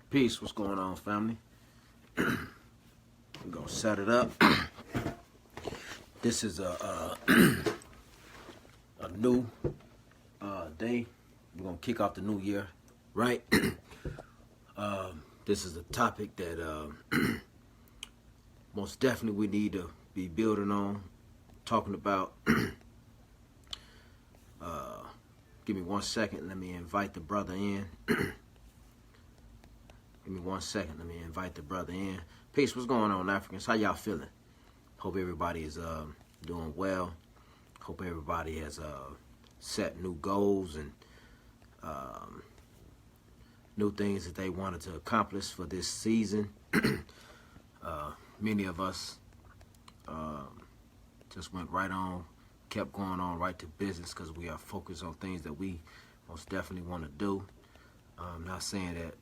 Peace, what's going on, family? We're gonna set it up. This is a new day. We're gonna kick off the new year, right? This is a topic that most definitely we need to be building on, talking about. Give me 1 second. Let me invite the brother in. Give me 1 second. Let me invite the brother in. Peace, what's going on, Africans? How y'all feeling? Hope everybody is doing well. Hope everybody has set new goals and new things that they wanted to accomplish for this season. Many of us just went right on, kept going on right to business because we are focused on things that we most definitely want to do. Not saying that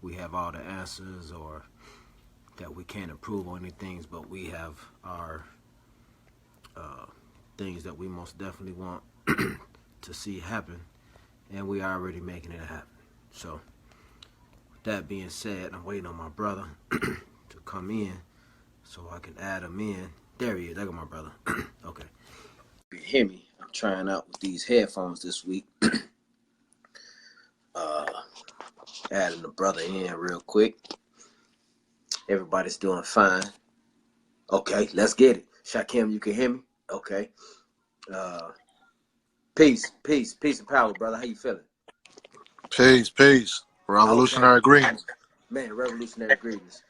we have all the answers or that we can't improve on any things, but we have our things that we most definitely want to see happen, and we are already making it happen. So, with that being said, I'm waiting on my brother to come in so I can add him in. There he is. There go my brother. Okay. You hear me? I'm trying out with these headphones this week. Adding the brother in real quick. Everybody's doing fine. Okay, let's get it. Shakim, you can hear me? Okay. Peace and power, brother. How you feeling? Peace. Revolutionary greetings. Man, revolutionary greetings.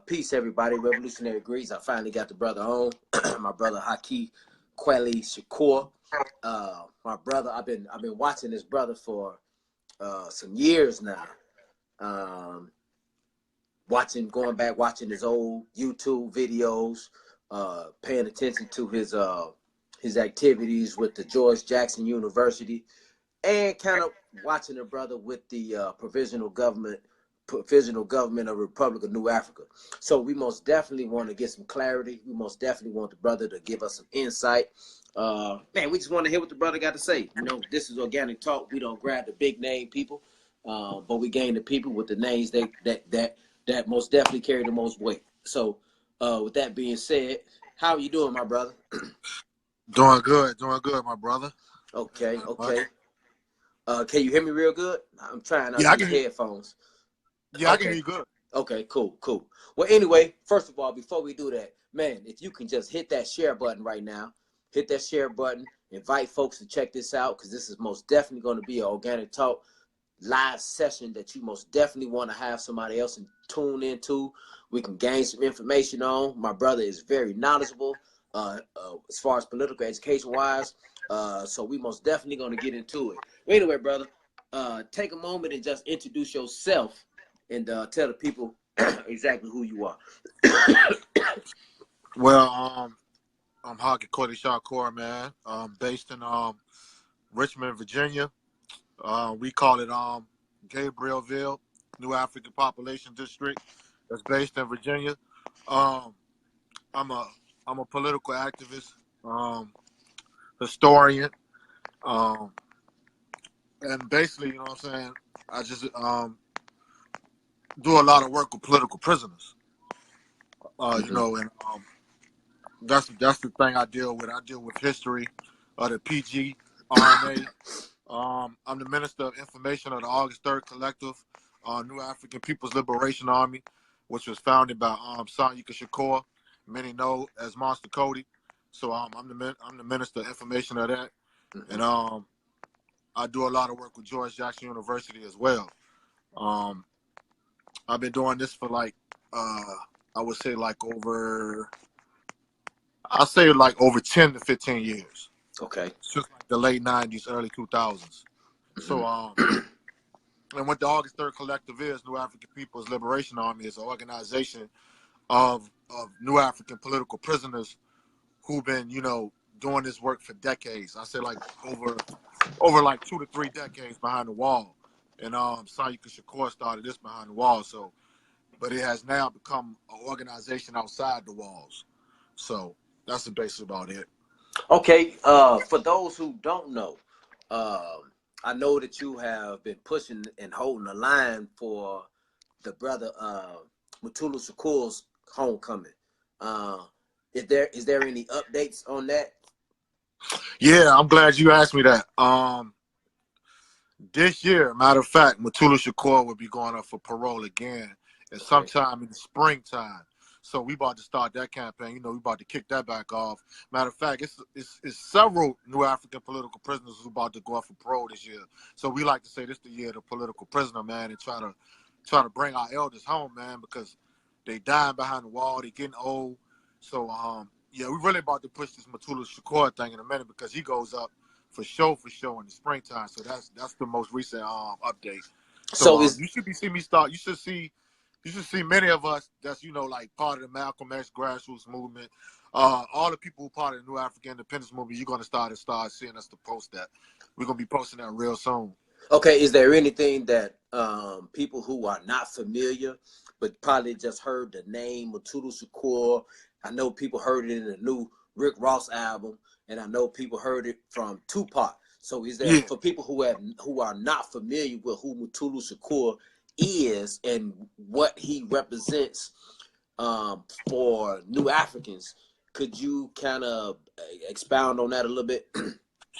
Peace, everybody. Revolutionary greetings. I finally got the brother on. My brother Haki Kweli Shakur. My brother, I've been watching this brother for some years now. Going back, watching his old YouTube videos, paying attention to his activities with the George Jackson University, and kind of watching the brother with the provisional government of Republic of New Africa. So we most definitely want to get some clarity. We most definitely want the brother to give us some insight. Man, we just want to hear what the brother got to say. You know, this is organic talk. We don't grab the big name people, but we gain the people with the names that most definitely carry the most weight. So with that being said, how are you doing, my brother? Doing good, my brother. Okay. Can you hear me real good? I'm trying out these headphones. Yeah, okay. I can hear you good. Okay, cool. Well, anyway, first of all, before we do that, man, if you can just hit that share button right now, hit that share button, invite folks to check this out, because this is most definitely going to be an organic talk live session that you most definitely want to have somebody else and tune into. We can gain some information on. My brother is very knowledgeable as far as political education wise. So we most definitely going to get into it. But anyway, brother, take a moment and just introduce yourself and tell the people exactly who you are. Well, I'm Haki Kweli Shakur, man. Based in Richmond, Virginia. We call it Gabrielville, New African Population District. That's based in Virginia. I'm a political activist, historian, and basically, you know what I'm saying, I just do a lot of work with political prisoners. You know, and that's the thing I deal with. I deal with history of the PG, RNA. I'm the Minister of Information of the August 3rd Collective, New African People's Liberation Army, which was founded by Sanyika Shakur, many know as Monster Cody. So I'm the Minister of Information of that, and I do a lot of work with George Jackson University as well. I've been doing this for like I would say over 10 to 15 years. Okay. Since like the late 90s, early 2000s. So, and what the August 3rd Collective is, New African People's Liberation Army, is an organization of New African political prisoners who've been, you know, doing this work for decades. I say like over like 2 to 3 decades behind the wall. And Sanyika Shakur started this behind the wall. So, but it has now become an organization outside the walls. So that's the basis about it. Okay. For those who don't know, I know that you have been pushing and holding the line for the brother Mutulu Shakur's homecoming. Is there any updates on that? Yeah, I'm glad you asked me that. This year, matter of fact, Mutulu Shakur will be going up for parole again at sometime in the springtime. So we about to start that campaign. You know, we about to kick that back off. Matter of fact, it's several new African political prisoners who about to go up for parole this year. So we like to say this the year of the political prisoner, man, and try to bring our elders home, man, because they dying behind the wall, they getting old. So yeah, we really about to push this Mutulu Shakur thing in a minute because he goes up for sure in the springtime. So that's the most recent update. So you should see me start. You should see many of us that's, you know, like part of the Malcolm X grassroots movement. All the people who part of the New African Independence movement, you're gonna start seeing us to post that. We're gonna be posting that real soon. Okay, is there anything that people who are not familiar but probably just heard the name Mutulu Shakur? I know people heard it in the new Rick Ross album, and I know people heard it from Tupac. So is there, for people who are not familiar with who Mutulu Shakur is and what he represents for New Africans, could you kind of expound on that a little bit?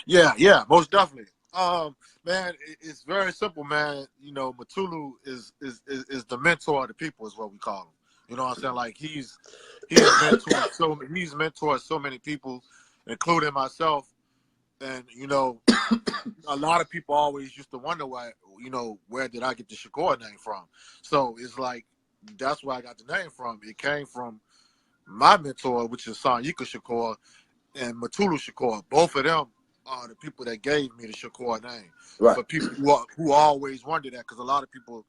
Yeah, most definitely. Man, it's very simple, man. You know, Mutulu is the mentor of the people, is what we call him. You know what I'm saying? Like he's mentored so many people, including myself. And you know, a lot of people always used to wonder why, you know, where did I get the Shakur name from? So it's like that's where I got the name from. It came from my mentor, which is Sanyika Shakur, and Mutulu Shakur. Both of them are the people that gave me the Shakur name. Right. For people who always wondered that, because a lot of people,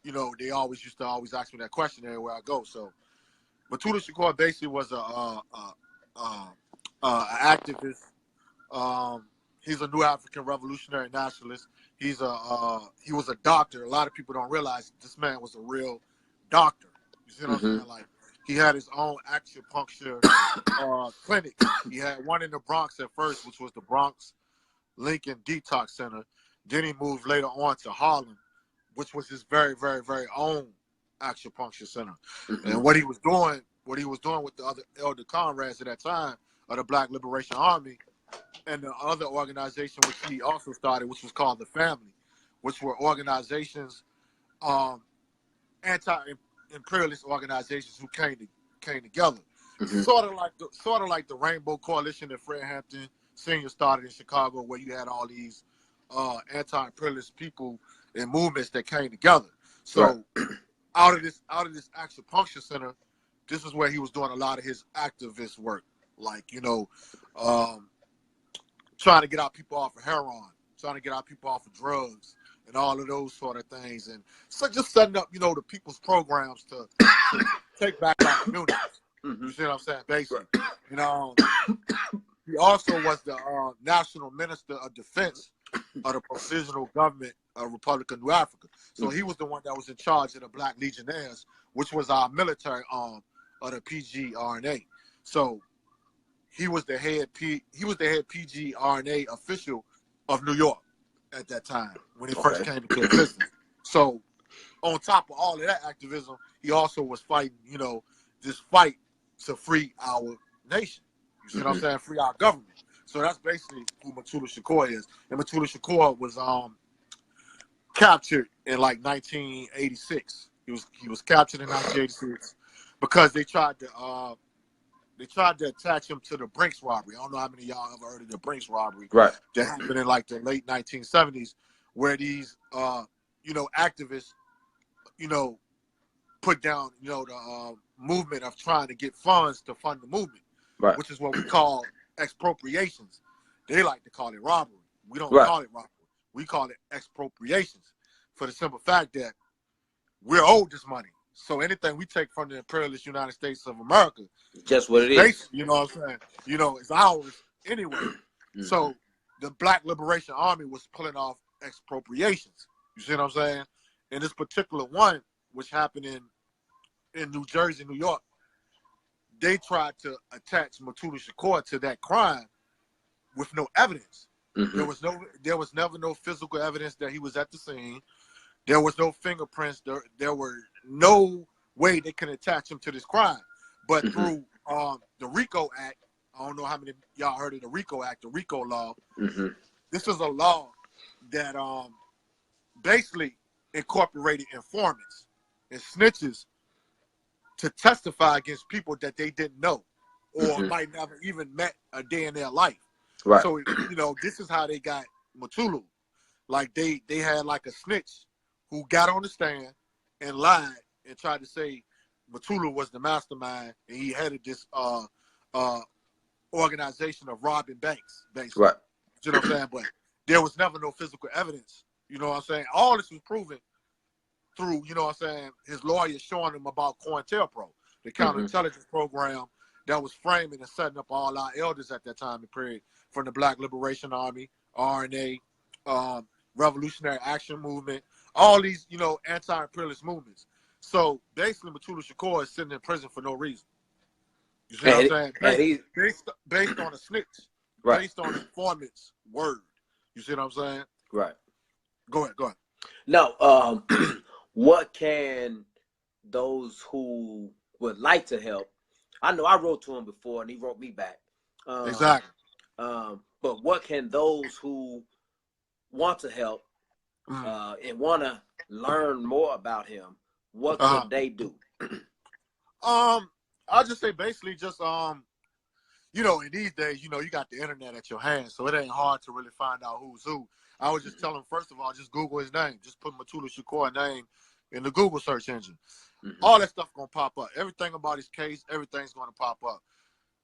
you know, they always used to ask me that question everywhere I go. So Mutulu Shakur basically was a activist. He's a New African revolutionary nationalist. He was a doctor. A lot of people don't realize this man was a real doctor. You see what I'm saying? Like he had his own acupuncture clinic. He had one in the Bronx at first, which was the Bronx Lincoln Detox Center. Then he moved later on to Harlem, which was his very, very, very own acupuncture center. And what he was doing with the other elder comrades at that time of the Black Liberation Army and the other organization which he also started, which was called the Family, which were organizations, anti-imperialist organizations who came together. Sort of like the Rainbow Coalition that Fred Hampton Sr. started in Chicago, where you had all these anti-imperialist people and movements that came together. So out of this acupuncture center, this is where he was doing a lot of his activist work, like, you know, trying to get our people off of heroin, trying to get our people off of drugs, and all of those sort of things, and so just setting up, you know, the people's programs to take back our communities. You see what I'm saying? Basically, you know, he also was the National Minister of Defense of the Provisional Government of Republic of New Africa. So he was the one that was in charge of the Black Legionnaires, which was our military arm of the PGRNA. So he was the head PGRNA official of New York at that time when he first came into existence. So on top of all of that activism, he also was fighting, you know, this fight to free our nation. You see what I'm saying? Free our government. So that's basically who Mutulu Shakur is. And Mutulu Shakur was captured in like 1986. He was captured in 1986 because they tried to attach him to the Brinks robbery. I don't know how many of y'all ever heard of the Brinks robbery. Right. That happened in like the late 1970s, where these you know, activists, you know, put down, you know, the movement of trying to get funds to fund the movement, which is what we call expropriations. They like to call it robbery. We don't call it robbery. We call it expropriations, for the simple fact that we're owed this money. So anything we take from the imperialist United States of America, just what it is. You know what I'm saying? You know, it's ours anyway. So the Black Liberation Army was pulling off expropriations. You see what I'm saying? And this particular one, which happened in New Jersey, New York, they tried to attach Mutulu Shakur to that crime with no evidence. There was never no physical evidence that he was at the scene. There was no fingerprints. There were no way they can attach him to this crime. But through the RICO Act, I don't know how many of y'all heard of the RICO Act, the RICO law. This is a law that basically incorporated informants and snitches to testify against people that they didn't know or might never even met a day in their life. Right. So, you know, this is how they got Mutulu. Like they had like a snitch who got on the stand and lied and tried to say Mutulu was the mastermind and he headed this organization of robbing banks, basically. Right. You know what I'm saying? But there was never no physical evidence. You know what I'm saying? All this was proven through, you know what I'm saying, his lawyer showing him about COINTELPRO, the counterintelligence program that was framing and setting up all our elders at that time and period from the Black Liberation Army, RNA, Revolutionary Action Movement, all these, you know, anti-imperialist movements. So basically, Mutulu Shakur is sitting in prison for no reason. You see what I'm saying? Based on a snitch, based on informant's word. You see what I'm saying? Right. Go ahead. Now, what can those who would like to help? I know I wrote to him before, and he wrote me back. Exactly. But what can those who want to help and want to learn more about him, what can they do? I'll just say basically just you know, in these days, you know, you got the internet at your hands, so it ain't hard to really find out who's who. I would just tell him, first of all, just Google his name. Just put Mutulu Shakur name in the Google search engine. All that stuff gonna pop up. Everything about his case, everything's gonna pop up.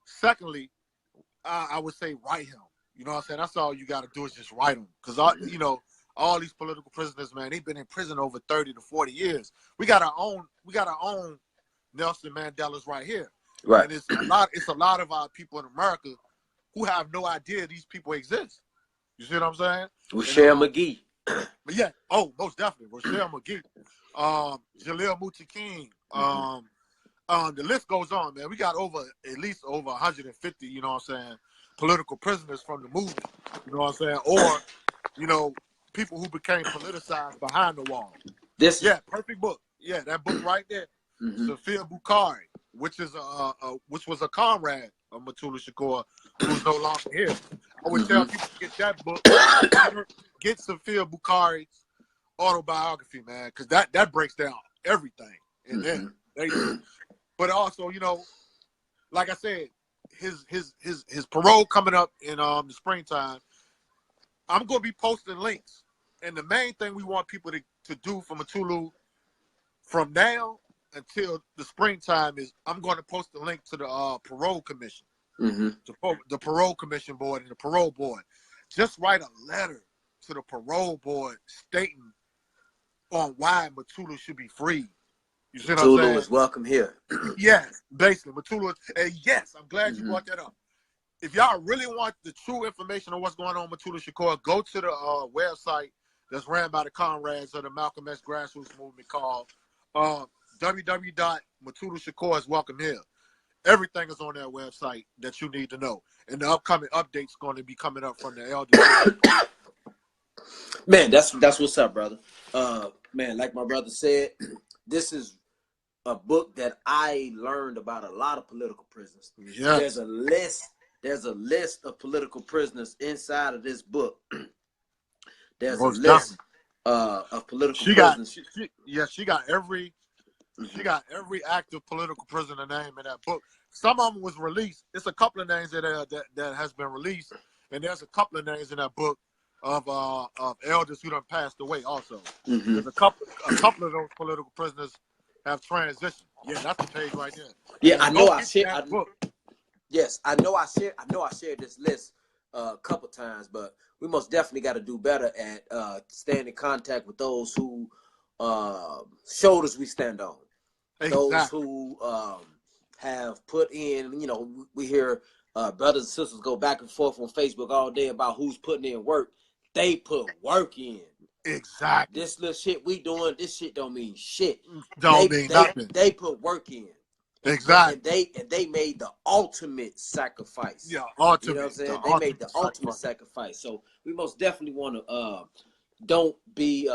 Secondly, I would say write him. You know what I'm saying? That's all you got to do is just write him. Because, you know, all these political prisoners, man, they've been in prison over 30 to 40 years. We got our own Nelson Mandela's right here. Right. And it's a lot of our people in America who have no idea these people exist. You see what I'm saying? Rochelle McGee. But yeah, most definitely. Rochelle McGee. Jalil Muti King. The list goes on, man. We got at least over 150, you know what I'm saying, political prisoners from the movement, you know what I'm saying? Or, you know, people who became politicized behind the wall. Perfect book. Yeah, that book right there. Sophia Bukhari, which was a comrade of Mutulu Shakur, who's no longer here. I would tell people to get that book, get Sophia Bukhari's autobiography, man, because that breaks down everything in there. But also, you know, like I said, his parole coming up in the springtime. I'm gonna be posting links, and the main thing we want people to do for Mutulu from now until the springtime is I'm going to post a link to the parole commission, the parole commission board and the parole board. Just write a letter to the parole board stating on why Mutulu should be free. You see what I'm saying? Mutulu is welcome here. Yes, basically. Mutulu is, yes, I'm glad you brought that up. If y'all really want the true information on what's going on with Mutulu Shakur, go to the website that's ran by the comrades of the Malcolm X grassroots movement called www.Mutulu Shakur is welcome here. Everything is on that website that you need to know. And the upcoming updates going to be coming up from the elders. Man, that's what's up, brother. Man, like my brother said, this is a book that I learned about a lot of political prisoners. Yes. There's a list of political prisoners inside of this book. There's Most a list of political prisoners. She got every active political prisoner name in that book. Some of them was released. It's a couple of names that has been released, and there's a couple of names in that book of elders who done passed away also. There's a couple of those political prisoners have transitioned. Yeah, that's the page right there. Yeah, I know I shared. Yes, I know I shared this list a couple times, but we most definitely got to do better at staying in contact with those who shoulders we stand on. Exactly. Those who have put in, you know, we hear brothers and sisters go back and forth on Facebook all day about who's putting in work. They put work in. Exactly. This little shit we doing, this shit don't mean shit. Don't mean nothing. They put work in. Exactly. And they made the ultimate sacrifice. Yeah, ultimate. You know what I'm saying? They made the ultimate sacrifice. So we most definitely want to don't be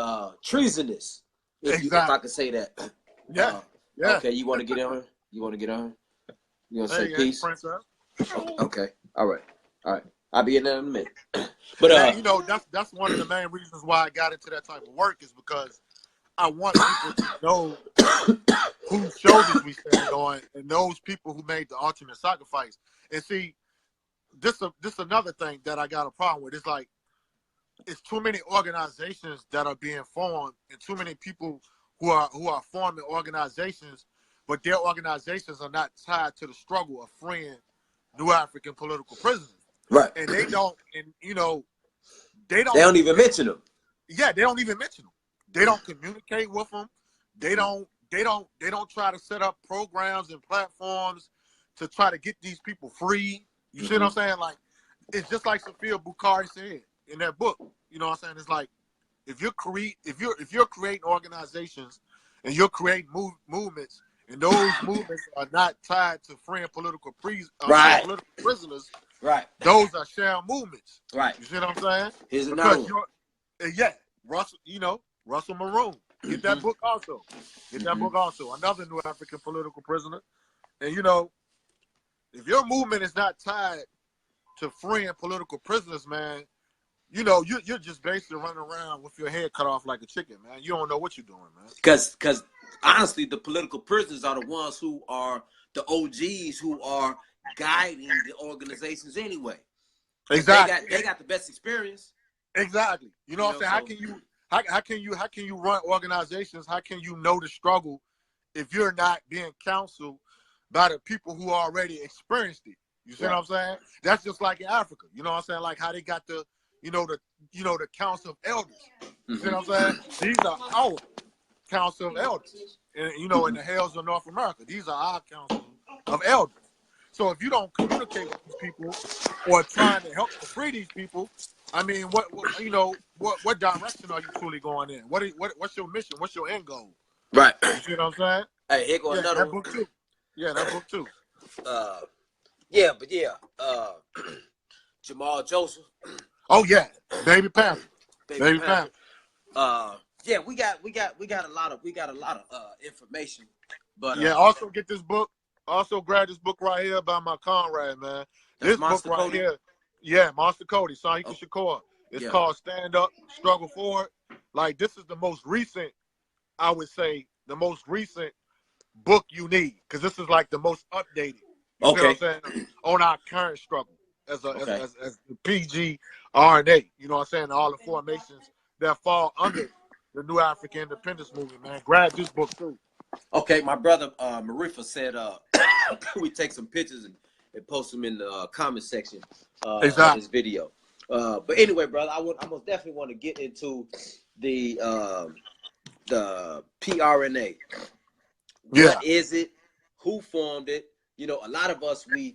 treasonous. If I could say that. Yeah. Yeah. Okay, you want to get on her? You want to get on her? You want to say peace? Princess. Okay. All right. I'll be in there in a minute. But and, you know, that's one of the main reasons why I got into that type of work is because I want people to know whose shoulders we stand on and those people who made the ultimate sacrifice. And see, this another thing that I got a problem with. It's like it's too many organizations that are being formed and too many people who are forming organizations, but their organizations are not tied to the struggle of freeing New African political prisoners. Right. And they don't, and you know, they don't even mention them. Yeah, they don't even mention them. They don't communicate with them. They don't try to set up programs and platforms to try to get these people free. You see what I'm saying? Like, it's just like Sophia Bukhari said in that book. You know what I'm saying? It's like if you're creating organizations and you're creating movements, and those movements are not tied to freeing political prisoners. Right. Those are sham movements. Right. You see what I'm saying? Here's another one. Yeah, Russell Maroon. Get that book also. That book also. Another New African political prisoner. And, you know, if your movement is not tied to freeing political prisoners, man, you know, you're just basically running around with your head cut off like a chicken, man. You don't know what you're doing, man. Because honestly, the political prisoners are the ones who are the OGs who are guiding the organizations anyway. Exactly. They got the best experience. Exactly. You know what I'm saying? How can you run organizations? How can you know the struggle if you're not being counseled by the people who already experienced it? You see what I'm saying? That's just like in Africa. You know what I'm saying? Like how they got the Council of Elders. You see what I'm saying? These are our Council of Elders. And in the hells of North America, these are our Council of Elders. So if you don't communicate with these people or trying to help to free these people, I mean, what direction are you truly going in? What's your mission? What's your end goal? Right. You see what I'm saying? Hey, here go another one. Book too. Yeah, that book too. Jamal Joseph. Oh yeah, Baby Panther. Baby Panther. Yeah, we got a lot of information. But also get this book. Also grab this book right here by my comrade, man. This book right here. Yeah, Monster Cody, Sahika Shakur. It's called Stand Up, Struggle Forward. Like, this is the most recent, I would say, the most recent book you need. Because this is like the most updated. You know what I'm saying? On our current struggle as the PG RNA. You know what I'm saying? All the formations that fall under the New African Independence Movement, man. Grab this book too. Okay, my brother Marifa said we take some pictures and post them in the comment section of this video. But anyway, brother, I most definitely want to get into the PRNA. What is it? Who formed it? You know, a lot of us I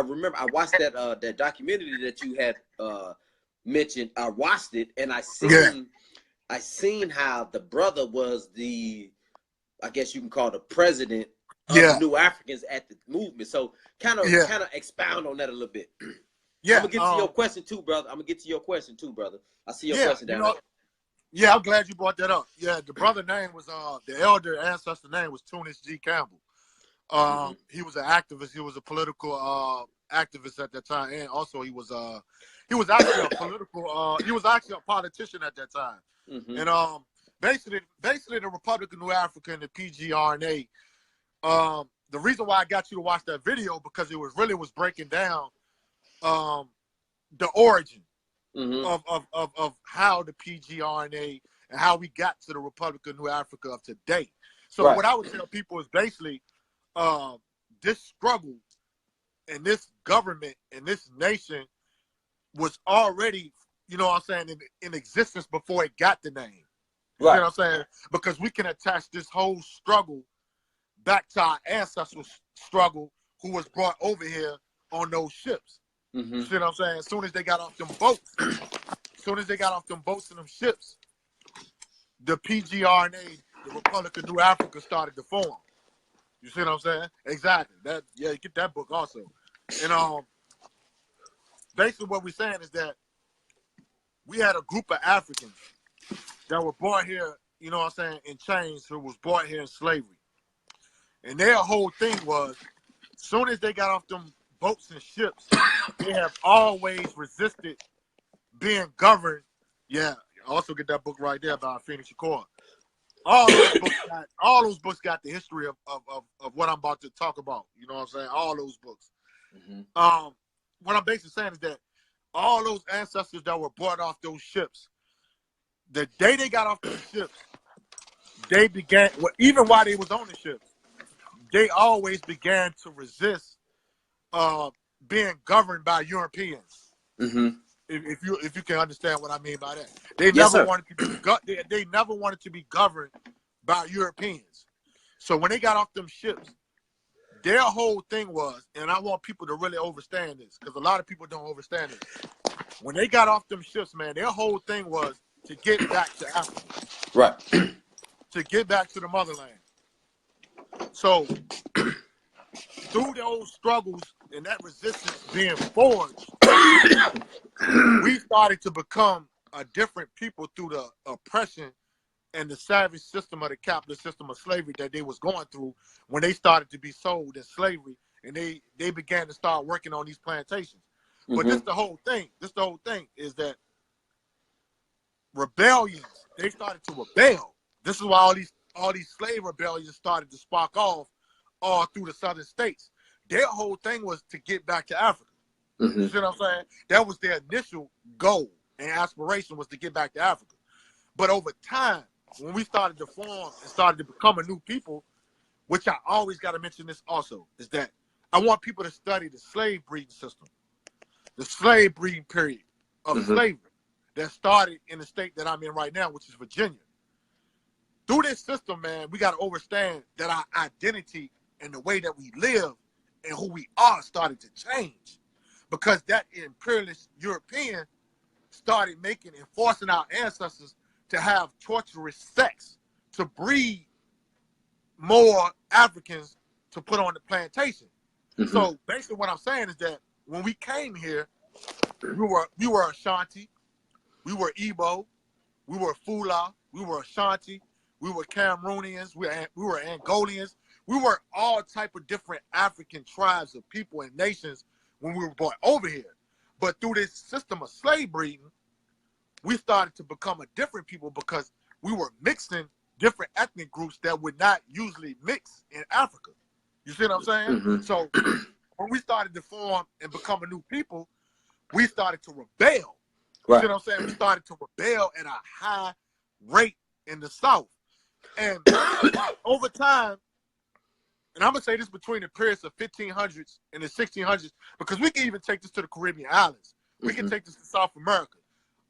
remember I watched that documentary that you had mentioned. I watched it and I seen how the brother was I guess you can call the president of the New Africans at the movement. So kind of expound on that a little bit. Yeah, I'm gonna get to your question too, brother. I see your question down there. Yeah, I'm glad you brought that up. Yeah, the brother name was the elder ancestor name was Tunis G. Campbell. He was an activist. He was a political activist at that time, and also he was actually a political. He was actually a politician at that time, and basically the Republic of New Africa and the PGRNA. The reason why I got you to watch that video because it was breaking down the origin of how the PGRNA and how we got to the Republic of New Africa of today. So what I would tell people is basically this struggle and this government and this nation was already, you know what I'm saying, in existence before it got the name. You know what I'm saying? Because we can attach this whole struggle back to our ancestral struggle who was brought over here on those ships. You see what I'm saying? As soon as they got off them boats, and them ships, the PGRNA, the Republic of New Africa, started to form. You see what I'm saying? Exactly. Get that book also. And basically what we're saying is that we had a group of Africans that were brought here, you know what I'm saying, in chains, who was brought here in slavery. And their whole thing was, as soon as they got off them boats and ships, they have always resisted being governed. Yeah, also get that book right there by Afeni Shakur. All those books got the history of what I'm about to talk about. You know what I'm saying? All those books. Mm-hmm. What I'm basically saying is that all those ancestors that were brought off those ships, the day they got off those ships, they began, even while they was on the ships, they always began to resist being governed by Europeans. Mm-hmm. If you can understand what I mean by that, they never wanted to be they never wanted to be governed by Europeans. So when they got off them ships, their whole thing was, and I want people to really understand this, because a lot of people don't understand it. When they got off them ships, man, their whole thing was to get back to Africa, right? To get back to the motherland. So through those struggles and that resistance being forged, we started to become a different people through the oppression and the savage system of the capitalist system of slavery that they was going through when they started to be sold in slavery, and they began to start working on these plantations. Mm-hmm. But this the whole thing is that rebellions, they started to rebel. This is why all these slave rebellions started to spark off all through the southern states. Their whole thing was to get back to Africa. Mm-hmm. You see what I'm saying? That was their initial goal and aspiration, was to get back to Africa. But over time, when we started to form and started to become a new people, which I always got to mention this also, is that I want people to study the slave breeding system, the slave breeding period of mm-hmm. slavery that started in the state that I'm in right now, which is Virginia. Through this system, man, we got to understand that our identity and the way that we live and who we are started to change, because that imperialist European started making and forcing our ancestors to have torturous sex to breed more Africans to put on the plantation. Mm-hmm. So basically what I'm saying is that when we came here, we were Ashanti, we were Igbo, we were Fula, we were Ashanti, we were Cameroonians, we were Angolians, we were all type of different African tribes of people and nations when we were brought over here. But through this system of slave breeding, we started to become a different people because we were mixing different ethnic groups that would not usually mix in Africa. You see what I'm saying? Mm-hmm. So when we started to form and become a new people, we started to rebel. You see what I'm saying? We started to rebel at a high rate in the South. And over time, and I'm going to say this between the periods of 1500s and the 1600s, because we can even take this to the Caribbean islands. We mm-hmm. can take this to South America.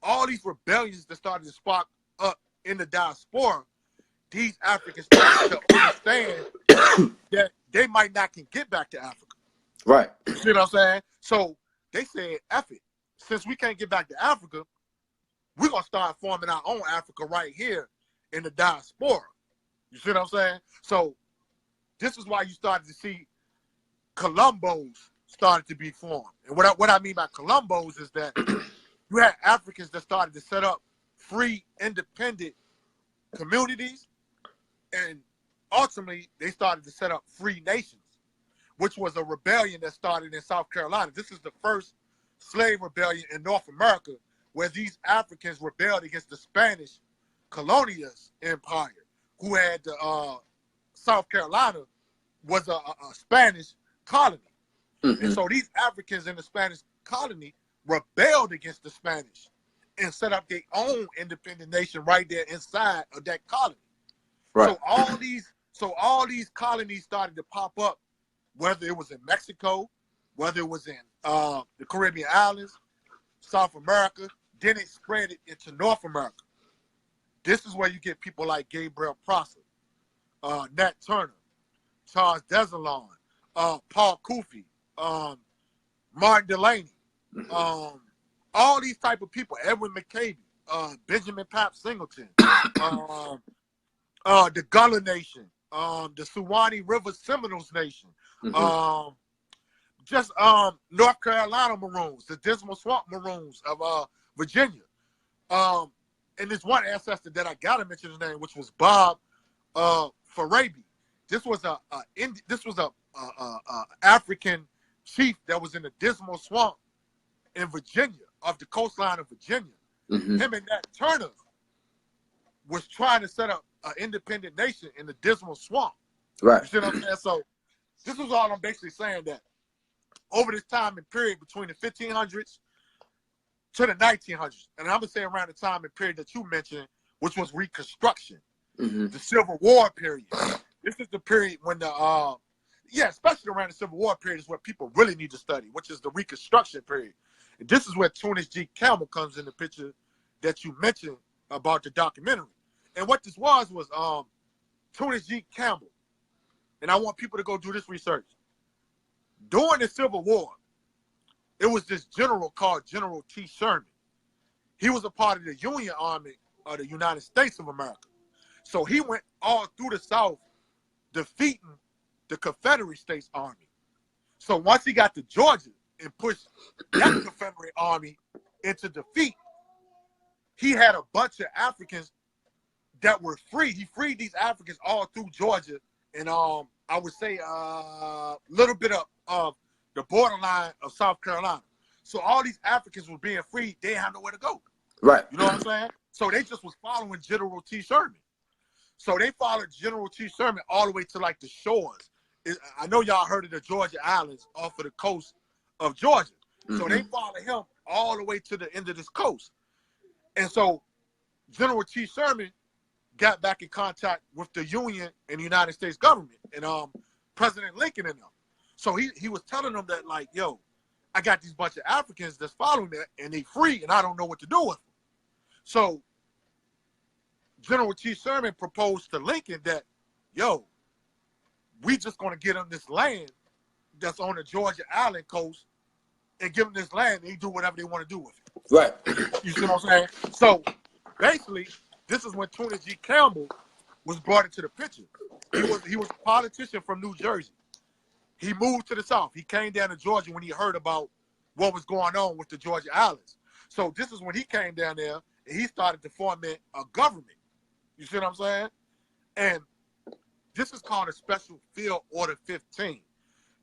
All these rebellions that started to spark up in the diaspora, these Africans started to understand that they might not can get back to Africa. Right. You see what I'm saying? So they said, F it. Since we can't get back to Africa, we're going to start forming our own Africa right here in the diaspora. You see what I'm saying? So this is why you started to see Colombos started to be formed. And what I mean by Colombos is that you had Africans that started to set up free, independent communities, and ultimately they started to set up free nations, which was a rebellion that started in South Carolina. This is the first slave rebellion in North America, where these Africans rebelled against the Spanish colonialist empire, who had South Carolina was a Spanish colony. Mm-hmm. And so these Africans in the Spanish colony rebelled against the Spanish and set up their own independent nation right there inside of that colony. Right. So all these colonies started to pop up, whether it was in Mexico, whether it was in the Caribbean islands, South America, then it spread it into North America. This is where you get people like Gabriel Prosser, Nat Turner, Charles Desalon, Paul Kufi, Martin Delaney, all these type of people, Edwin McCavey, Benjamin Pap Singleton, the Gullah Nation, the Suwannee River Seminoles Nation, mm-hmm. Just North Carolina Maroons, the Dismal Swamp Maroons of Virginia. And this one ancestor that I gotta mention his name, which was Bob Farabi. This was a African chief that was in the Dismal Swamp in Virginia, off the coastline of Virginia. Mm-hmm. Him and Nat Turner was trying to set up an independent nation in the Dismal Swamp. Right. You see what I'm saying? So this was all I'm basically saying, that over this time and period between the 1500s to the 1900s, and I'm gonna say around the time and period that you mentioned, which was Reconstruction, mm-hmm. the Civil War period. This is the period when the especially around the Civil War period is what people really need to study, which is the Reconstruction period. And this is where Tunis G. Campbell comes in the picture that you mentioned about the documentary. And what this was Tunis G. Campbell, and I want people to go do this research. During the Civil War, it was this general called General T. Sherman. He was a part of the Union Army of the United States of America. So he went all through the South defeating the Confederate States Army. So once he got to Georgia and pushed that Confederate Army into defeat, he had a bunch of Africans that were free. He freed these Africans all through Georgia and I would say a little bit of the borderline of South Carolina. So all these Africans were being freed. They didn't have nowhere to go. Right. You know what I'm saying? So they just was following General T. Sherman. So they followed General T. Sherman all the way to like the shores. I know y'all heard of the Georgia Islands off of the coast of Georgia. Mm-hmm. So they followed him all the way to the end of this coast. And so General T. Sherman got back in contact with the Union and the United States government and President Lincoln and them. So he was telling them that, like, yo, I got these bunch of Africans that's following me and they free and I don't know what to do with them. So General T. Sherman proposed to Lincoln that, yo, we just gonna get them this land that's on the Georgia Island coast and give them this land and they do whatever they want to do with it. Right. You see what I'm saying? So basically, this is when Tunis G. Campbell was brought into the picture. He was a politician from New Jersey. He moved to the South. He came down to Georgia when he heard about what was going on with the Georgia Islands. So this is when he came down there and he started to foment a government. You see what I'm saying? And this is called a Special Field Order 15.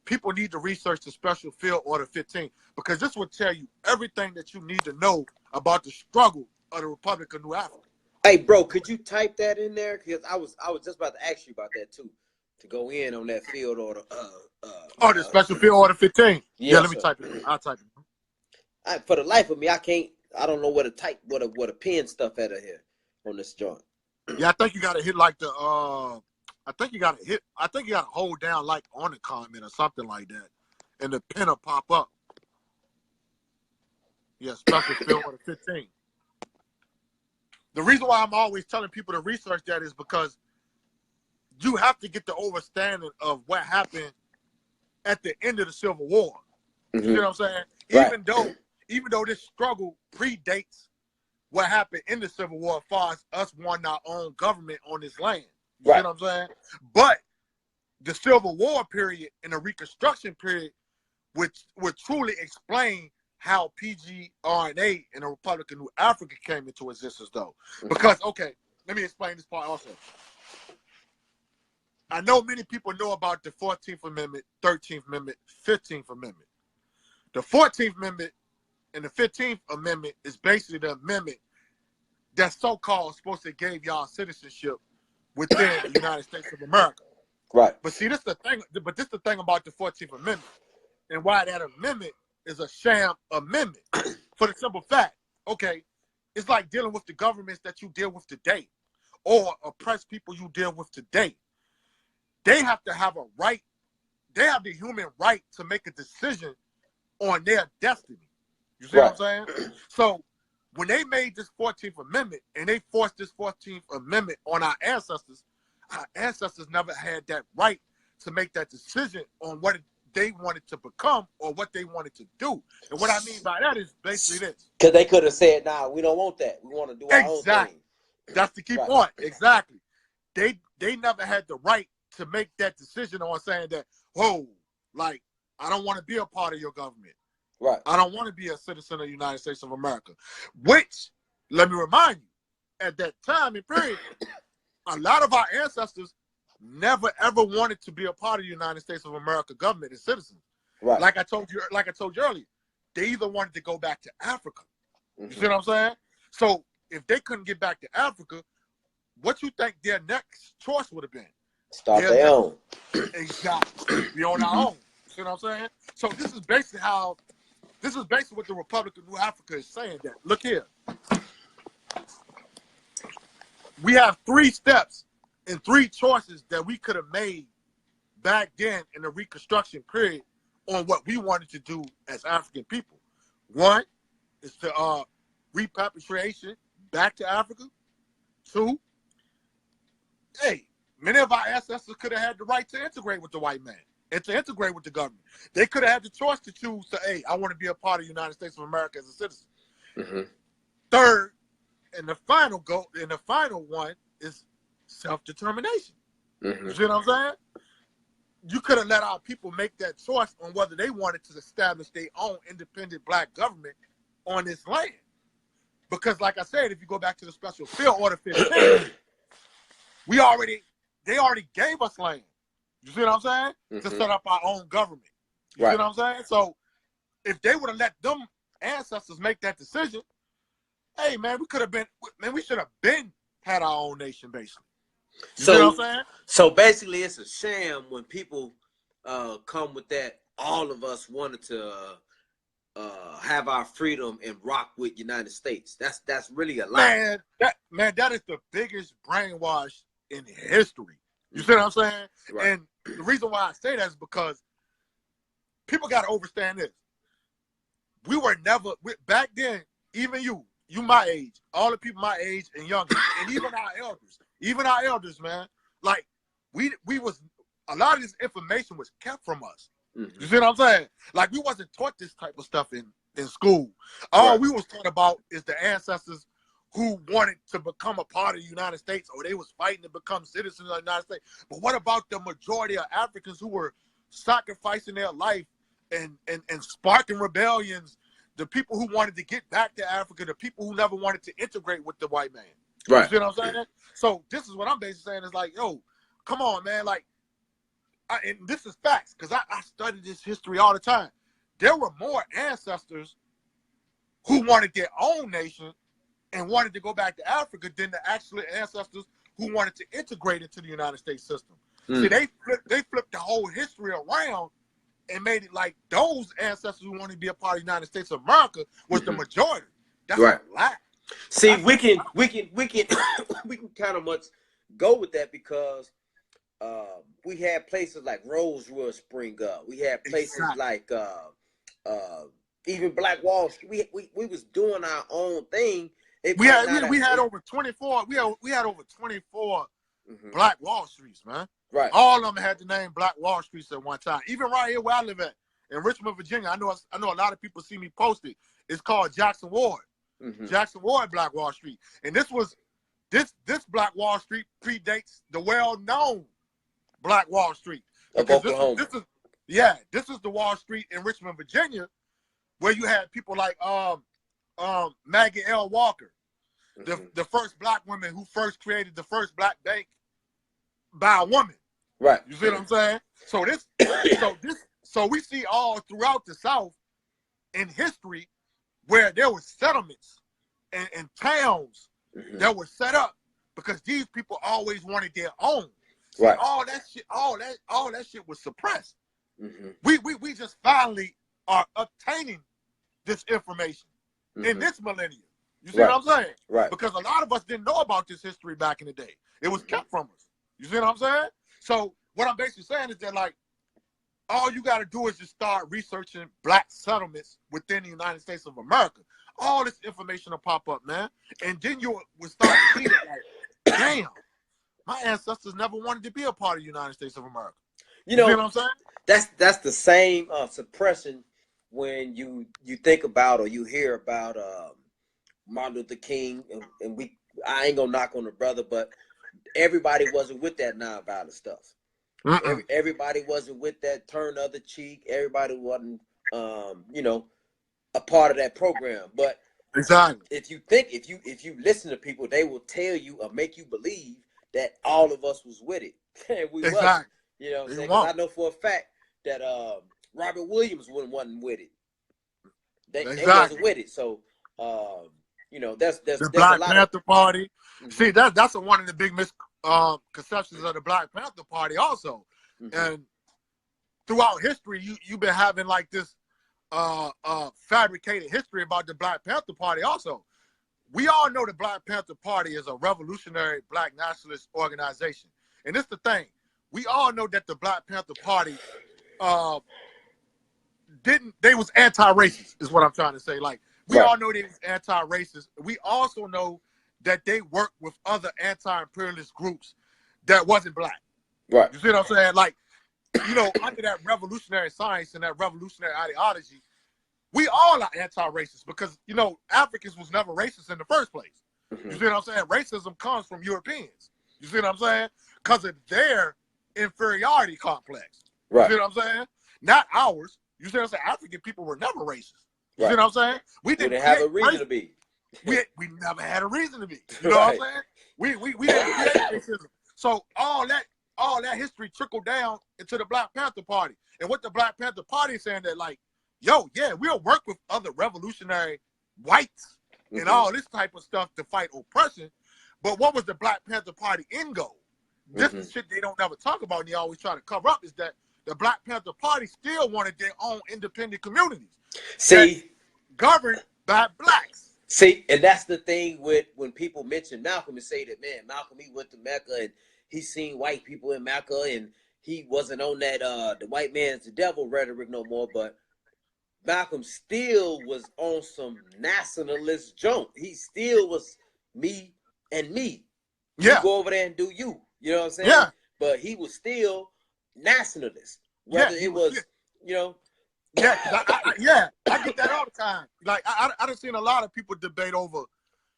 People need to research the Special Field Order 15 because this will tell you everything that you need to know about the struggle of the Republic of New Africa. Hey, bro, could you type that in there? Because I was just about to ask you about that too, to go in on that field order. The Special Field Order 15. Yes, yeah, let me type it. I'll type it. For the life of me, I can't. I don't know what to type, what a pen stuff out of here on this joint. Yeah, I think you got to hit like the. I think you got to hold down like on the comment or something like that, and the pen will pop up. Yeah, Special Field Order 15. The reason why I'm always telling people to research that is because you have to get the understanding of what happened at the end of the Civil War. Mm-hmm. You know what I'm saying? Right. Even though this struggle predates what happened in the Civil War as far as us wanting our own government on this land. You know what I'm saying? But the Civil War period and the Reconstruction period would truly explain how PGRNA and the Republic of New Africa came into existence, though. Because, okay, let me explain this part also. I know many people know about the 14th Amendment, 13th Amendment, 15th Amendment. The 14th Amendment and the 15th Amendment is basically the amendment that's so-called supposed to give y'all citizenship within the United States of America. Right. But see, this is the thing about the 14th Amendment and why that amendment is a sham amendment. For the simple fact, okay, it's like dealing with the governments that you deal with today or oppressed people you deal with today. They have to have a right. They have the human right to make a decision on their destiny. You see what I'm saying? So when they made this 14th Amendment and they forced this 14th Amendment on our ancestors never had that right to make that decision on what they wanted to become or what they wanted to do. And what I mean by that is basically this. Because they could have said, nah, we don't want that. We want to do our own thing. That's the key point. Exactly. They never had the right to make that decision on saying that, whoa, like, I don't want to be a part of your government. Right. I don't want to be a citizen of the United States of America. Which let me remind you, at that time and period, a lot of our ancestors never ever wanted to be a part of the United States of America government and citizens. Right. Like I told you earlier, they either wanted to go back to Africa. You see what I'm saying? So if they couldn't get back to Africa, what you think their next choice would have been? Start their own. Exactly. Be on our own. You see what I'm saying? So this is basically what the Republic of New Africa is saying. That look here, we have 3 steps and 3 choices that we could have made back then in the Reconstruction period on what we wanted to do as African people. 1 is to repatriation back to Africa. 2, hey, many of our ancestors could have had the right to integrate with the white man and to integrate with the government. They could have had the choice to choose to, hey, I want to be a part of the United States of America as a citizen. 3rd, and the final one is self-determination. You see what I'm saying? You could have let our people make that choice on whether they wanted to establish their own independent black government on this land. Because like I said, if you go back to the Special Field Order 15, they already gave us land. You see what I'm saying? To set up our own government. You see what I'm saying? So if they would have let them ancestors make that decision, hey man, we should have been had our own nation basically. You see what I'm saying? So basically it's a sham when people come with that. All of us wanted to have our freedom and rock with United States. That's really a lie. That is the biggest brainwash in history. You see what I'm saying? Right. And the reason why I say that is because people got to understand this. We were never, back then, even you my age, all the people my age and younger, and even our elders, man, like we was, a lot of this information was kept from us. You see what I'm saying? Like we wasn't taught this type of stuff in school. All we was taught about is the ancestors who wanted to become a part of the United States, or they was fighting to become citizens of the United States. But what about the majority of Africans who were sacrificing their life and sparking rebellions, the people who wanted to get back to Africa, the people who never wanted to integrate with the white man? Right. You see what I'm saying? So this is what I'm basically saying is like, yo, come on, man. Like, and this is facts, because I study this history all the time. There were more ancestors who wanted their own nation and wanted to go back to Africa than the actual ancestors who wanted to integrate into the United States system. See, they flipped the whole history around and made it like those ancestors who wanted to be a part of the United States of America was the majority. That's a lie. See, we can kind of much go with that because we had places like Rosewood spring up. We had places like even Black Wall Street. We was doing our own thing. We had over 24. We had over 24 Black Wall Streets, man. Right. All of them had the name Black Wall Streets at one time. Even right here where I live at in Richmond, Virginia, I know a lot of people see me post it. It's called Jackson Ward. Jackson Ward Black Wall Street. And this Black Wall Street predates the well-known Black Wall Street. Because this is the Wall Street in Richmond, Virginia, where you had people like Maggie L. Walker, the first black woman who first created the first black bank by a woman. Right. You see what I'm saying? So we see all throughout the South in history where there were settlements and towns that were set up because these people always wanted their own. See, all that shit was suppressed. We just finally are obtaining this information in this millennium. You see what I'm saying? Right. Because a lot of us didn't know about this history back in the day. It was kept from us. You see what I'm saying? So what I'm basically saying is that, like, all you got to do is just start researching black settlements within the United States of America. All this information will pop up, man. And then you will start to see that, like, damn, my ancestors never wanted to be a part of the United States of America. You know, see what I'm saying? That's the same suppression when you think about or you hear about Martin Luther King, and I ain't gonna knock on the brother, but everybody wasn't with that nonviolent stuff. Everybody wasn't with that turn the other cheek. Everybody wasn't, a part of that program. But Exactly. if you listen to people, they will tell you or make you believe that all of us was with it, and we wasn't. Exactly. You know what I'm They saying? Because I won't. know for a fact that Robert Williams wasn't with it. They wasn't Exactly. with it. So you know, there's The a Black lot of Panther Party. mm-hmm. See, that's one of the big misconceptions of the Black Panther Party also. Mm-hmm. And throughout history, you've been having like this fabricated history about the Black Panther Party also. We all know the Black Panther Party is a revolutionary black nationalist organization. And it's the thing. We all know that the Black Panther Party they was anti-racist, is what I'm trying to say. Like, we all know they was anti-racist. We also know that they worked with other anti-imperialist groups that wasn't black. Right. You see what I'm saying? Like, you know, under that revolutionary science and that revolutionary ideology, we all are anti-racist because, you know, Africans was never racist in the first place. Mm-hmm. You see what I'm saying? Racism comes from Europeans. You see what I'm saying? Because of their inferiority complex. You see what I'm saying? Not ours. You see what I'm saying? African people were never racist. You see what I'm saying? We didn't have a reason to be. we never had a reason to be. You know what I'm saying? We didn't create racism. So all that history trickled down into the Black Panther Party. And what the Black Panther Party is saying that, like, yo, yeah, we'll work with other revolutionary whites and all this type of stuff to fight oppression. But what was the Black Panther Party end goal? This is shit they don't ever talk about and they always try to cover up, is that the Black Panther Party still wanted their own independent communities. See, governed by blacks. See, and that's the thing with when people mention Malcolm and say that, man, Malcolm, he went to Mecca and he seen white people in Mecca and he wasn't on that the white man's the devil rhetoric no more, but Malcolm still was on some nationalist junk. He still was me and me. Yeah. You go over there and do you. You know what I'm saying? Yeah. But he was still nationalist. Whether it was, you know. Yeah, I get that all the time. Like, I done seen a lot of people debate over,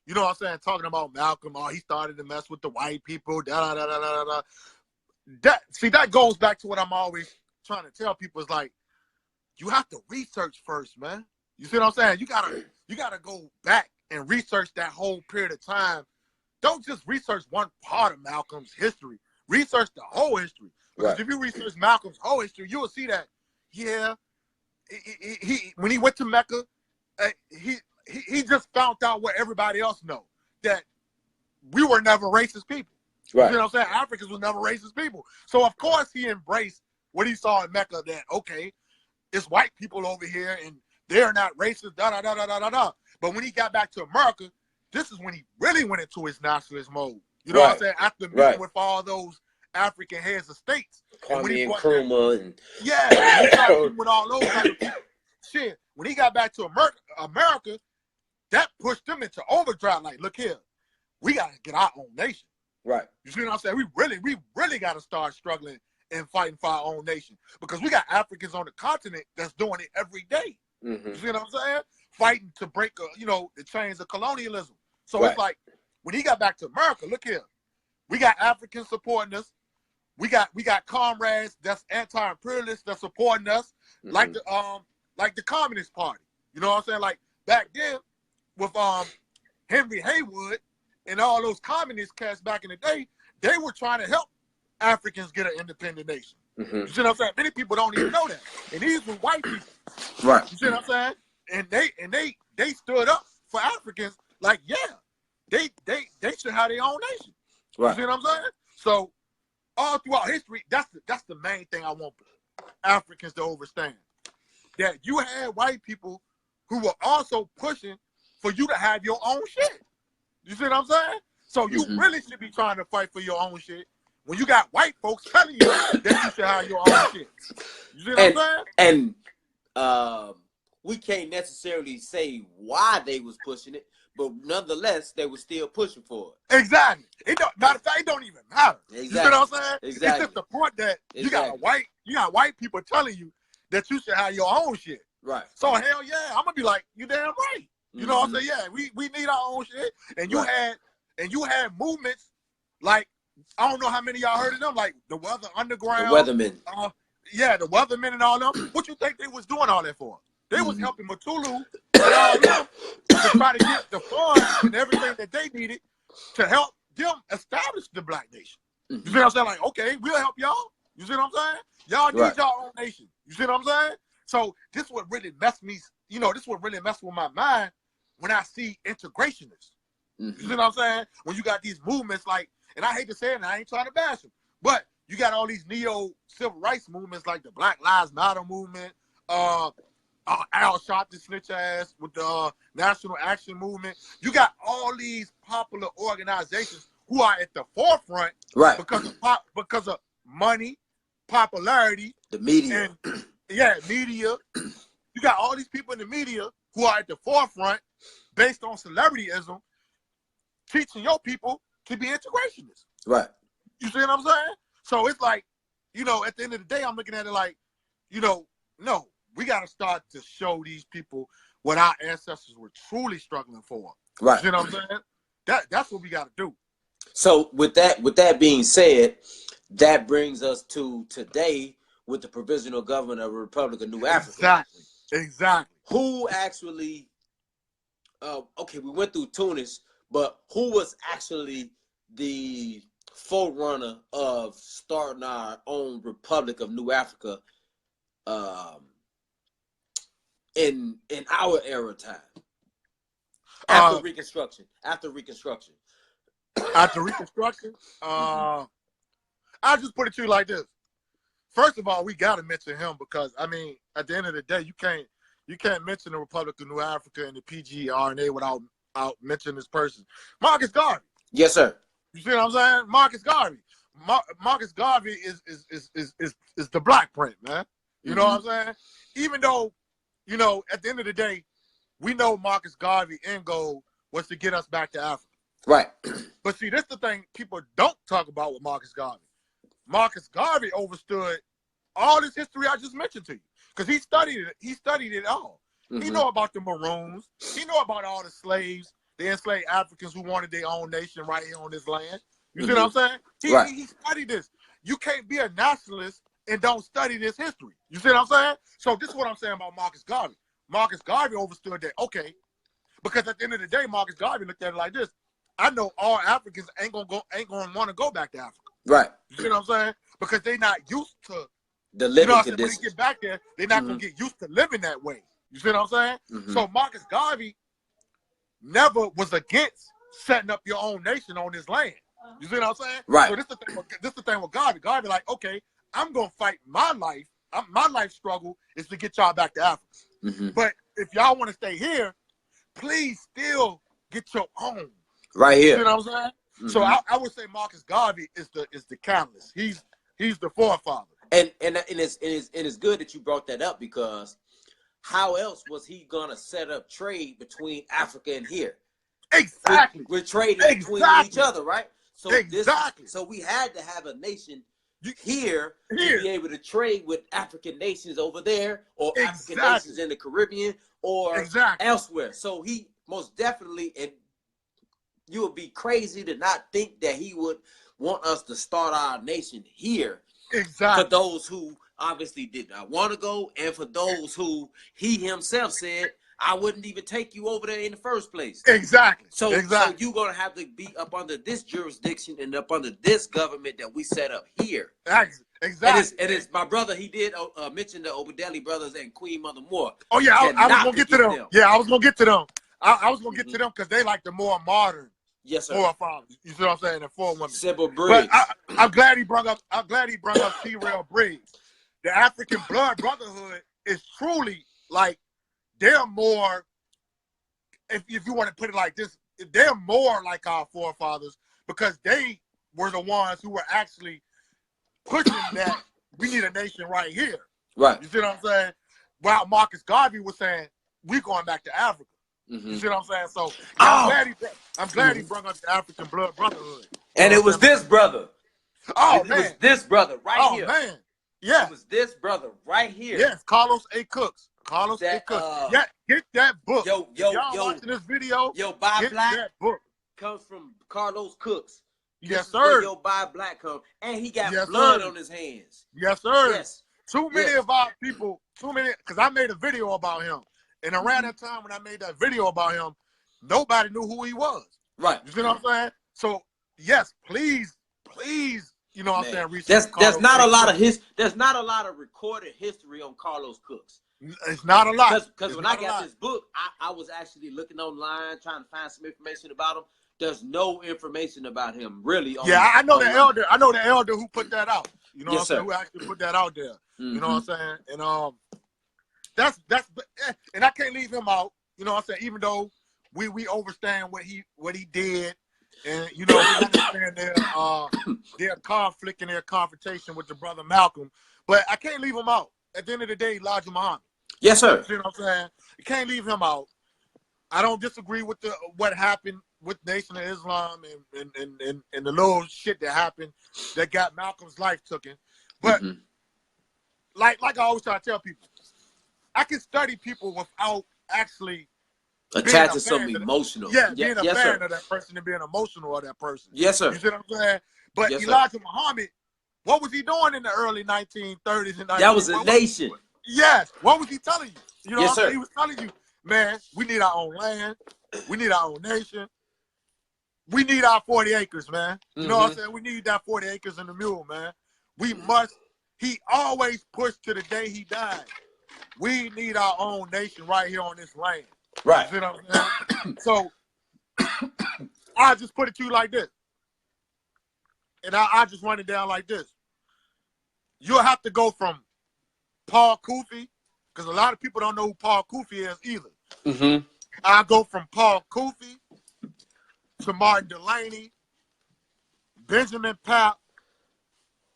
you know what I'm saying, talking about Malcolm. Oh, he started to mess with the white people. That goes back to what I'm always trying to tell people is like, you have to research first, man. You see what I'm saying? You gotta go back and research that whole period of time. Don't just research one part of Malcolm's history. Research the whole history. Because if you research Malcolm's whole history, you will see that, yeah, he when he went to Mecca, he just found out what everybody else know, that we were never racist people. You see what I'm saying? Africans were never racist people. So of course he embraced what he saw in Mecca, that okay, it's white people over here and they're not racist, But when he got back to America, this is when he really went into his nationalist mode. You know what I'm saying? After meeting with all those African heads of states. Kwame Nkrumah and he started meeting with all those type of people. Shit, when he got back to America, that pushed him into overdrive. Like, look here, we gotta get our own nation. Right. You see what I'm saying? We really gotta start struggling and fighting for our own nation, because we got Africans on the continent that's doing it every day. You see what I'm saying? Fighting to break, the chains of colonialism. So it's like, when he got back to America, look here, we got Africans supporting us. We got comrades that's anti-imperialist that's supporting us, like the Communist Party. You know what I'm saying? Like back then with Henry Haywood and all those communist cats back in the day, they were trying to help Africans get an independent nation. You see what I'm saying? Many people don't even know that. And these were white people. Right. You see what I'm saying? And they stood up for Africans, like, yeah, they should have their own nation. Right. You see what I'm saying? So all throughout history, that's the main thing I want Africans to understand. That you had white people who were also pushing for you to have your own shit. You see what I'm saying? So you really should be trying to fight for your own shit when you got white folks telling you that you should have your own shit. You see what I'm saying? And we can't necessarily say why they was pushing it, but nonetheless, they were still pushing for it. Exactly. Matter of fact, it don't even matter. Exactly. You see what I'm saying? Exactly. It's just the point that you got white people telling you that you should have your own shit. Right. So hell yeah, I'm gonna be like, you damn right. You know what I'm saying? Yeah, we need our own shit. And you had movements like, I don't know how many of y'all heard of them, like the Weather Underground. The Weathermen. The Weathermen and all them. What you think they was doing all that for? They was helping Matulu and all them to try to get the funds and everything that they needed to help them establish the black nation. You see what I'm saying? Like, okay, we'll help y'all. You see what I'm saying? Y'all need your own nation. You see what I'm saying? So this what really messed me, this what really messed with my mind when I see integrationists. You see what I'm saying? When you got these movements like, and I hate to say it, and I ain't trying to bash them, but you got all these neo-civil rights movements like the Black Lives Matter movement, Al Sharpton snitch ass with the National Action Movement. You got all these popular organizations who are at the forefront because of money, popularity, the media. And, media. You got all these people in the media who are at the forefront based on celebrityism, teaching your people to be integrationists. Right. You see what I'm saying? So it's like, at the end of the day, I'm looking at it like, no, we got to start to show these people what our ancestors were truly struggling for. Right. You see what I'm saying? That's what we got to do. So with that being said, that brings us to today with the provisional government of the Republic of New Africa. Exactly. Who actually, we went through Tunis, but who was actually the forerunner of starting our own Republic of New Africa in our era time? After Reconstruction. I'll just put it to you like this. First of all, we got to mention him because, I mean, at the end of the day, you can't mention the Republic of New Africa and the PGRNA without mentioning this person. Marcus Garvey. Yes, sir. You see what I'm saying? Marcus Garvey. Marcus Garvey is the Black Print, man. You know what I'm saying? Even though, at the end of the day, we know Marcus Garvey end goal was to get us back to Africa. Right. But see, this is the thing people don't talk about with Marcus Garvey. Marcus Garvey overstood all this history I just mentioned to you because he studied it. He studied it all. He know about the Maroons. He know about all the slaves, the enslaved Africans who wanted their own nation right here on this land. You see what I'm saying? He studied this. You can't be a nationalist and don't study this history. You see what I'm saying? So this is what I'm saying about Marcus Garvey. Marcus Garvey overstood that, okay, because at the end of the day, Marcus Garvey looked at it like this. I know all Africans ain't gonna want to go back to Africa. Right. You see what I'm saying? Because they're not used to the living conditions. When they get back there, they're not gonna get used to living that way. You see what I'm saying? So Marcus Garvey never was against setting up your own nation on this land. You see what I'm saying? Right. So this is the thing with Garvey. Garvey like, okay, I'm gonna fight my life. My life struggle is to get y'all back to Africa. But if y'all want to stay here, please still get your own. Right here. You know what I'm saying? So I would say Marcus Garvey is the catalyst. He's the forefather. And it's good that you brought that up because how else was he gonna set up trade between Africa and here? Exactly. We're trading between each other, right? So so we had to have a nation here to be able to trade with African nations over there or African nations in the Caribbean or elsewhere. So he most definitely, and you would be crazy to not think that he would want us to start our nation here. Exactly. For those who obviously did not want to go, and for those who he himself said, I wouldn't even take you over there in the first place. Exactly. So you're going to have to be up under this jurisdiction and up under this government that we set up here. Exactly. And it's my brother, he did mention the Obadeli brothers and Queen Mother Moore. Oh, yeah, I was going to get to them. Yeah, I was going to get to them. I was going to get to them because they like the more modern. Yes, sir. Forefathers. You see what I'm saying? The four women. Sybil Briggs. But I'm glad he brought up T-Rail Briggs. The African Blood Brotherhood is truly like they're more. If you want to put it like this, they're more like our forefathers because they were the ones who were actually pushing that we need a nation right here. Right. You see what I'm saying? While Marcus Garvey was saying we're going back to Africa. You see what I'm saying? So I'm glad he brought up the African Blood Brotherhood. And it was this brother. It was this brother right here. Oh, man. Yeah. It was this brother right here. Yes, Carlos A. Cooks. A. Cooks. Yeah, get that book. Y'all watching this video, Buy Black that book. Comes from Carlos Cooks. Yes, sir. Buy Black comes. And he got blood on his hands. Yes, sir. Yes. too many of our people, because I made a video about him. And around that time when I made that video about him, nobody knew who he was. Right. You see what I'm saying? So, yes, please, you know what I'm saying? There's not a lot of there's not a lot of recorded history on Carlos Cooks. It's not a lot. Because when I got this book, I was actually looking online trying to find some information about him. There's no information about him really. I know the elder. I know the elder who put that out. You know what I'm saying? Who actually put that out there. You know what I'm saying? And that's and I can't leave him out. You know what I'm saying? Even though we understand what he did, and you know we understand their conflict and their confrontation with the brother Malcolm, but I can't leave him out. At the end of the day, Elijah Muhammad. Yes, sir. You know what I'm saying? You can't leave him out. I don't disagree with what happened with Nation of Islam and the little shit that happened that got Malcolm's life taken. But like I always try to tell people, I can study people without actually attaching something emotional. Being a fan of that person and being emotional of that person. Yes, sir. You see what I'm saying? But Elijah Muhammad, what was he doing in the early 1930s and 1940s? That was a nation. Yes. What was he telling you? You know yes, what I'm saying? Sir. He was telling you, man, we need our own land. We need our own nation. We need our 40 acres, man. You know what I'm saying? We need that 40 acres and a mule, man. We must. He always pushed to the day he died. We need our own nation right here on this land. Right. You know what I'm saying? So, I'll just put it to you like this. And I just run it down like this. You'll have to go from Paul Kufi, because a lot of people don't know who Paul Kufi is either. I'll go from Paul Kufi to Martin Delaney, Benjamin Papp,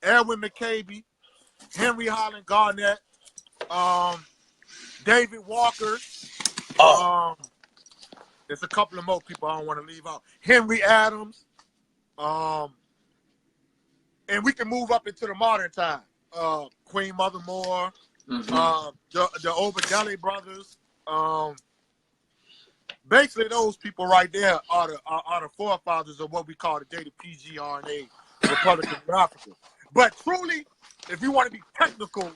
Edwin McCabe, Henry Holland Garnett, David Walker. There's a couple of more people I don't want to leave out. Henry Adams. And we can move up into the modern time. Queen Mother Moore, the Obadeli brothers. Basically, those people right there are the forefathers of what we call today the PGRNA, Republic of Africa. But truly, if you want to be technical,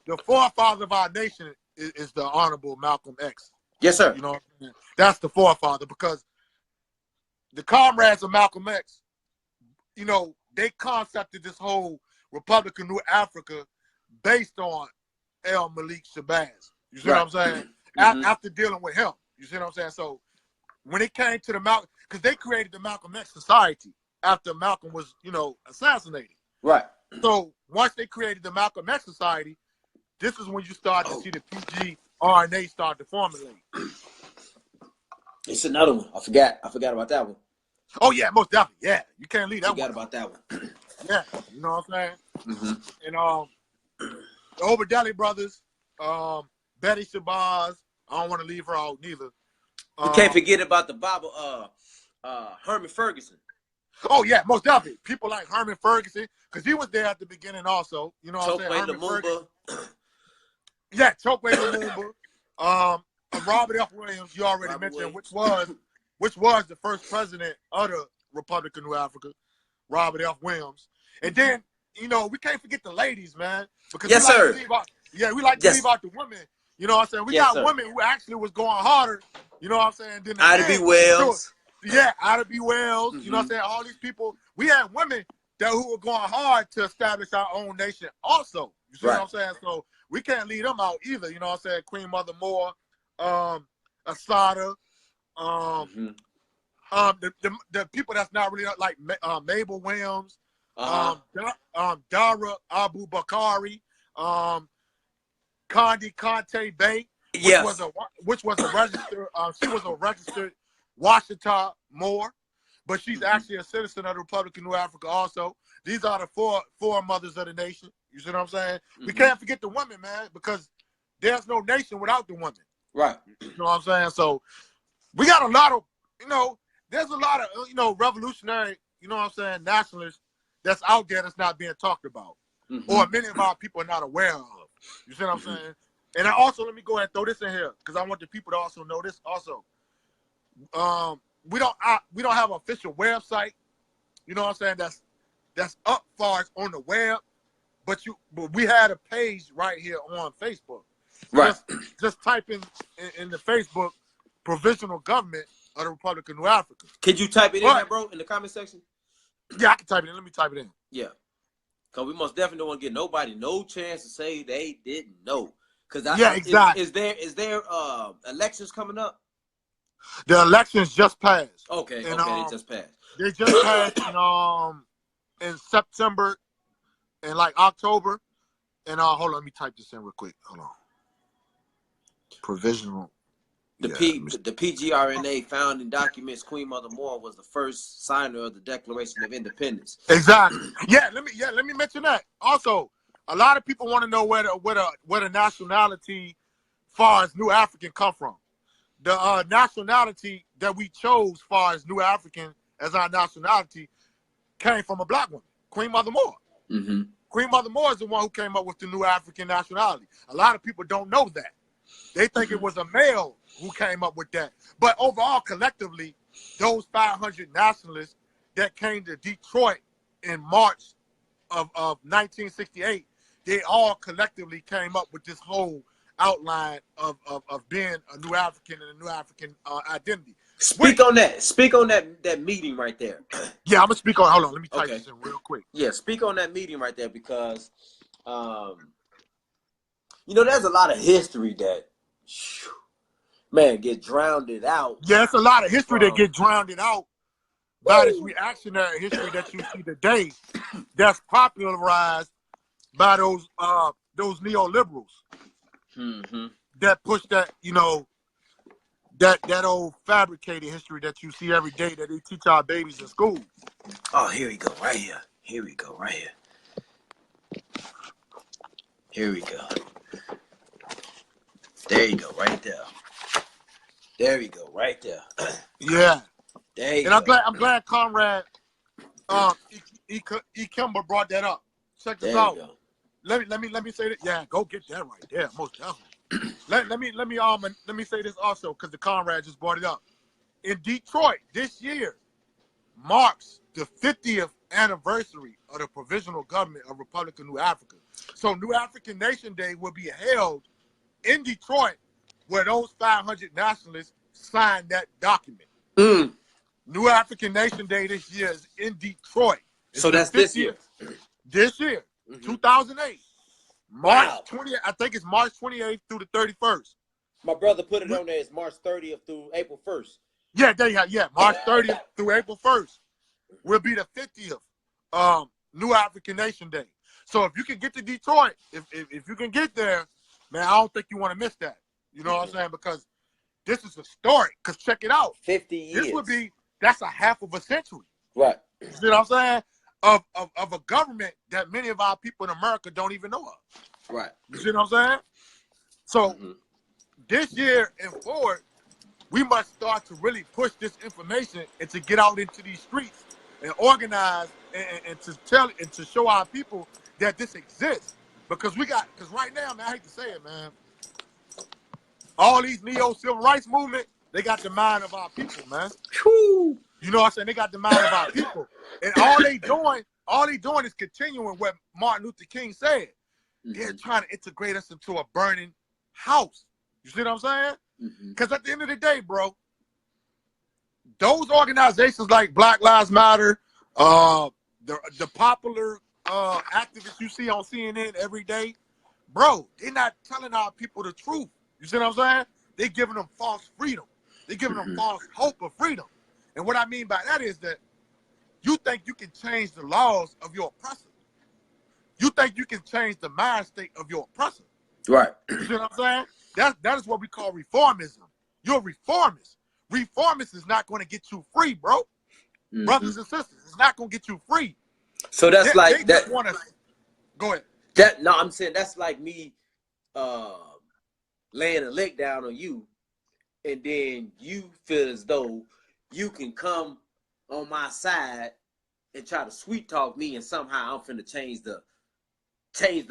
the forefather of our nation is the Honorable Malcolm X. Yes, sir. You know what I mean? That's the forefather, because the comrades of Malcolm X, you know, they concepted this whole Republic of New Africa based on El Malik Shabazz. You see what I'm saying? After dealing with him. You see what I'm saying? So when it came to the Malcolm, because they created the Malcolm X Society after Malcolm was, you know, assassinated. Right. So once they created the Malcolm X Society, this is when you start to see the PGRNA start to formulate. It's another one. I forgot about that one. Oh yeah, most definitely. Yeah, you can't leave that one. Forgot about that one. Yeah, you know what I'm saying? And the Obadeli brothers, Betty Shabazz, I don't want to leave her out neither. You can't forget about the Bible, Herman Ferguson. Oh yeah, most definitely. People like Herman Ferguson, because he was there at the beginning also. You know what I'm saying? Herman Ferguson. Yeah, Chokwe Lumumba. Robert F. Williams, you already mentioned, which was the first president of the Republic of New Africa, Robert F. Williams. And then, you know, we can't forget the ladies, man. Because yes, sir. We like to leave out the women. You know what I'm saying? We got women who actually was going harder, you know what I'm saying? Than Ida B. Wells. Yeah, Ida B. Wells. You know what I'm saying? All these people. We had women who were going hard to establish our own nation also. You see what I'm saying? So we can't leave them out either. You know what I'm saying? Queen Mother Moore, Asada, the people that's not really like Mabel Williams, Dara Abu Bakari, Condi Conte Bay, which was a registered. She was a registered Washita Moore, but she's actually a citizen of the Republic of New Africa also. These are the four mothers of the nation. You see what I'm saying? We can't forget the women, man, because there's no nation without the women. Right. You know what I'm saying? So we got a lot of, you know, there's a lot of, you know, revolutionary, you know what I'm saying, nationalists that's out there that's not being talked about. Or many of our people are not aware of. You see what I'm saying? And I also, let me go ahead and throw this in here, because I want the people to also know this also. We don't have an official website, you know what I'm saying, that's up far as on the web, but we had a page right here on Facebook. Right. Just type in the Facebook provisional government of the Republic of New Africa. Can you type it in there, bro, in the comment section? Yeah, I can type it in. Let me type it in. Yeah. Because we most definitely don't want to give nobody no chance to say they didn't know. Yeah, exactly. Is there elections coming up? The elections just passed. Okay, and, they just passed. They just passed in September and like October. And hold on, let me type this in real quick. Hold on. Provisional. The PGRNA found in documents Queen Mother Moore was the first signer of the Declaration of Independence. Exactly. Let me mention that. Also, a lot of people want to know where the nationality far as New African come from. The nationality that we chose far as New African as our nationality came from a black woman, Queen Mother Moore. Mm-hmm. Queen Mother Moore is the one who came up with the New African nationality. A lot of people don't know that. They think it was a male who came up with that. But overall, collectively, those 500 nationalists that came to Detroit in March of 1968, they all collectively came up with this whole outline of being a New African and a New African identity. Speak on that meeting right there. Yeah, I'm going to speak on, hold on, let me type this in real quick. Yeah, speak on that meeting right there because, there's a lot of history that, get drowned out. Yeah, it's a lot of history that get drowned out by this reactionary history that you see today that's popularized by those neoliberals that push that, that old fabricated history that you see every day that they teach our babies in school. Oh, here we go, right here. Here we go, right here. Here we go. There you go, right there. There we go, right there. Yeah. There you go. And I'm glad Conrad Kimber brought that up. Check this out. Let me say that. Yeah, go get that right there, most definitely. let me say this also because the Conrad just brought it up. In Detroit this year marks the 50th anniversary of the provisional government of Republic of New Africa. So New African Nation Day will be held in Detroit, where those 500 nationalists signed that document. New African Nation Day this year is in Detroit. So that's this year. This year, 2008. March 20th, I think it's March 28th through the 31st. My brother put it on there. It's March 30th through April 1st. Yeah, there you go. Yeah, March 30th through April 1st will be the 50th New African Nation Day. So if you can get to Detroit, if you can get there, man, I don't think you want to miss that. You know what I'm saying? Because this is historic. Because check it out. 50 years. That's a half of a century. Right. You know what I'm saying? Of a government that many of our people in America don't even know of. Right. You see what I'm saying? So this year and forward, we must start to really push this information and to get out into these streets and organize and to tell and to show our people that this exists. Because right now, man, I hate to say it, man, all these neo-civil rights movement, they got the mind of our people, man. Whew. You know what I'm saying? They got the mind of our people. And all they doing is continuing what Martin Luther King said. They're trying to integrate us into a burning house. You see what I'm saying? Because at the end of the day, bro, those organizations like Black Lives Matter, the popular activists you see on CNN every day, bro, they're not telling our people the truth. You see what I'm saying? They're giving them false freedom. They're giving them false hope of freedom. And what I mean by that is that you think you can change the laws of your oppressor. You think you can change the mind state of your oppressor. Right. You see what I'm saying? That is what we call reformism. You're a reformist. Reformist is not going to get you free, bro. Brothers and sisters, it's not going to get you free. So that's they just want to go ahead. I'm saying that's like me laying a lick down on you, and then you feel as though you can come on my side and try to sweet talk me, and somehow I'm finna change the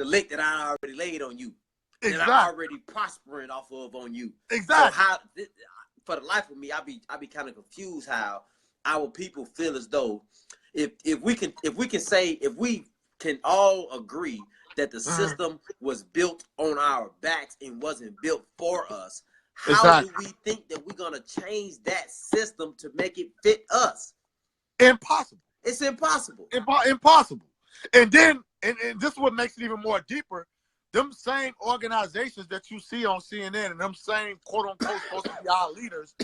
lick that I already laid on you. Exactly. That I'm already prospering off of on you. Exactly. So how, for the life of me, I be kind of confused how our people feel as though if we can all agree that the system was built on our backs and wasn't built for us, how Exactly. do we think that we're going to change that system to make it fit us? Impossible. It's impossible. Impossible. And then, and this is what makes it even more deeper. Them same organizations that you see on CNN and them same quote unquote supposed to be our leaders,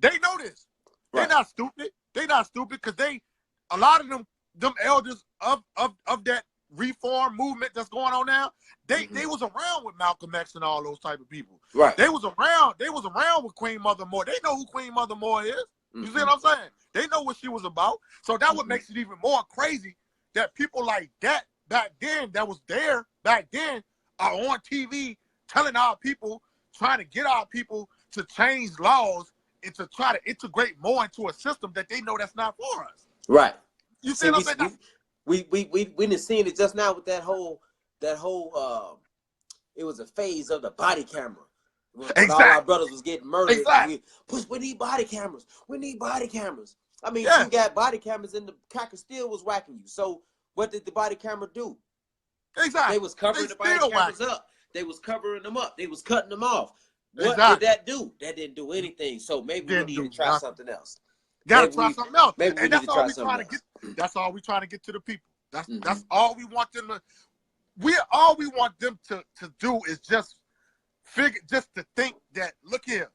they know this. They're not stupid. They're not stupid because a lot of them elders of that reform movement that's going on now, they was around with Malcolm X and all those type of people. Right. They was around with Queen Mother Moore. They know who Queen Mother Moore is. You see what I'm saying? They know what she was about. So that what makes it even more crazy that people like that back then, that was there back then, are on TV telling our people, trying to get our people to change laws and to try to integrate more into a system that they know that's not for us. Right. You see what I'm saying? We didn't see it just now with that whole it was a phase of the body camera. When all our brothers was getting murdered. Exactly. We need body cameras. We need body cameras. I mean, Yeah. you got body cameras and the cracker still was whacking you. So what did the body camera do? Exactly. They was covering the body cameras up. They was covering them up. They was cutting them off. What did that do? That didn't do anything. So maybe we need to try something else. Gotta try something else. Maybe and that's all we trying to get. That's all we trying to get to the people. That's all we want them to. All we want them to do is just to think that, look here,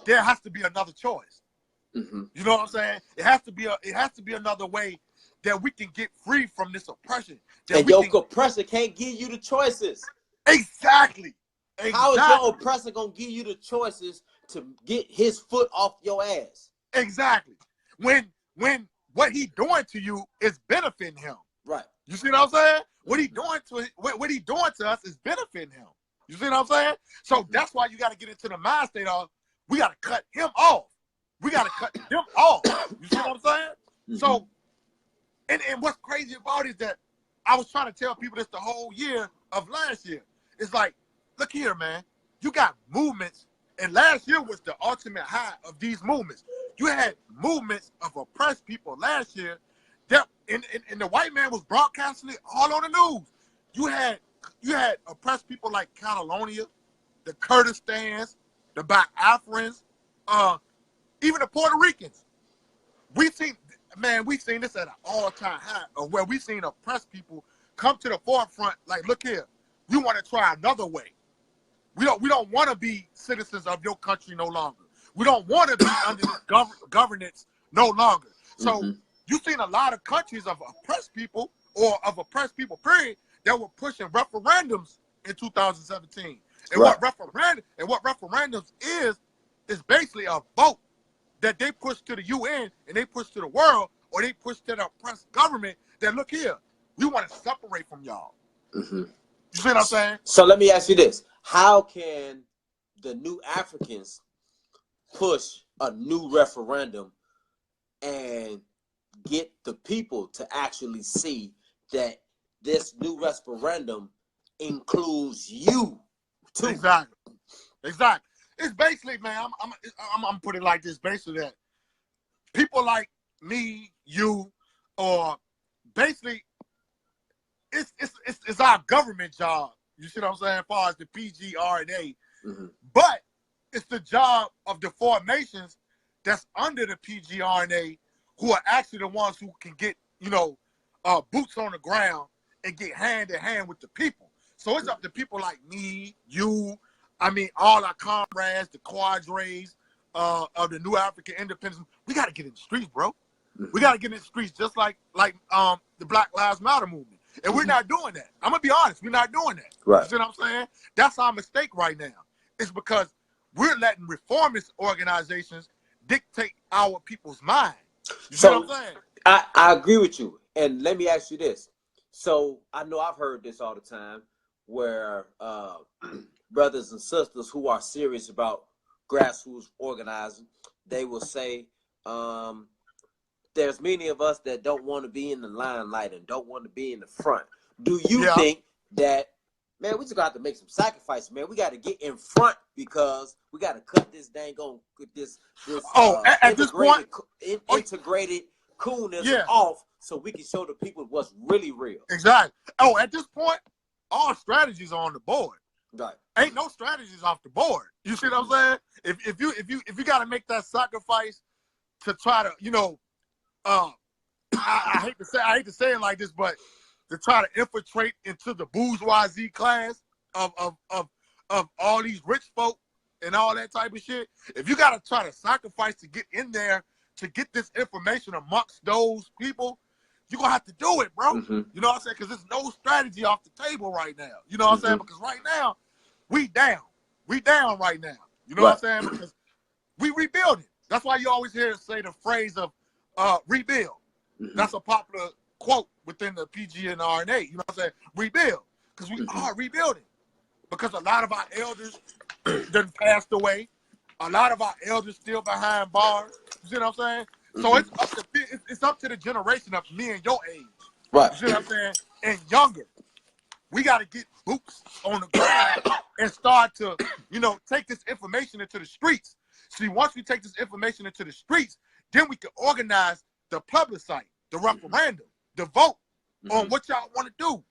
there has to be another choice. You know what I'm saying? It has to be another way that we can get free from this oppression. And your oppressor can't give you the choices. Exactly. How is your oppressor gonna give you the choices to get his foot off your ass? Exactly. When what he doing to you is benefiting him. Right. You see what I'm saying? What he doing to us is benefiting him. You see what I'm saying? So that's why you got to get into the mind state of, we got to cut him off. We got to cut them off. You see what I'm saying? So, and what's crazy about it is that I was trying to tell people this the whole year of last year. It's like, look here, man. You got movements, and last year was the ultimate high of these movements. You had movements of oppressed people last year that, and the white man was broadcasting it all on the news. You had oppressed people like Catalonia, the Kurdistans, the Biafrans, even the Puerto Ricans. We seen this at an all-time high of where we seen oppressed people come to the forefront. Like, look here, we want to try another way. We don't want to be citizens of your country no longer. We don't want to be under governance no longer. So you've seen a lot of countries of oppressed people or of oppressed people, period, that were pushing referendums in 2017. And what referendums is basically a vote that they push to the UN and they push to the world, or they push to the oppressed government that, look here, we want to separate from y'all. You see what I'm saying? So let me ask you this. How can the New Africans push a new referendum and get the people to actually see that this new referendum includes you too? Exactly. It's basically, man, I'm putting it like this, basically that people like me, you, or basically it's our government job. You see what I'm saying? As far as the PGRNA, but it's the job of the four nations that's under the PGRNA who are actually the ones who can get, boots on the ground and get hand in hand with the people. So it's up to people like me, you, all our comrades, the cadres of the New African Independence. We got to get in the streets, bro. We got to get in the streets just like the Black Lives Matter movement. And we're not doing that. I'm going to be honest. We're not doing that. Right. You see what I'm saying? That's our mistake right now. It's because we're letting reformist organizations dictate our people's mind. You see what I'm saying? I agree with you. And let me ask you this. So I know I've heard this all the time where brothers and sisters who are serious about grassroots organizing, they will say, there's many of us that don't want to be in the limelight and don't want to be in the front. Do you think that, man, we just got to make some sacrifices, man? We got to get in front because we got to cut this dang on this at this point, integrated coolness off so we can show the people what's really real. Exactly. At this point, all strategies are on the board. Right. Ain't no strategies off the board. You see what I'm saying? If you got to make that sacrifice to try to, you know, I hate to say it like this, but to try to infiltrate into the bourgeoisie class of all these rich folk and all that type of shit. If you got to try to sacrifice to get in there to get this information amongst those people, you're going to have to do it, bro. Mm-hmm. You know what I'm saying? Because there's no strategy off the table right now. You know what I'm saying? Because right now, we down. We down right now. You know what I'm saying? Because we rebuilding. That's why you always hear say the phrase of rebuild. Mm-hmm. That's a popular quote within the PG and RNA. You know what I'm saying? Rebuild. Because we are rebuilding. Because a lot of our elders done passed away. A lot of our elders still behind bars. You see what I'm saying? So it's up to the generation of me and your age. Right. You see what I'm saying? And younger. We got to get boots on the ground and start to, you know, take this information into the streets. See, once we take this information into the streets, then we can organize the plebiscite, the referendum, the vote on what y'all want to do.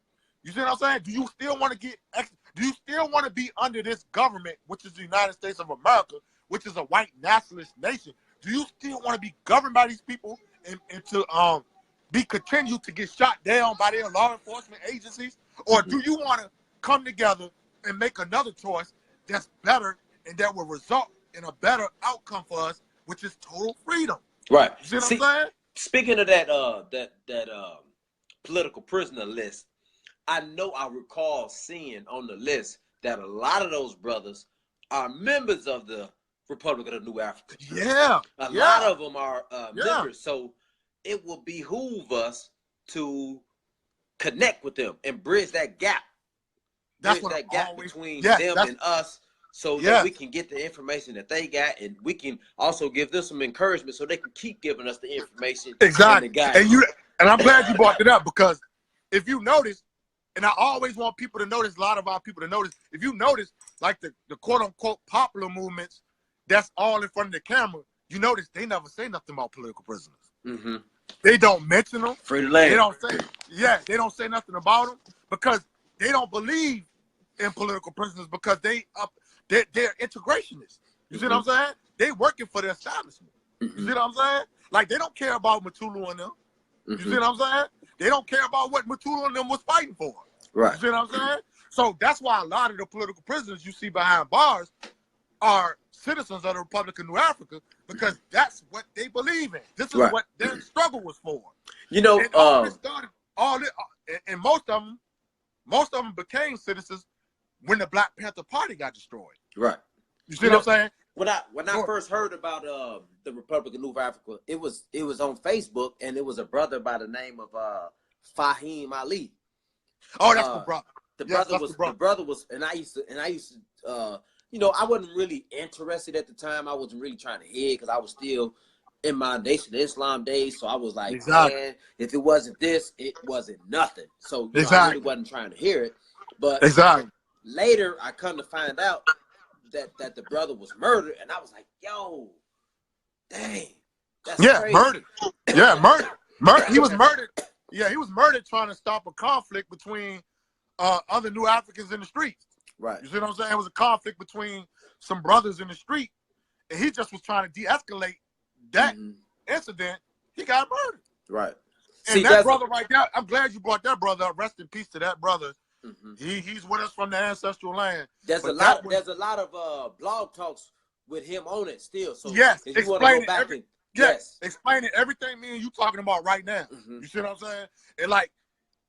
You see what I'm saying? Do you still want to be under this government, which is the United States of America, which is a white nationalist nation? Do you still want to be governed by these people and to be continued to get shot down by their law enforcement agencies? Or do you want to come together and make another choice that's better and that will result in a better outcome for us, which is total freedom? Right. You see what I'm saying? Speaking of that political prisoner list, I recall seeing on the list that a lot of those brothers are members of the Republic of the New Africa. Yeah. A lot of them are members. So it will behoove us to connect with them and bridge that gap. Between them and us, so that we can get the information that they got, and we can also give them some encouragement so they can keep giving us the information. Exactly. And I'm glad you brought it up, because if you notice, and I always want people to notice, a lot of our people to notice, if you notice, like the quote unquote popular movements that's all in front of the camera, you notice they never say nothing about political prisoners. Mm-hmm. They don't mention them. Free the land. They don't say nothing about them because they don't believe in political prisoners, because they're integrationists. You see what I'm saying? They working for the establishment. You see what I'm saying? Like, they don't care about Mutulu and them. You see what I'm saying? They don't care about what Mutulu and them was fighting for. Right. You see what I'm saying? So that's why a lot of the political prisoners you see behind bars are citizens of the Republic of New Africa, because that's what they believe in. This is what their struggle was for. You know, and most of them became citizens when the Black Panther Party got destroyed. Right. You see what I'm saying? When I first heard about the Republic of New Africa, it was on Facebook, and it was a brother by the name of Fahim Ali. Oh, that's the brother. The brother was, and I used to, you know, I wasn't really interested at the time. I wasn't really trying to hear, because I was still in my Nation of Islam days. So I was like, man, if it wasn't this, it wasn't nothing. So you know, I really wasn't trying to hear it. But later, I come to find out that the brother was murdered, and I was like, yo, dang, that's crazy. Murdered. Yeah, murdered. He was murdered. Yeah, he was murdered trying to stop a conflict between other New Africans in the streets. Right. You see what I'm saying? It was a conflict between some brothers in the street, and he just was trying to de-escalate that incident. He got murdered. Right. And that brother right there, I'm glad you brought that brother up. Rest in peace to that brother. He's with us from the ancestral land. There's a lot of blog talks with him on it still. So yes, if you want to go back explaining everything me and you talking about right now. You see what I'm saying? And like,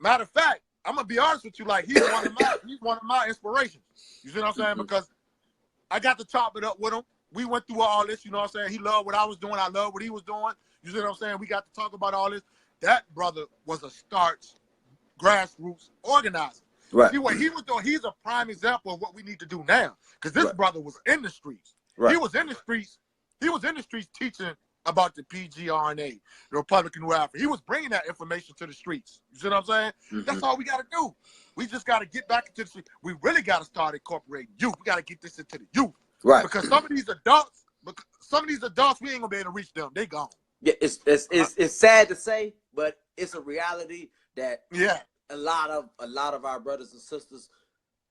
matter of fact, I'm gonna be honest with you. Like, he's one of my inspirations. You see what I'm saying? Because I got to chop it up with him. We went through all this. You know what I'm saying? He loved what I was doing. I loved what he was doing. You see what I'm saying? We got to talk about all this. That brother was a starch grassroots organizer. Right. See what he was doing? He's a prime example of what we need to do now. Because this brother was in the streets. Right. He was in the streets. He was in the streets teaching about the PGRNA, the Republic of New Africa. He was bringing that information to the streets. You see what I'm saying? That's all we got to do. We just got to get back into the streets. We really got to start incorporating youth. We got to get this into the youth. Right. Because some of these adults, we ain't gonna be able to reach them. They gone. Yeah, it's sad to say, but it's a reality that a lot of our brothers and sisters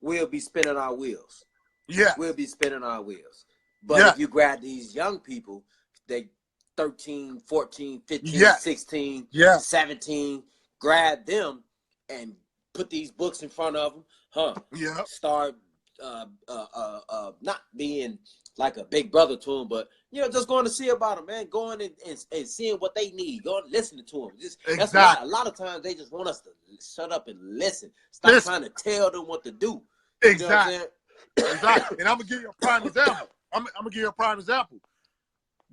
will be spinning our wheels. Yeah. We'll be spinning our wheels. But if you grab these young people, they 13, 14, 15, 16, 17, grab them and put these books in front of them, start not being like a big brother to them, but just going to see about them, man. Going and seeing what they need, going listening to them. That's a lot of times they just want us to shut up and listen. Stop trying to tell them what to do. Exactly. You know what I'm saying? Exactly. And I'm gonna give you a prime example. I'm gonna give you a prime example.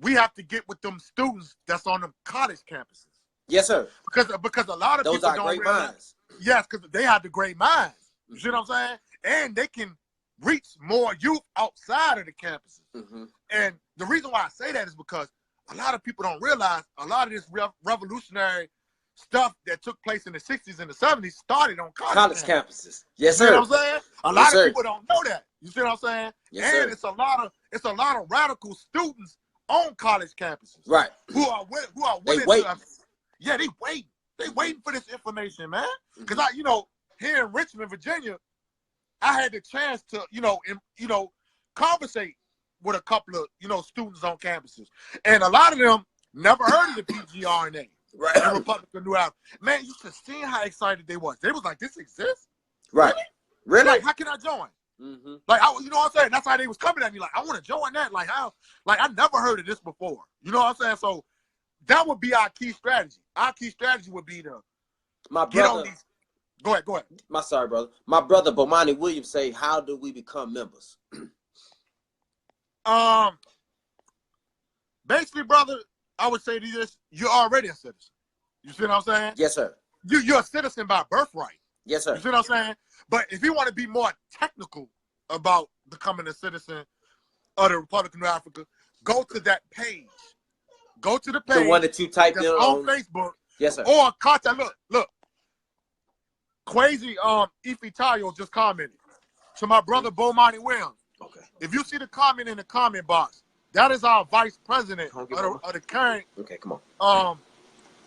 We have to get with them students that's on them college campuses. Yes, sir. Because a lot of those people are don't great realize. Minds. Yes, because they have the great minds. You see what I'm saying? And they can reach more youth outside of the campuses. And the reason why I say that is because a lot of people don't realize a lot of this revolutionary stuff that took place in the 60s and the 70s started on college campuses. Yes, sir. You know what I'm saying? A lot of people don't know that. You see what I'm saying? Yes, and sir. it's a lot of radical students on college campuses. Right. Who are willing they wait. They wait. They waiting for this information, man. Because here in Richmond, Virginia, I had the chance to, conversate with a couple of, students on campuses. And a lot of them never heard of the PGRNA. Right. The Republic of New Africa. Man, you should see how excited they was. They was like, this exists? Right. Really? Like, how can I join? Like, you know what I'm saying? That's how they was coming at me. Like, I want to join that. Like, how? Like, I never heard of this before. You know what I'm saying? So that would be our key strategy. Our key strategy would be to get on these. Go ahead. Sorry, brother. My brother Bomani Williams say, how do we become members? Basically, brother, I would say to you this: you're already a citizen. You see what I'm saying? Yes, sir. You're a citizen by birthright. Yes, sir. You see what I'm saying? But if you want to be more technical about becoming a citizen of the Republic of New Africa, go to that page. Go to the page. The one that you typed in on Facebook. Yes, sir. Or contact. Look. Quasi Ifitayo just commented to my brother Bomani Williams. Okay. If you see the comment in the comment box, that is our vice president of the current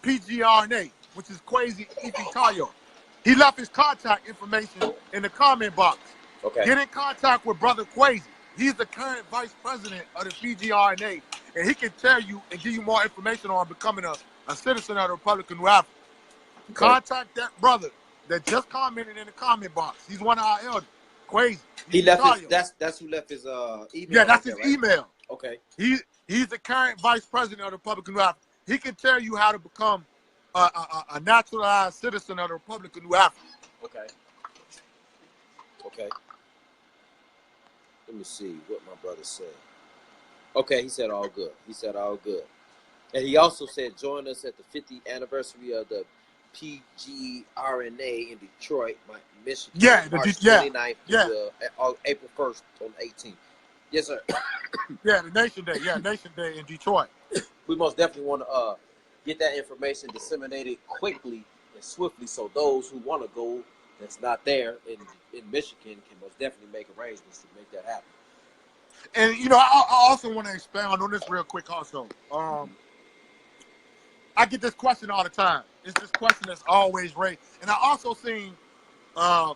PGRNA, which is Quasi Ifitayo. He left his contact information in the comment box. Okay. Get in contact with brother Quasi. He's the current vice president of the PGRNA, and he can tell you and give you more information on becoming a citizen of the Republic of New Africa. Okay. Contact that brother that just commented in the comment box. He's one of our elders. Quasi. He left his, that's who left his email. Yeah, that's his email. Okay. He's the current vice president of the Republic of New Africa. He can tell you how to become a naturalized citizen of the Republic of New Africa. Okay. Let me see what my brother said. Okay, he said all good. And he also said join us at the 50th anniversary of the PGRNA in Detroit, Michigan. Yeah, March 29th to April 1st on the 18th. Yes, sir. Yeah, the Nation Day. Yeah, Nation Day in Detroit. We most definitely want to get that information disseminated quickly and swiftly, so those who want to go that's not there in Michigan can most definitely make arrangements to make that happen. And I also want to expound on this real quick. Also, I get this question all the time. It's this question that's always raised, and I also seen the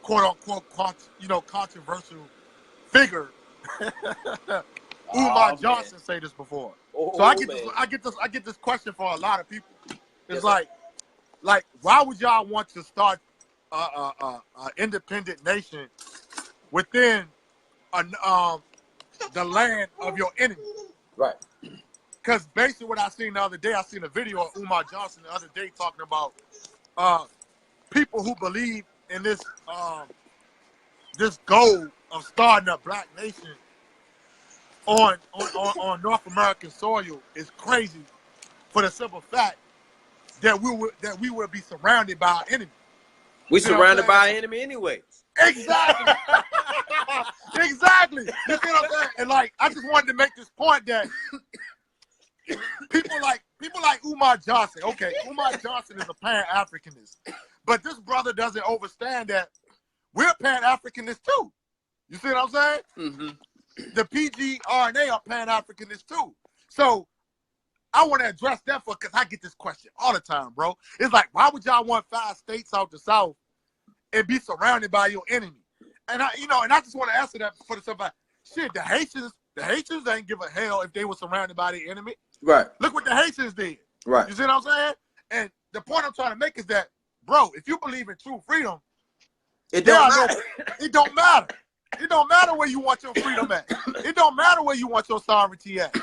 quote unquote controversial figure Umar Johnson say this before. So I get this question for a lot of people. It's like why would y'all want to start an independent nation within the land of your enemy? Right. Because basically what I seen the other day, I seen a video of Umar Johnson the other day talking about people who believe in this goal of starting a black nation on North American soil is crazy, for the simple fact that we will be surrounded by our enemy. We surrounded by our enemy anyways. Exactly. Exactly. You see what I'm saying? And I just wanted to make this point that people like Umar Johnson. Okay, Umar Johnson is a Pan-Africanist, but this brother doesn't understand that we're Pan-Africanists too. You see what I'm saying? The PGRNA are Pan-Africanists too. So I want to address that because I get this question all the time, bro. It's like, why would y'all want 5 states out the South and be surrounded by your enemy? And I just want to answer that for the simple fact, shit, the Haitians ain't give a hell if they were surrounded by the enemy. Right. Look what the Haitians did. Right. You see what I'm saying? And the point I'm trying to make is that, bro, if you believe in true freedom, it don't matter. It don't matter. It don't matter where you want your freedom at. It don't matter where you want your sovereignty at.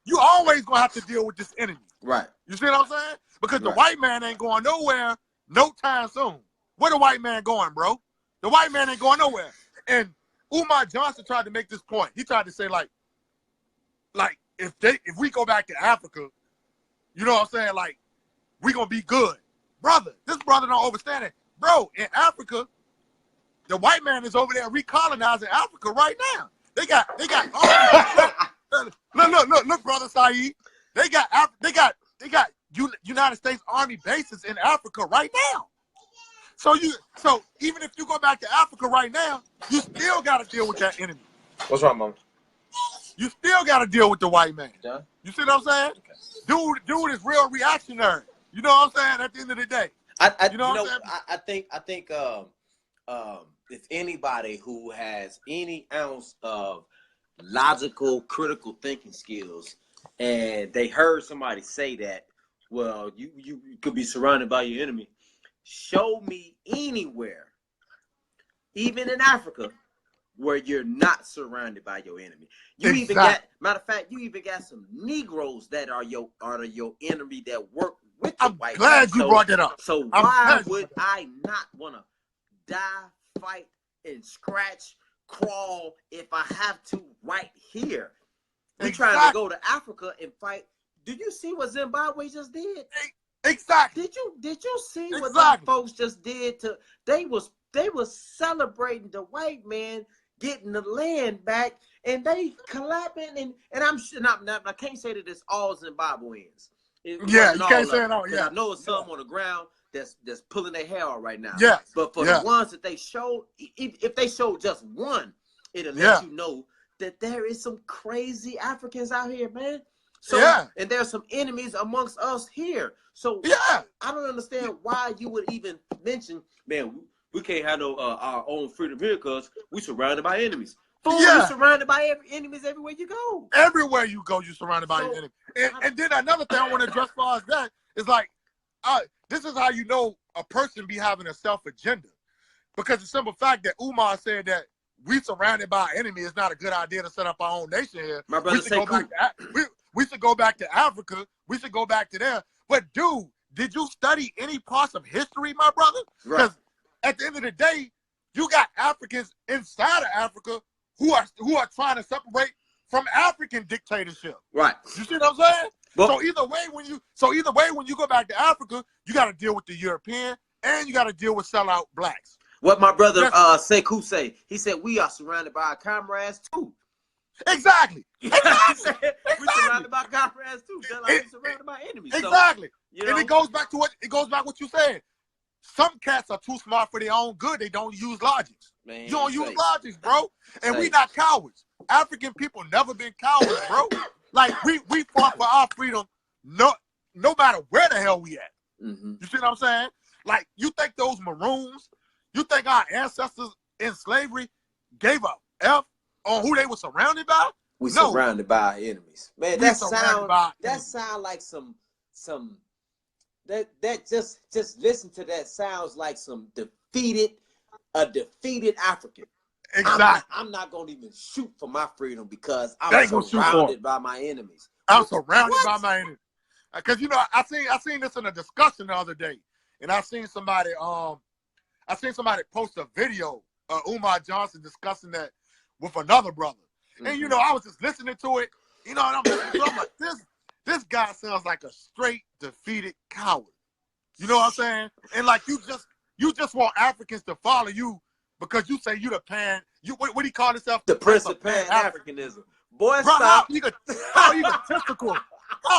You always gonna have to deal with this enemy. Right. You see what I'm saying? Because the white man ain't going nowhere no time soon. Where the white man going, bro? The white man ain't going nowhere. And Umar Johnson tried to make this point. He tried to say like if we go back to Africa, you know what I'm saying? Like, we gonna be good. Brother, this brother don't understand it. Bro, in Africa, the white man is over there recolonizing Africa right now. They got look, brother Saeed. They got United States Army bases in Africa right now. So even if you go back to Africa right now, you still got to deal with that enemy. What's wrong, Mama? You still got to deal with the white man. John? You see what I'm saying? Okay. Dude is real reactionary. You know what I'm saying? At the end of the day, I think if anybody who has any ounce of logical, critical thinking skills, and they heard somebody say that, well, you could be surrounded by your enemy. Show me anywhere, even in Africa, where you're not surrounded by your enemy. You even got, matter of fact, you even got some Negroes that are your enemy that work with the white man. I'm glad you brought that up. So why would I not want to die, fight, and scratch, crawl if I have to right here? We're trying to go to Africa and fight. Do you see what Zimbabwe just did? Exactly. Did you see what those folks just did to? They was celebrating the white man getting the land back, and they clapping and I'm sure I can't say that it's all Zimbabweans. You can't say it all. Yeah, I know it's some on the ground that's pulling their hair out right now. Yeah, but for the ones that they showed, if they showed just one, it'll let you know that there is some crazy Africans out here, man. So and there's some enemies amongst us here. So I don't understand why you would even mention, man, we can't have no our own freedom here because we surrounded by enemies. Fool, you're surrounded by enemies everywhere you go. Everywhere you go, you're surrounded by an enemy. And then another thing I want to address as far as that is like, this is how you know a person be having a self-agenda. Because the simple fact that Umar said that we surrounded by an enemy is not a good idea to set up our own nation here. My brother said we should go back to Africa. We should go back to there. But dude, did you study any parts of history, my brother? Because at the end of the day, you got Africans inside of Africa who are trying to separate from African dictatorship. Right. You see what I'm saying? But, so either way, when you go back to Africa, you got to deal with the European and you got to deal with sellout blacks. What my brother Sekou say? He said we are surrounded by our comrades too. Exactly. We're surrounded by comrades too. Just like we're surrounded by enemies. Exactly. So, and it goes back to what you said. Some cats are too smart for their own good. They don't use logics. Man, you don't use logics, bro. And we not cowards. African people never been cowards, bro. Like we fought for our freedom no matter where the hell we at. Mm-hmm. You see what I'm saying? Like, you think those maroons, you think our ancestors in slavery gave a F on who they were surrounded by? We surrounded by our enemies. Man, that sound like some that just listen to that sounds like a defeated African. Exactly. I'm not gonna even shoot for my freedom because I'm surrounded by my enemies. I'm surrounded by my enemies. Because I seen this in a discussion the other day, and I seen somebody post a video of Umar Johnson discussing that with another brother. Mm-hmm. And I was just listening to it, and I'm like, this guy sounds like a straight defeated coward. You know what I'm saying? And like you just want Africans to follow you because you say you the pan. What do you call yourself? The Prince of Pan-Africanism. Boy, bro, stop. How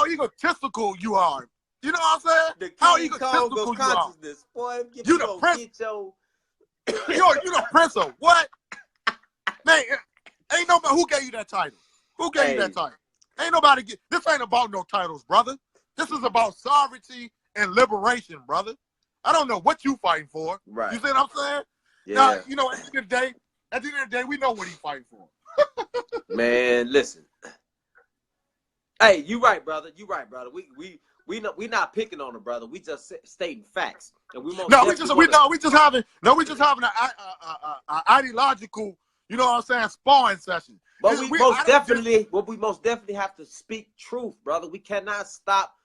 egotistical you are. You know what I'm saying? How egotistical you are. Boy, you the prince. You the prince of what? Man, ain't nobody who gave you that title. Who gave you that title? Ain't nobody get this. Ain't about no titles, brother. This is about sovereignty and liberation, brother. I don't know what you fighting for. Right. You see what I'm saying? Yeah. Now, you know, at the end of the day, we know what he's fighting for. Man, listen. Hey, you right, brother. You right, brother. We not picking on the brother. We just stating facts. And we we just having an ideological, you know what I'm saying, sparring session. But we most definitely have to speak truth, brother. We cannot stop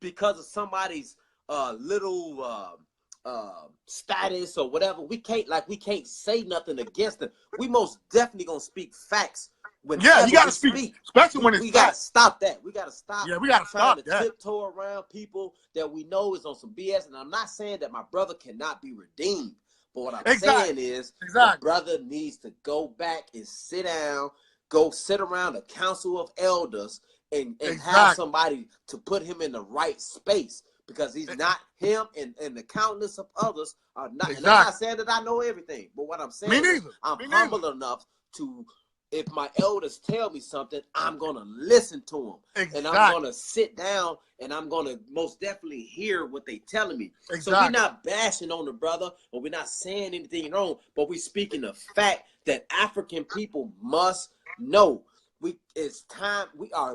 because of somebody's little status or whatever. We can't say nothing against them. We most definitely gonna speak facts. You gotta speak, especially when it's we gotta stop that. We gotta stop. Yeah, we gotta stop trying to tiptoe around people that we know is on some BS. And I'm not saying that my brother cannot be redeemed, but what I'm saying is, the brother needs to go back and sit down, go sit around a council of elders, and have somebody to put him in the right space, because he's not him, and the countless of others are not. And I'm not saying that I know everything, but what I'm saying is I'm humble enough to, if my elders tell me something, I'm going to listen to them. And I'm going to sit down and I'm going to most definitely hear what they telling me. So we're not bashing on the brother, or we're not saying anything wrong, but we're speaking the fact that African people must know. It's time. We are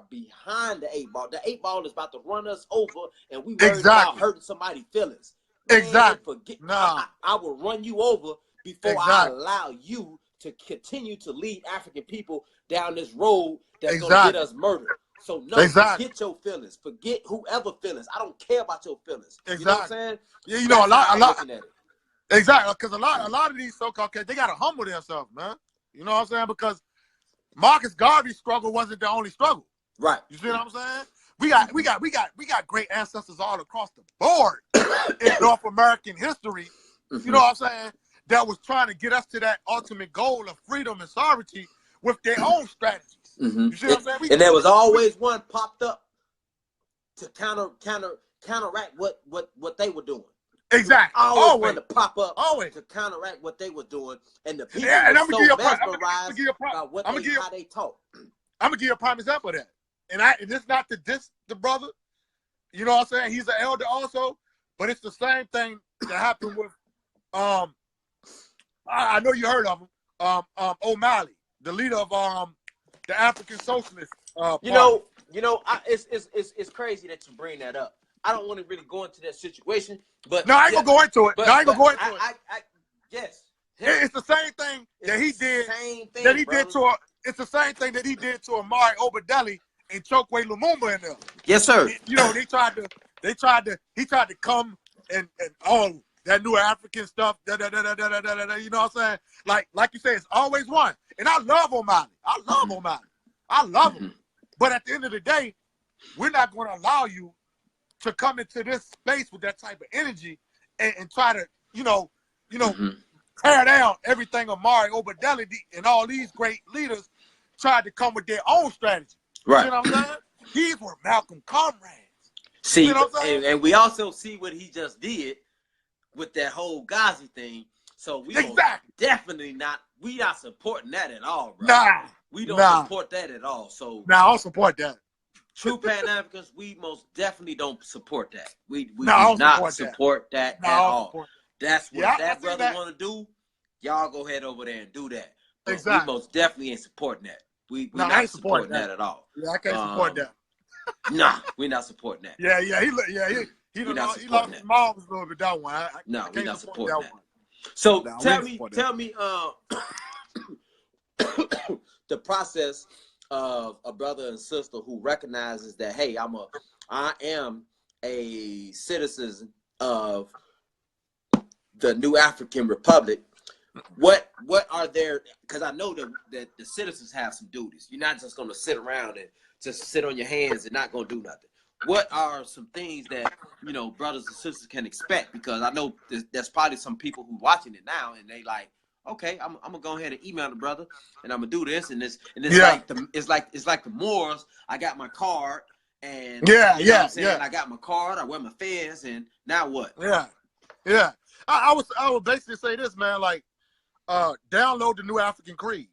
behind the 8 ball. The 8 ball is about to run us over, and we worried about hurting somebody's feelings. Man, forget. I will run you over before I allow you to continue to lead African people down this road that's going to get us murdered. So forget your feelings. Forget whoever feelings. I don't care about your feelings. You know what I'm saying? Yeah, you know, a lot. Exactly, because a lot of these so-called kids, they got to humble themselves, man. You know what I'm saying? Because Marcus Garvey's struggle wasn't the only struggle. Right. You see what I'm saying? We got great ancestors all across the board in North American history. You know what I'm saying? That was trying to get us to that ultimate goal of freedom and sovereignty with their own strategies. You see what I'm saying? And there was always one popped up to counteract what they were doing. Exactly. Always one to pop up to counteract what they were doing, and the people were so mesmerized by how they talk. I'm gonna give you a prime example of that. And it's not to diss the brother. You know what I'm saying? He's an elder also, but it's the same thing that happened with I know you heard of him, O'Malley, the leader of the African Socialist Party. It's crazy that you bring that up. I don't want to really go into that situation, but no, I ain't gonna go into it. Yes, it's the same thing that he did. It's the same thing that he did to Amari Obadeli and Chokwe Lumumba in there. Yes, sir. You know, he tried to come and that new African stuff, you know what I'm saying? Like you say, it's always one. And I love O'Malley. I love him. But at the end of the day, we're not going to allow you to come into this space with that type of energy and try to, tear down everything Amari Obadeli and all these great leaders tried to come with their own strategy. Right. You know what I'm saying? These were Malcolm comrades. See, you know and we also see what he just did with that whole Ghazi thing. So we definitely not supporting that at all, bro. We don't support that at all. So I don't support that. True Pan-Africans, we most definitely don't support that. We do not support that at all. That's what that brother want to do. Y'all go head over there and do that. But we most definitely ain't supporting that. We not supporting that at all. Yeah, I can't support that. Nah, we're not supporting that. He lost his marbles a little bit, that one. We're not supporting that. So tell me, the process of a brother and sister who recognizes that, hey, I am a citizen of the New African Republic. What are their? Because I know that the citizens have some duties. You're not just going to sit around and just sit on your hands and not going to do nothing. What are some things that brothers and sisters can expect? Because I know there's probably some people who watching it now and they like, okay, I'm gonna go ahead and email the brother and I'm gonna do this and this and it's like the Moors. I got my card and I got my card. I wear my fez and now what? I would basically say this, man. Like, download the New African Creed.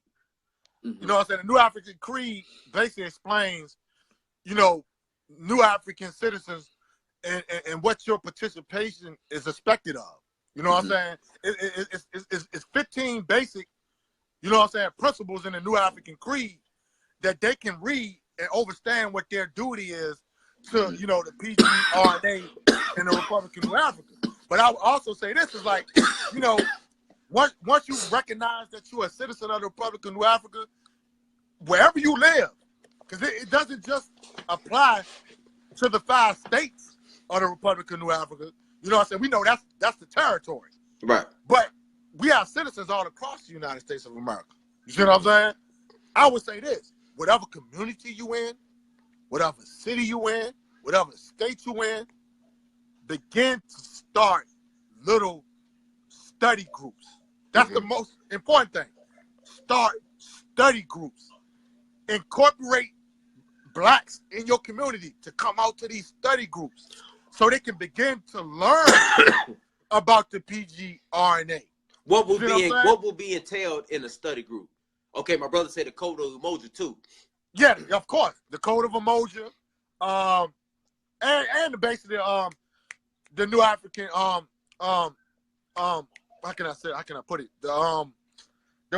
You know what I'm saying? The New African Creed basically explains, you know, New African citizens and what your participation is expected of. You know what I'm saying? It's 15 basic, you know what I'm saying, principles in the New African Creed that they can read and understand what their duty is to, you know, the PGRNA and the Republic of New Africa. But I would also say this is like, you know, once you recognize that you're a citizen of the Republic of New Africa, wherever you live, because it doesn't just apply to the 5 states of the Republic of New Africa. You know what I'm saying? We know that's the territory. Right. But we have citizens all across the United States of America. You see what I'm saying? I would say this. Whatever community you in, whatever city you in, whatever state you in, begin to start little study groups. That's the most important thing. Start study groups. Incorporate blacks in your community to come out to these study groups so they can begin to learn about the PGRNA. What will be entailed in a study group? Okay, my brother said the Code of Umoja too. Yeah, of course. The Code of Umoja, and basically the New African how can I put it? The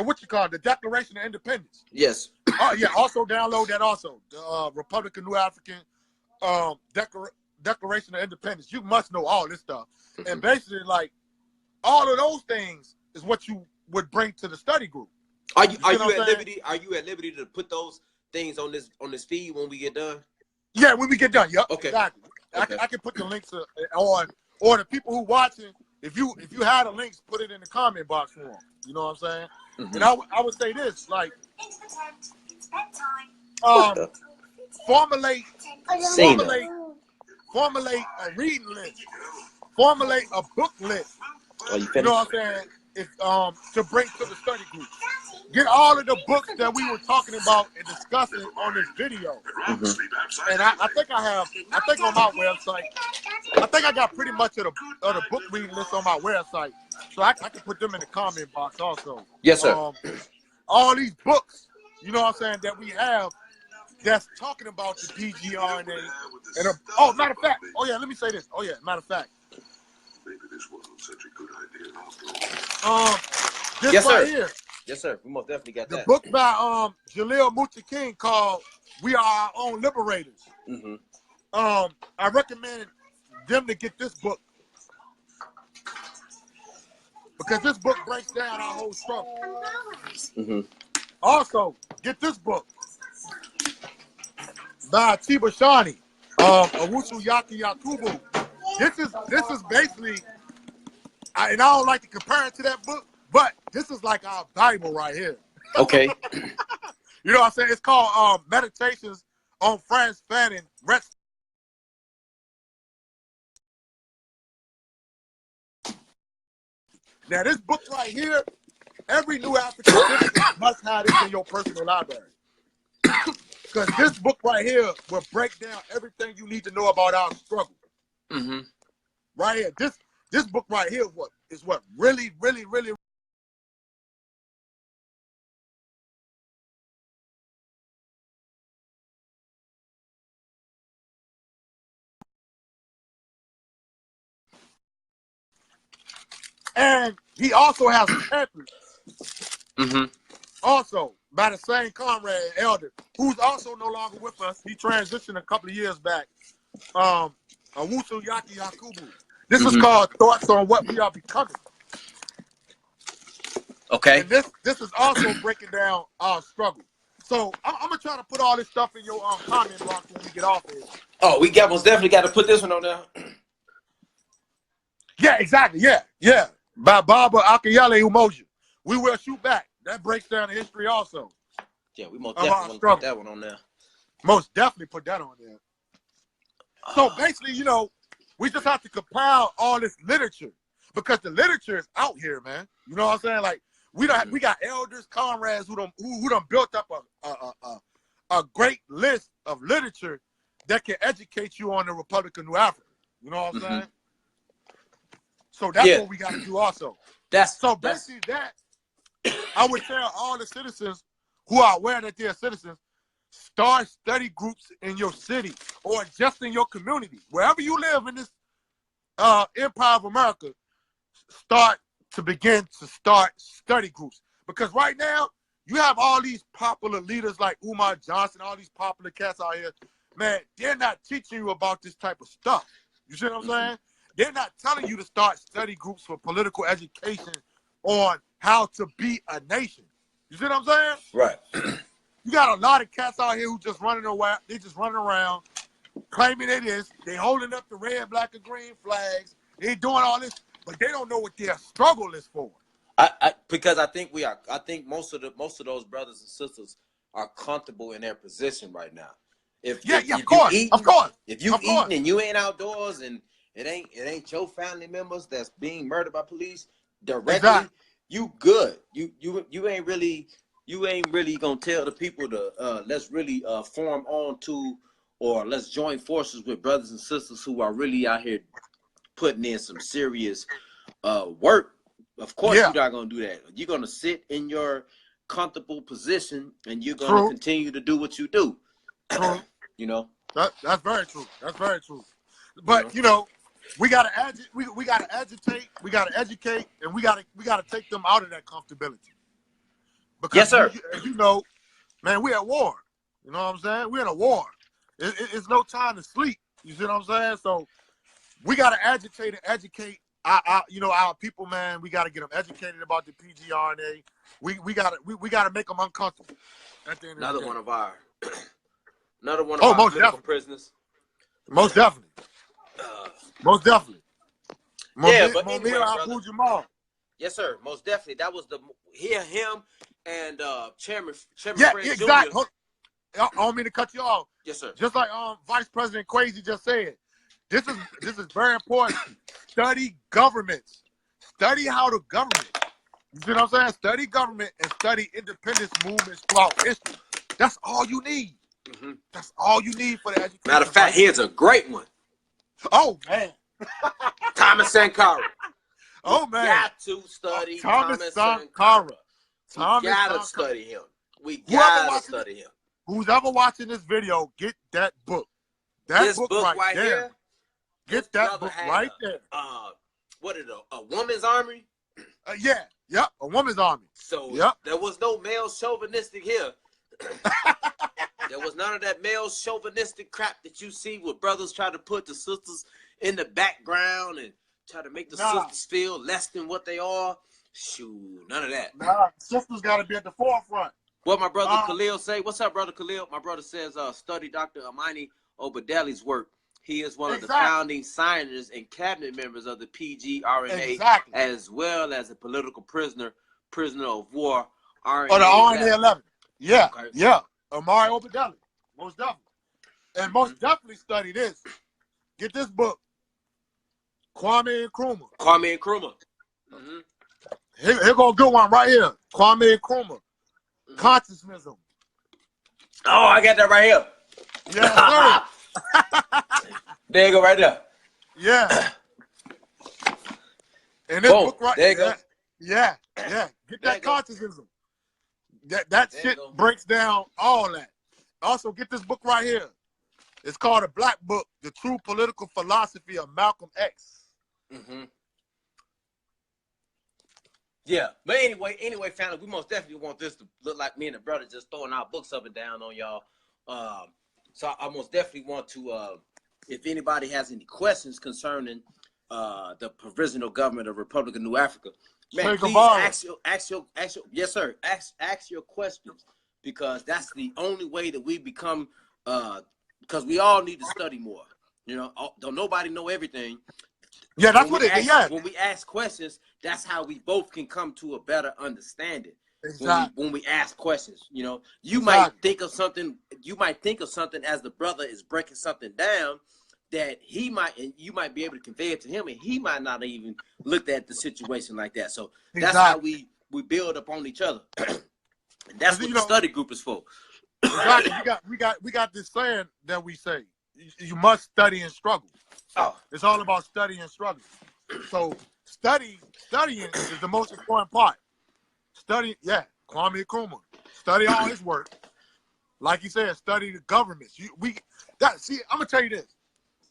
what you call it? The Declaration of Independence. Yes. Oh yeah, also download that also. The Republic of New African Declaration of Independence. You must know all this stuff. And basically like all of those things is what you would bring to the study group. Are you at liberty? Are you at liberty to put those things on this feed when we get done? Yeah, when we get done. Yep. Okay. Exactly. Okay. I can put the links or the people who watching. If you had the links, put it in the comment box for them. You know what I'm saying? And I would say this, like, formulate a reading list, formulate a book list. You know what I'm saying? If to bring to the study group. Get all of the books that we were talking about and discussing on this video. And I think on my website, I think I got pretty much of the book reading list on my website. So I can put them in the comment box also. Yes, sir. All these books, you know what I'm saying, that we have that's talking about the PGRNA. And matter of fact, let me say this. Matter of fact. Maybe this wasn't such a good idea after all. This yes, right sir. here. Yes, sir. We most definitely got that. The book by Jalil Muta King called "We Are Our Own Liberators." I recommend them to get this book because this book breaks down our whole struggle. Also, get this book by Tiba Shani, Owusu Yaki Yakubu. This is basically, and I don't like to compare it to that book, but this is like our Bible right here. Okay. You know what I'm saying? It's called Meditations on Frantz Fanon. Now, this book right here, every New African citizen must have this in your personal library. Because this book right here will break down everything you need to know about our struggle. Right here. This book right here is what really, really, really. And he also has pamphlets. Also, by the same comrade, elder, who's also no longer with us. He transitioned a couple of years back. Owusu Yaki Yakubu. This is called Thoughts on What We Are Becoming. Okay. And this is also breaking down our struggle. So I'm gonna try to put all this stuff in your comment box when we get off here. Oh, we most definitely got to put this one on there. Yeah, exactly. Yeah. By Baba Akayele Umoja. We Will Shoot Back. That breaks down the history also. Yeah, we most definitely want to put that one on there. Most definitely put that on there. So basically, you know, we just have to compile all this literature because the literature is out here, man. You know what I'm saying? Like we got elders, comrades who done built up a great list of literature that can educate you on the Republic of New Africa. You know what I'm saying? So that's what we got to do also. So basically that I would tell all the citizens who are aware that they're citizens, start study groups in your city or just in your community. Wherever you live in this empire of America, start study groups. Because right now, you have all these popular leaders like Umar Johnson, all these popular cats out here. Man, they're not teaching you about this type of stuff. You see what I'm saying? They're not telling you to start study groups for political education on how to be a nation. You see what I'm saying? Right. You got a lot of cats out here who just running around. They just running around claiming it is. They holding up the red, black, and green flags. They doing all this, but they don't know what their struggle is for. Because I think most of those brothers and sisters are comfortable in their position right now. If of course. If you eating and you ain't outdoors and it ain't your family members that's being murdered by police directly, exactly. You good. You ain't really gonna tell the people to let's really form on to, or let's join forces with brothers and sisters who are really out here putting in some serious work. Of course, you're not gonna do that. You're gonna sit in your comfortable position and you're gonna continue to do what you do. You know, that's very true. That's very true. But you know, we gotta agitate, we gotta educate, and we gotta take them out of that comfortability. Because yes, sir. As you know, man, we're at war. You know what I'm saying? We're in a war. It's no time to sleep. You see what I'm saying? So we gotta agitate and educate our people, man. We gotta get them educated about the PGRNA. We gotta make them uncomfortable. At the end another of the one day. of our our political prisoners. Most definitely. Most definitely. But anyway, Jamal. Yes, sir. Most definitely. That was him and Chairman Fred exactly. Jr. I don't mean to cut you off. Yes, sir. Just like Vice President Kwesi just said, this is very important. Study governments. Study how the government. You see what I'm saying? Study government and study independence movements throughout history. That's all you need. Mm-hmm. That's all you need for the education. Matter of fact, here's a great one. Oh man, Thomas Sankara. Oh man, got to study Thomas Sankara. We gotta study him. We gotta study him. Who's ever watching this video, get that book. This book right there. Here. Get that book right there. What is it? A Woman's Army? Yep. A Woman's Army. So there was no male chauvinistic here. There was none of that male chauvinistic crap that you see where brothers try to put the sisters in the background and try to make the sisters feel less than what they are. Shoot, none of that. Sisters got to be at the forefront. What my brother Khalil say? What's up, brother Khalil? My brother says, study Dr. Amani Obadeli's work. He is one of the founding signers and cabinet members of the PGRNA, as well as a political prisoner of war. RNA the RNA 11. Yeah, yeah. Amari Obadeli, most definitely. And most definitely study this. Get this book. Kwame Nkrumah. Mm-hmm. Here go a good one right here. Kwame Nkrumah. Mm-hmm. Consciousnism. Oh, I got that right here. Yeah, there you go, right there. Yeah. And this book right there you go. Yeah. Get that consciousnism. That shit breaks down all that. Also, get this book right here. It's called A Black Book, The True Political Philosophy of Malcolm X. Mm-hmm. Yeah, but anyway, family, we most definitely want this to look like me and the brother just throwing our books up and down on y'all. So I most definitely want to, if anybody has any questions concerning the provisional government of Republic of New Africa, man, please ask your yes, sir. Ask your questions, because that's the only way that we become. Because we all need to study more. You know, don't nobody know everything. Yeah, that's what it is. Yeah. When we ask questions, that's how we both can come to a better understanding. Exactly. When we ask questions, you know, you might think of something. You might think of something as the brother is breaking something down that you might be able to convey it to him, and he might not even looked at the situation like that. So that's how we build upon each other. And that's what the study group is for. Exactly. we got this saying that we say, you must study and struggle. Oh. It's all about study and struggle. So studying is the most important part. Kwame Nkrumah. Study all his work. Like you said, study the governments. I'm gonna tell you this,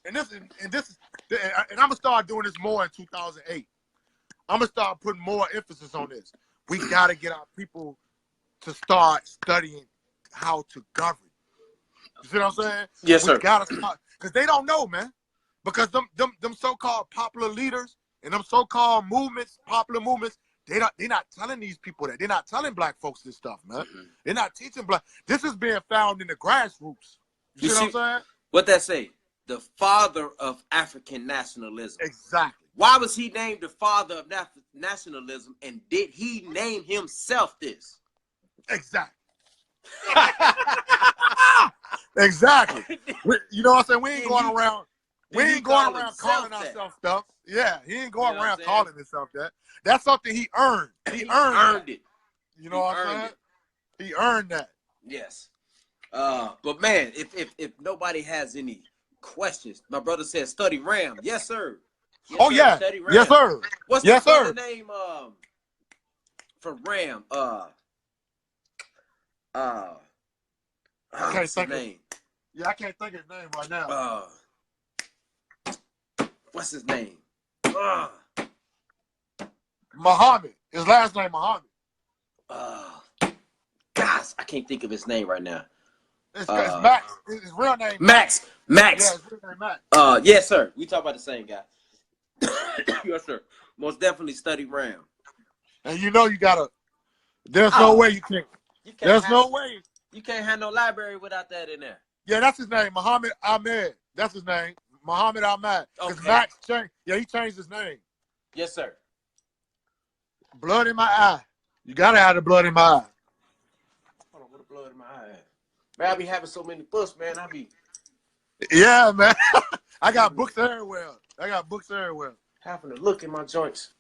and I'm gonna start doing this more in 2008. I'm gonna start putting more emphasis on this. We gotta get our people to start studying how to govern. You see what I'm saying? Yes, sir. We gotta start, because they don't know, man. Because them so-called popular leaders and them so-called movements, popular movements, they're not telling these people that. They're not telling black folks this stuff, man. Mm-hmm. They're not teaching black. This is being found in the grassroots. You see what I'm saying? What that say? The father of African nationalism. Exactly. Why was he named the father of nationalism, and did he name himself this? Exactly. Exactly. You know what I'm saying? We ain't going around. We ain't going around calling ourselves stuff. Yeah, he ain't going around calling himself that. That's something he earned. He earned it. You know what I'm saying? He earned that. Yes. But man, if nobody has any questions, my brother said study RAM. Yes, sir. Yes, oh sir. yeah. Study RAM. Yes, sir. What's yes, the sir. name for RAM? I can't think his name. I can't think of his name right now. What's his name? Muhammad. His last name Muhammad. Gosh, I can't think of his name right now. It's Max. His real name Max. Yeah, his real name Max. Yes, sir. We talk about the same guy. Yes, sir. Most definitely study RAM. And you know you gotta. There's no way you can. There's no way. You can't have no library without that in there. Yeah, that's his name, Muhammad Ahmed. That's his name, Muhammad Ahmed. Because Max changed. Yeah, he changed his name. Yes, sir. Blood in my eye. You gotta have the blood in my eye. Hold on, what the blood in my eye? Man, I be having so many books, man. I be. Yeah, man. I got books everywhere. Having to look in my joints.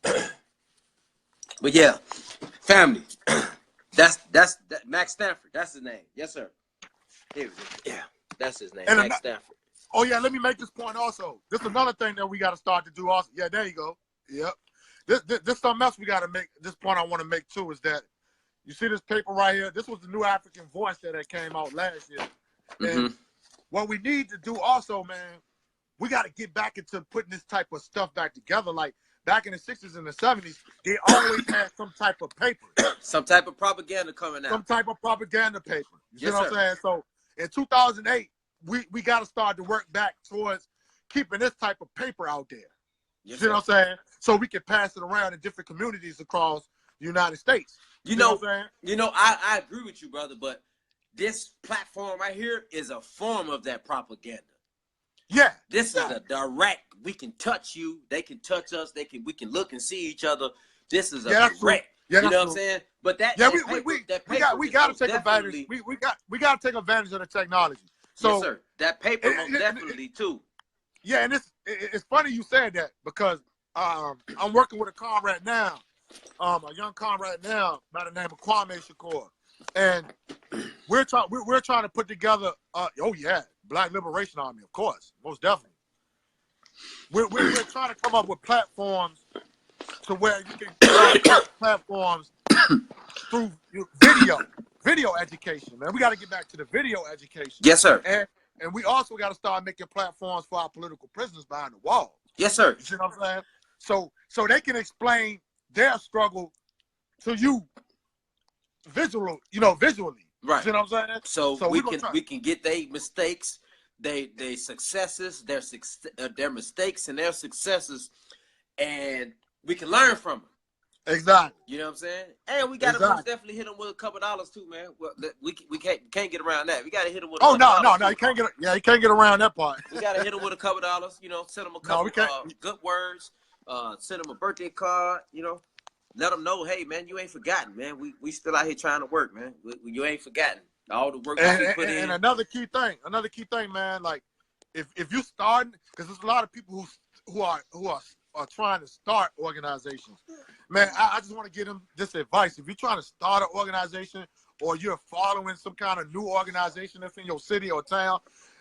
But yeah, family. That's Max Stanford. That's his name. Yes, sir. Here we go. Yeah, that's his name, Max Stanford. Oh yeah, let me make this point also. This is another thing that we got to start to do also. Yeah, there you go. Yep. This something else we got to make. This point I want to make too is that you see this paper right here. This was the New African Voice that came out last year. And what we need to do also, man, we got to get back into putting this type of stuff back together. Like back in the 60s and the 70s, they always had some type of paper. Some type of propaganda coming out. Some type of propaganda paper. You see what I'm saying? So in 2008, we got to start to work back towards keeping this type of paper out there. You see what I'm saying? So we can pass it around in different communities across the United States. You know what I'm saying? I agree with you, brother, but this platform right here is a form of that propaganda. Yeah. This is a direct, we can touch you, they can touch us, we can look and see each other. This is a direct. Yeah, you know what I'm saying? But we got to take advantage. We got to take advantage of the technology. So yes, sir. That paper most definitely too. Yeah, and it's funny you said that because I'm working with a comrade now, a young comrade now by the name of Kwame Shakur, and we're trying to put together. Black Liberation Army, of course, most definitely. We're trying to come up with platforms to where you can platforms through video education, man. We got to get back to the video education. Yes, sir. And we also got to start making platforms for our political prisoners behind the wall. Yes, sir. You see what I'm saying? So they can explain their struggle to you visually. Right. You see what I'm saying? So we can get their mistakes, their successes, their mistakes and their successes, and we can learn from them. Exactly. You know what I'm saying? And we got to most definitely hit them with a couple dollars too, man. Well, we can't get around that. We got to hit them with. No, you can't get. Yeah, you can't get around that part. We got to hit them with a couple dollars. Send them a couple good words. Send them a birthday card. Let them know, hey man, you ain't forgotten, man. We still out here trying to work, man. You ain't forgotten all the work that we put in. And another key thing, man. Like if you starting, because there's a lot of people who are trying to start organizations. Man, I just want to give them this advice. If you're trying to start an organization or you're following some kind of new organization that's in your city or town,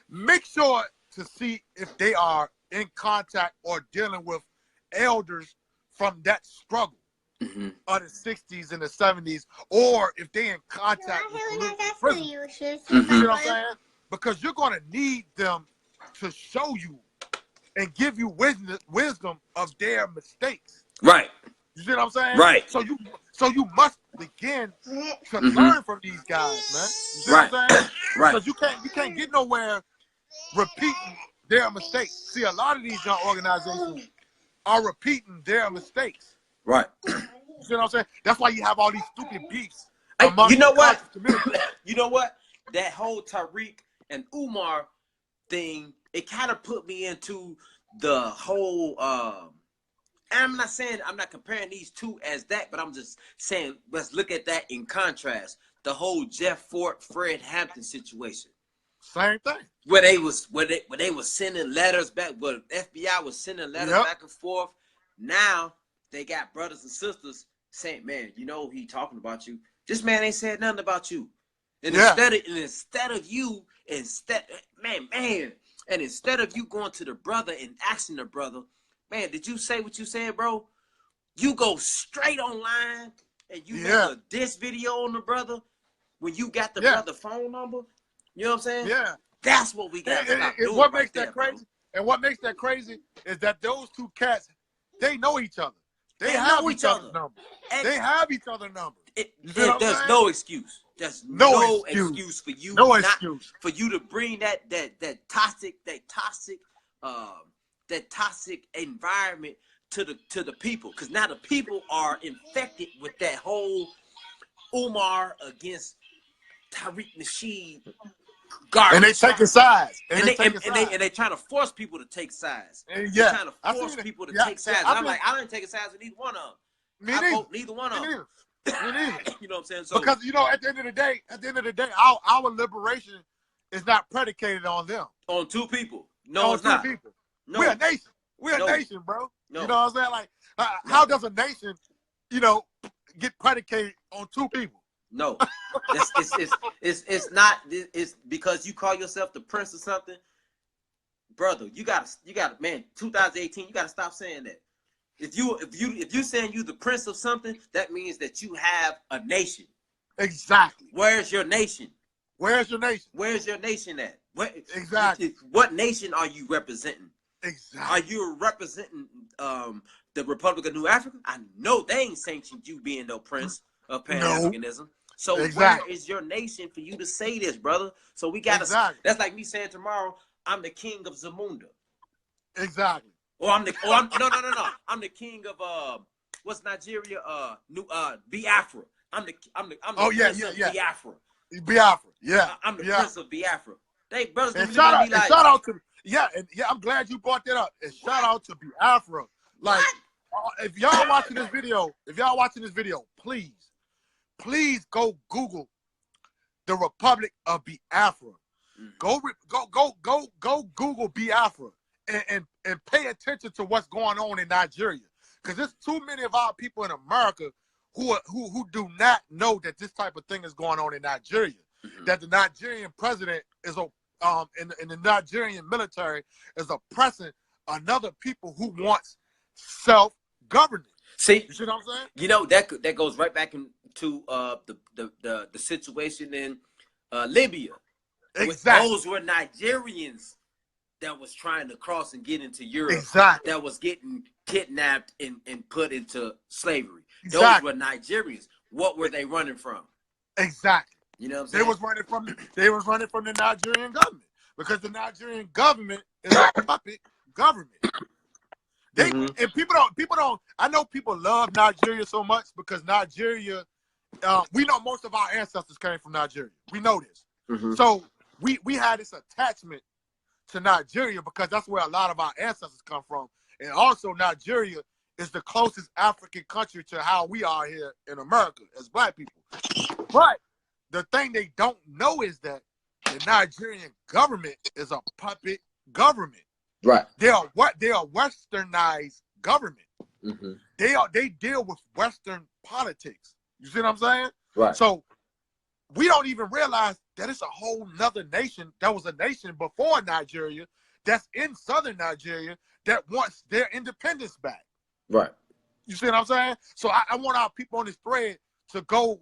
make sure to see if they are in contact or dealing with elders from that struggle. of the 60s and the 70s, or if they in contact with political prisoners. You see what I'm saying? Because you're going to need them to show you and give you wisdom of their mistakes. Right. You see what I'm saying? Right. So you must begin to learn from these guys, man. You see what I'm saying? Right. Because you can't get nowhere repeating their mistakes. See, a lot of these young organizations are repeating their mistakes. Right. You see what I'm saying? That's why you have all these stupid beefs. You know what? You know what? That whole Tariq and Umar thing, it kind of put me into the whole I'm not comparing these two as that, but I'm just saying let's look at that in contrast. The whole Jeff Fort, Fred Hampton situation. Same thing. Where they was sending letters back, where FBI was sending letters back and forth. Now they got brothers and sisters saying, "Man, you know he talking about you. This man ain't said nothing about you." And instead of you going to the brother and asking the brother, "Man, did you say what you said, bro?" You go straight online and you make a diss video on the brother when you got the brother phone number. You know what I'm saying? Yeah. That's what we got to stop doing. What makes that crazy? And what makes that crazy is that those two cats, they know each other. They have each other's numbers. They have each other's numbers. There's no excuse. There's no excuse for you. No excuse for you to bring that toxic environment to the people, because now the people are infected with that whole Umar against Tariq Nasheed garbage. And they taking sides. And they trying to force people to take sides. They're trying to force people to take sides. And I'm like, I didn't take sides with neither one of them. I vote neither one of them. You know what I'm saying? So, because at the end of the day, our liberation is not predicated on them. On two people. No, it's not. People. No. We're a nation. We're a nation, bro. No. You know what I'm saying? Like, how does a nation, get predicated on two people? No, it's not. It's because you call yourself the prince or something, brother. You got, man. 2018. You got to stop saying that. If you saying you the prince of something, that means that you have a nation. Exactly. Where's your nation? Where's your nation? Where's your nation at? Exactly. What nation are you representing? Exactly. Are you representing the Republic of New Africa? I know they ain't sanctioned you being no prince of Pan-Africanism. So where is your nation for you to say this, brother? So we gotta. Exactly. That's like me saying tomorrow, I'm the king of Zamunda. Exactly. Or I'm I'm the king of what's Nigeria? Biafra. I'm the prince of Biafra. Biafra. Yeah. I'm the prince of Biafra. They brothers. And shout out to I'm glad you brought that up. And shout out to Biafra. Like, if y'all watching this video, please go Google the Republic of Biafra. Go Google Biafra and pay attention to what's going on in Nigeria, because there's too many of our people in America who do not know that this type of thing is going on in Nigeria. That the Nigerian president is in the Nigerian military is oppressing another people who wants self-governance. See, you see what I'm saying? You know that goes right back into the situation in Libya. Exactly. Those were Nigerians that was trying to cross and get into Europe. Exactly. That was getting kidnapped and put into slavery. Exactly. Those were Nigerians. What were they running from? Exactly. You know what I'm saying? They was running from the Nigerian government, because the Nigerian government is a puppet government. And people don't. I know people love Nigeria so much because Nigeria. We know most of our ancestors came from Nigeria. We know this. So we had this attachment to Nigeria because that's where a lot of our ancestors come from, and also Nigeria is the closest African country to how we are here in America as Black people. But the thing they don't know is that the Nigerian government is a puppet government. Right. They are westernized government. They deal with Western politics. You see what I'm saying? Right. So we don't even realize that it's a whole nother nation that was a nation before Nigeria that's in southern Nigeria that wants their independence back. Right. You see what I'm saying? So I want our people on this thread to go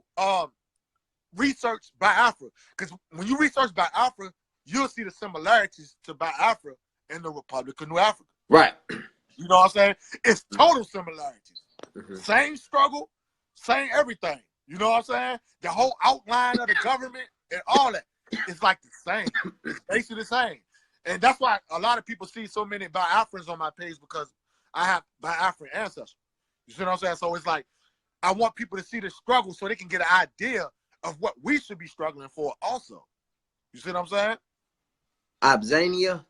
research Biafra. Because when you research Biafra, you'll see the similarities to Biafra and the Republic of New Africa. Right. You know what I'm saying? It's total similarities. Mm-hmm. Same struggle, same everything. You know what I'm saying? The whole outline of the government and all that. It's like the same. It's basically the same. And that's why a lot of people see so many Biafrans on my page, because I have Biafran ancestors. You see what I'm saying? So it's like, I want people to see the struggle so they can get an idea of what we should be struggling for also. You see what I'm saying? Abzania.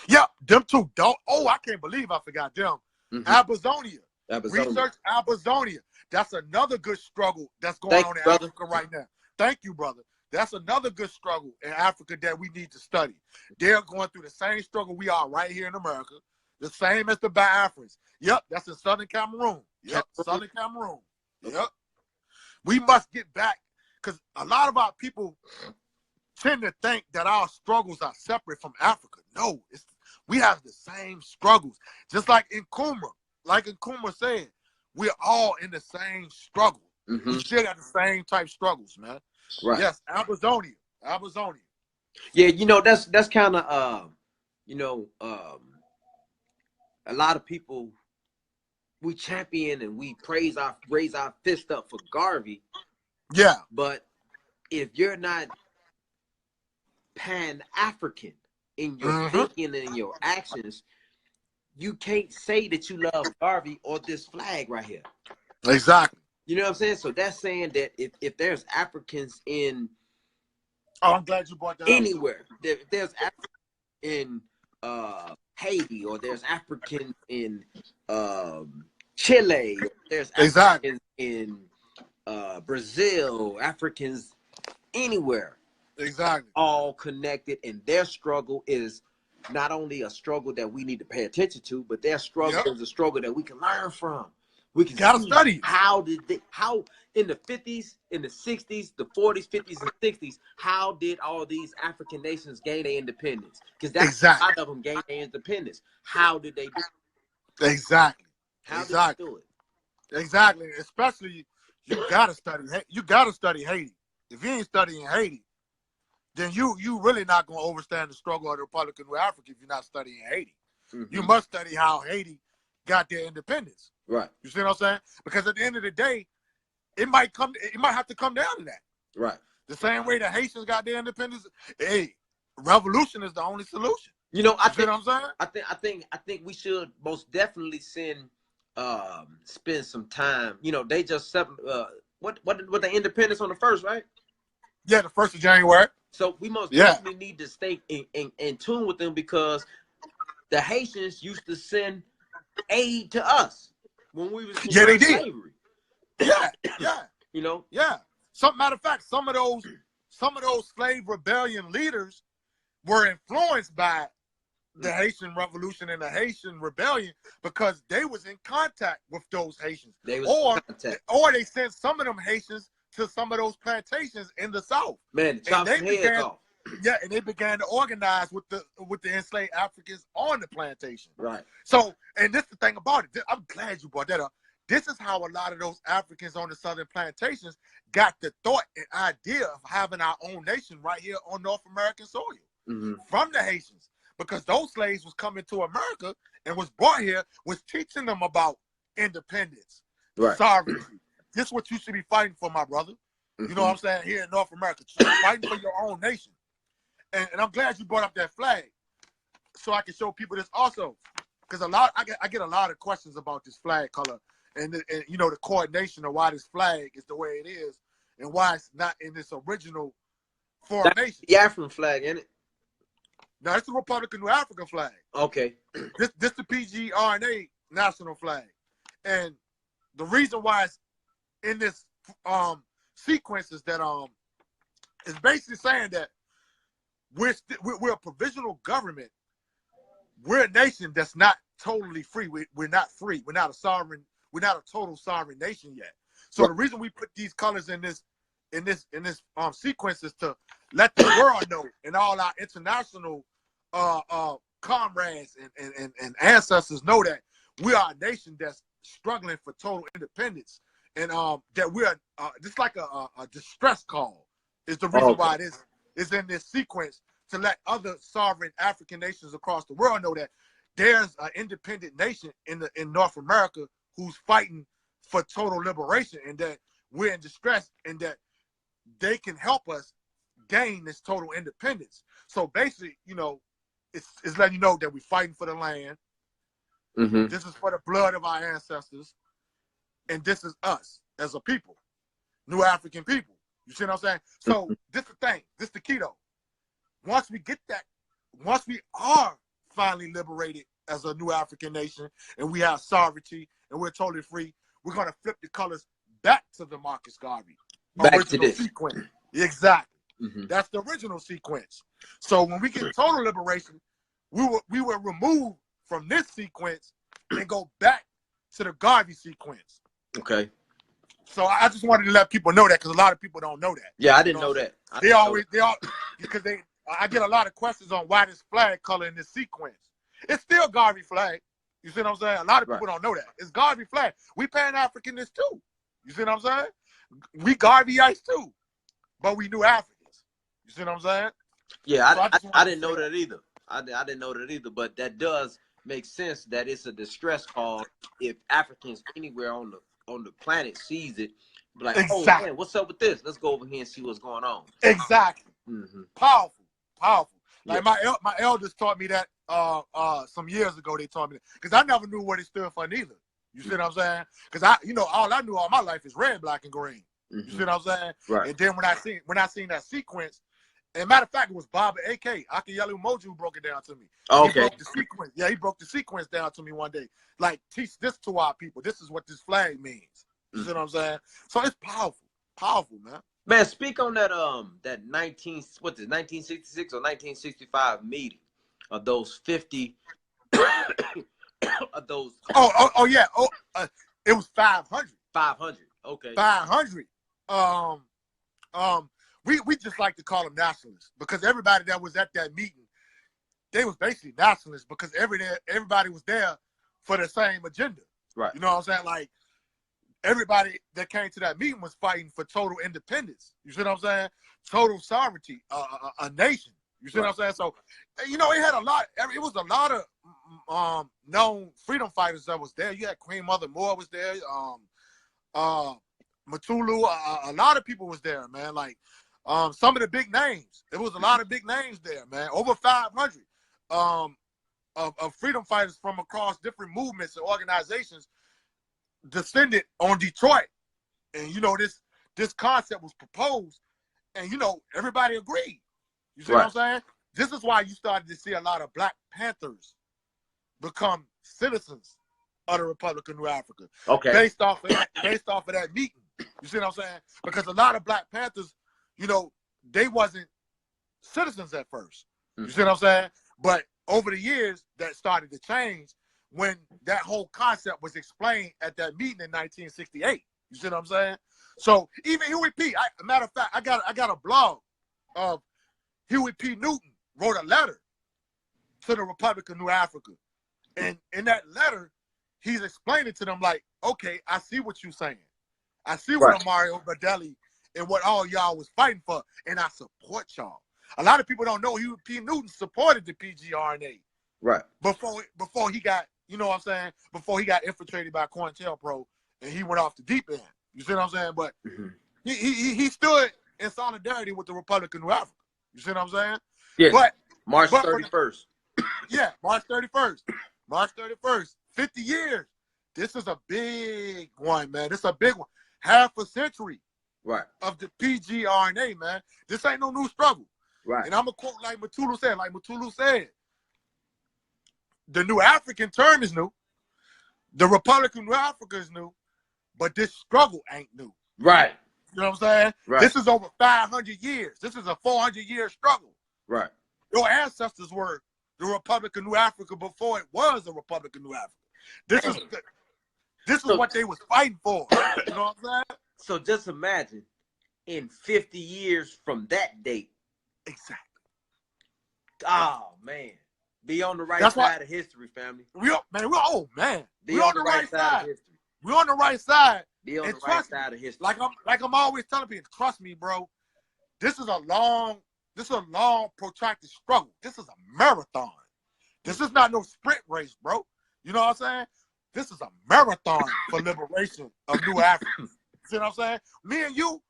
Yeah, them two. I can't believe I forgot them. Mm-hmm. Abazonia. Abazonia. Research Abazonia. That's another good struggle that's going on in Africa right now. Thank you, brother. That's another good struggle in Africa that we need to study. They're going through the same struggle we are right here in America, the same as the Biafrans. Yep, that's in Southern Cameroon. Yep, Southern Cameroon. Yep. We must get back, because a lot of our people tend to think that our struggles are separate from Africa. No, we have the same struggles. Just like in Kuma, said, we're all in the same struggle. Mm-hmm. We still got the same type struggles, man. Right. Yes, Abazonia. Yeah, you know, that's kind of a lot of people, we champion and we raise our fist up for Garvey. Yeah. But if you're not Pan-African in your thinking and in your actions, you can't say that you love Garvey or this flag right here. Exactly. You know what I'm saying? So that's saying that if there's Africans in I'm glad you brought that anywhere, if there's Africans in Haiti, or there's Africans in Chile, or there's Africans in Brazil, Africans anywhere. Exactly. All connected, and their struggle is not only a struggle that we need to pay attention to, but their struggle is a struggle that we can learn from. We can study how in the 50s, in the 60s, the 40s, 50s, and 60s, how did all these African nations gain their independence? Because that's a lot of them gained their independence. How did they do it? Exactly. How did they do it? Exactly. Especially, you gotta study Haiti. If you ain't studying Haiti, then you really not gonna understand the struggle of the Republic of New Africa if you're not studying Haiti. Mm-hmm. You must study how Haiti got their independence. Right. You see what I'm saying? Because at the end of the day, it might have to come down to that. Right. The same way the Haitians got their independence. Hey, revolution is the only solution. You know, I think we should most definitely spend some time. You know, they just what the independence on the 1st, right? Yeah, the 1st of January. So we most definitely need to stay in tune with them, because the Haitians used to send aid to us when we was in slavery. Yeah. You know? Yeah. Matter of fact, some of those slave rebellion leaders were influenced by the Haitian Revolution and the Haitian Rebellion, because they was in contact with those Haitians. Or they sent some of them Haitians to some of those plantations in the South. Man, and they began to organize with the enslaved Africans on the plantation. Right. So, and this is the thing about it. I'm glad you brought that up. This is how a lot of those Africans on the southern plantations got the thought and idea of having our own nation right here on North American soil from the Haitians, because those slaves was coming to America and was brought here, was teaching them about independence, sovereignty. This is what you should be fighting for, my brother. You know what I'm saying? Here in North America, fighting for your own nation. And I'm glad you brought up that flag, so I can show people this also, because I get a lot of questions about this flag color and you know, the coordination of why this flag is the way it is and why it's not in this original formation. That's the African flag, isn't it? No, it's the Republic of New Africa flag. Okay. This the PGRNA national flag, and the reason why it's in this sequence is that it's basically saying that we're a provisional government. We're a nation that's not totally free. We're not free. We're not a sovereign. We're not a total sovereign nation yet. So the reason we put these colors in this sequence is to let the world know, and all our international comrades and ancestors know, that we are a nation that's struggling for total independence, and that we're just like a distress call is the reason why it is in this sequence, to let other sovereign African nations across the world know that there's an independent nation in North America who's fighting for total liberation, and that we're in distress, and that they can help us gain this total independence. So basically, you know, it's letting you know that we're fighting for the land. Mm-hmm. This is for the blood of our ancestors, and this is us as a people, New African people. You see what I'm saying? So this is the thing. This is the key, though. Once we get that, once we are finally liberated as a new African nation, and we have sovereignty, and we're totally free, we're going to flip the colors back to the Marcus Garvey Back to this sequence. Exactly. Mm-hmm. That's the original sequence. So when we get total liberation, we will remove from this sequence and go back to the Garvey sequence. Okay. So I just wanted to let people know that, because a lot of people don't know that. Yeah, I didn't know that. Because I get a lot of questions on why this flag color in this sequence. It's still Garvey flag. You see what I'm saying? A lot of people don't know that. It's Garvey flag. We Pan-Africanists too. You see what I'm saying? We Garveyites too. But we New Africans. You see what I'm saying? Yeah, So I didn't know that either. I didn't know that either. But that does make sense that it's a distress call if Africans anywhere on the planet sees it. Like, exactly. Oh man, what's up with this? Let's go over here and see what's going on. Exactly. Mm-hmm. Powerful. Like my elders taught me that some years ago. They taught me that, because I never knew what it stood for neither. You see what I'm saying? Because all I knew all my life is red, black, and green. Mm-hmm. You see what I'm saying? Right. And then when I seen that sequence, and matter of fact, it was Baba AK Akiyelu Moju broke it down to me. Okay. He broke the sequence. Yeah, he broke the sequence down to me one day. Like, teach this to our people. This is what this flag means. You see what I'm saying? So it's powerful, man. Man, speak on that 1966 or 1965 meeting of those 50 of those. Oh yeah. It was 500. 500. Okay. 500. We just like to call them nationalists, because everybody that was at that meeting, they was basically nationalists, because everybody was there for the same agenda. Right. You know what I'm saying? Like, everybody that came to that meeting was fighting for total independence. You see what I'm saying? Total sovereignty, a nation. You see what I'm saying? So, it had a lot. It was a lot of known freedom fighters that was there. You had Queen Mother Moore was there. Mutulu. A lot of people was there, man. Like, some of the big names. There was a lot of big names there, man. Over 500 of freedom fighters from across different movements and organizations descended on Detroit, and this concept was proposed, and everybody agreed. You see what I'm saying? This is why you started to see a lot of Black Panthers become citizens of the Republic of New Africa. Okay. Based off of that meeting. You see what I'm saying? Because a lot of Black Panthers, they wasn't citizens at first. You see what I'm saying? But over the years, that started to change when that whole concept was explained at that meeting in 1968. You see what I'm saying? So even Huey P. Matter of fact, I got a blog of Huey P. Newton wrote a letter to the Republic of New Africa, and in that letter, he's explaining to them like, okay, I see what you're saying. I see what Mario Badeli and what all y'all was fighting for, and I support y'all. A lot of people don't know Huey P. Newton supported the PGRNA. Right. Before he got, before he got infiltrated by COINTELPRO and he went off the deep end. You see what I'm saying? But he stood in solidarity with the Republic of New Africa. You see what I'm saying? Yeah. But March 31st. Yeah, March 31st. March 31st. 50 years. This is a big one, man. This is a big one. Half a century of the PGRNA, man. This ain't no new struggle. Right. And I'm going to quote like Mutulu said. Like Mutulu said, the New African term is new. The Republic of New Africa is new. But this struggle ain't new. Right. You know what I'm saying? Right. This is over 500 years. This is a 400-year struggle. Right. Your ancestors were the Republic of New Africa before it was the Republic of New Africa. This is what they was fighting for. You know what I'm saying? So just imagine in 50 years from that date. Exactly. Oh, man. Be on the right side of history, family. We're on the right side. We're on the right side. Be on And the right trust me, side of history. like I'm always telling people, trust me, bro. This is a long protracted struggle. This is a marathon. This is not no sprint race, bro. You know what I'm saying? This is a marathon for liberation of New Africa. You see what I'm saying? Me and you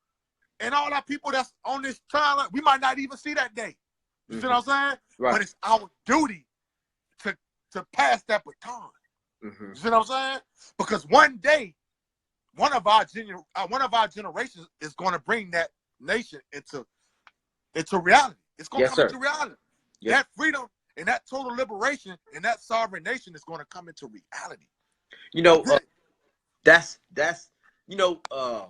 and all our people that's on this trial, we might not even see that day. You see what I'm saying? Right. But it's our duty to pass that baton. You see what I'm saying? Because one day, one of our generations is going to bring that nation into reality. It's going to come into reality. Yes. That freedom and that total liberation and that sovereign nation is going to come into reality. You know, that's you know, a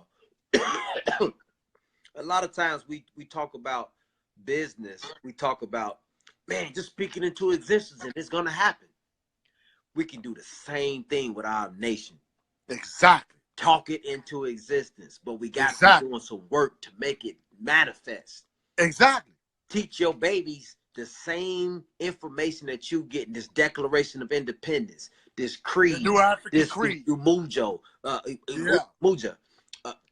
lot of times we talk about business. We talk about, man, just speaking into existence and it's going to happen. We can do the same thing with our nation. Exactly. Talk it into existence, but we got to be doing some work to make it manifest. Exactly. Teach your babies the same information that you get in this Declaration of Independence, this creed, the New African Creed, Umoja.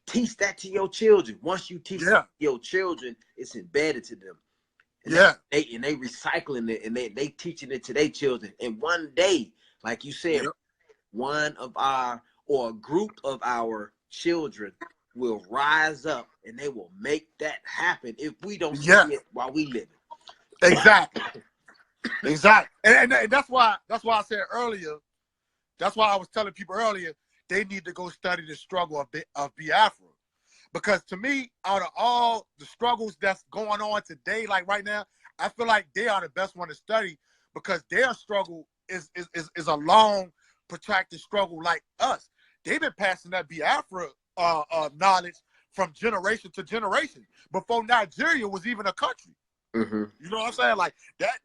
Teach that to your children. Once you teach your children, it's embedded to them. And they recycling it and they teaching it to their children. And one day, like you said, one of our or a group of our children will rise up and they will make that happen if we don't see it while we live it. Exactly. Exactly. And that's why I said earlier, that's why I was telling people earlier, they need to go study the struggle of Biafra. Because to me, out of all the struggles that's going on today, like right now, I feel like they are the best one to study because their struggle is a long, protracted struggle like us. They've been passing that Biafra knowledge from generation to generation before Nigeria was even a country. You know what I'm saying? Like that,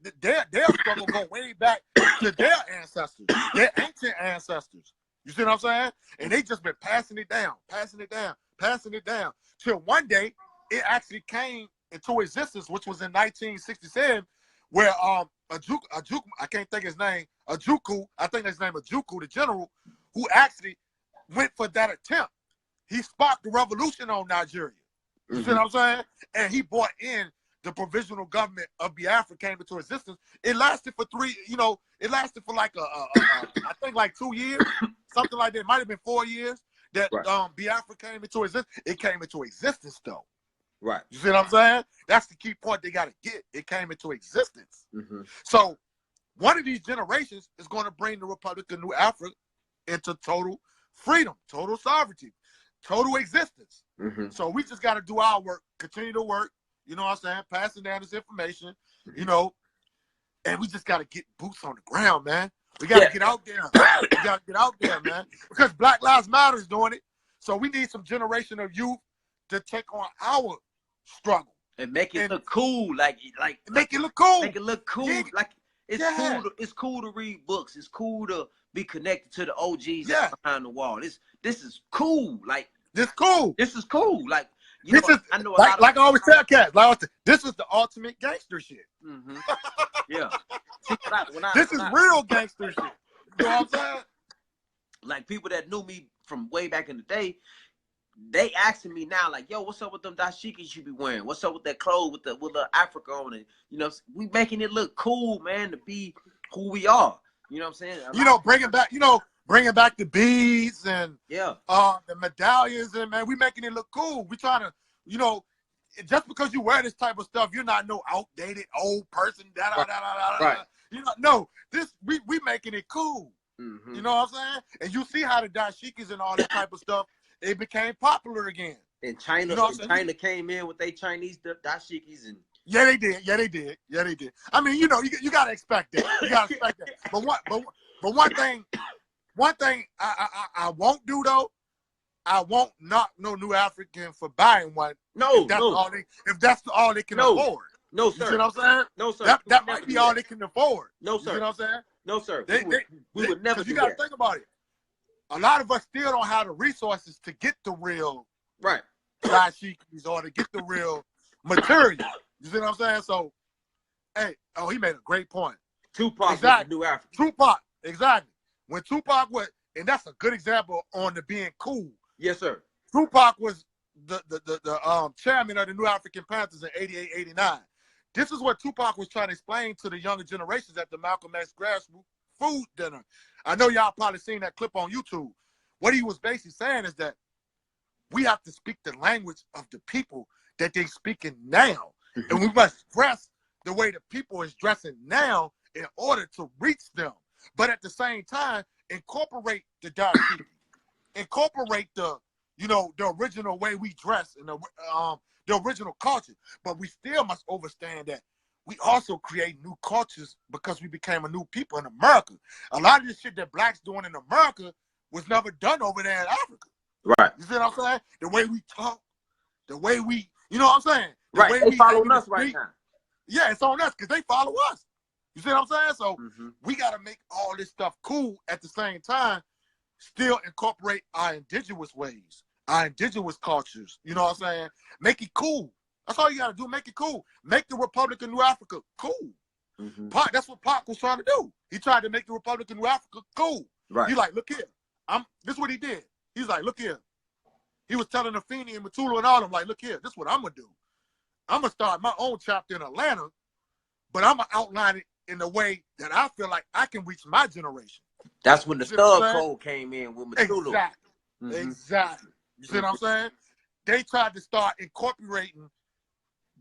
their struggle go way back to their ancestors, their ancient ancestors. You see what I'm saying? And they just been passing it down till one day it actually came into existence, which was in 1967, where Ajuku, I can't think his name, Ajuku, I think his name Ajuku, the general, who actually went for that attempt. He sparked the revolution on Nigeria. You see what I'm saying? And he brought in the provisional government of Biafra came into existence. It lasted for like I think like 2 years, something like that. It might have been 4 years that Biafra came into existence. It came into existence though. Right. You see what I'm saying? That's the key point they got to get. It came into existence. So one of these generations is going to bring the Republic of New Africa into total freedom, total sovereignty, total existence. So we just got to do our work, continue to work, you know what I'm saying, passing down this information, you know, and we just got to get boots on the ground, man. We got to get out there. We got to get out there, man, because Black Lives Matter is doing it. So we need some generation of youth to take on our struggle and make it look cool, like make it look cool. Make it look cool, like it's cool to read books. It's cool to be connected to the OGs behind the wall. This is cool, like this cool. This is cool, like I know like I always tell cats, this is the ultimate gangster shit. Yeah. See, this is real gangster shit. You know what I'm saying? Like people that knew me from way back in the day, they asking me now, like, yo, what's up with them dashikis you be wearing? What's up with that clothes with the Africa on it? You know, we making it look cool, man, to be who we are. You know what I'm saying? Bringing back the beads and the medallions, and man, we making it look cool. We trying to, just because you wear this type of stuff, you're not no outdated old person. Right. You know, no, we making it cool. You know what I'm saying? And you see how the dashikis and all that type of stuff, it became popular again. And China, China came in with their Chinese dashikis and. Yeah, they did. I mean, you gotta expect that. But one thing I won't do though, I won't knock no New African for buying one. No, if that's all they can afford. No, sir. You see what I'm saying? No, sir. That might be all they can afford. No, sir. You know what I'm saying? No, sir. We would never do that. You gotta think about it. A lot of us still don't have the resources to get the real dashikis or to get the real material. You see what I'm saying? So, he made a great point. Tupac was New Africa. Tupac, exactly. When Tupac was, and that's a good example on the being cool. Yes, sir. Tupac was the chairman of the New African Panthers in 88, 89. This is what Tupac was trying to explain to the younger generations at the Malcolm X grassroots food dinner. I know y'all probably seen that clip on YouTube. What he was basically saying is that we have to speak the language of the people that they speaking now. And we must dress the way the people is dressing now in order to reach them. But at the same time, incorporate the diversity, incorporate the original way we dress and the original culture. But we still must understand that we also create new cultures because we became a new people in America. A lot of this shit that blacks doing in America was never done over there in Africa. Right. You see what I'm saying? The way we talk, the way we, you know what I'm saying? The right. way They following us right now. Yeah, it's on us because they follow us. You see what I'm saying? So we got to make all this stuff cool at the same time, still incorporate our indigenous ways, our indigenous cultures. You know what I'm saying? Make it cool. That's all you got to do. Make it cool. Make the Republic of New Africa cool. Pac, that's what Pac was trying to do. He tried to make the Republic of New Africa cool. Right. He's like, look here. This is what he did. He's like, look here. He was telling Afeni and Mutulu and all them, like, look here, this is what I'm going to do. I'm going to start my own chapter in Atlanta, but I'm going to outline it in a way that I feel like I can reach my generation. That's when the Thug Code came in with Mutulu. Exactly. Exactly. You see what I'm saying? They tried to start incorporating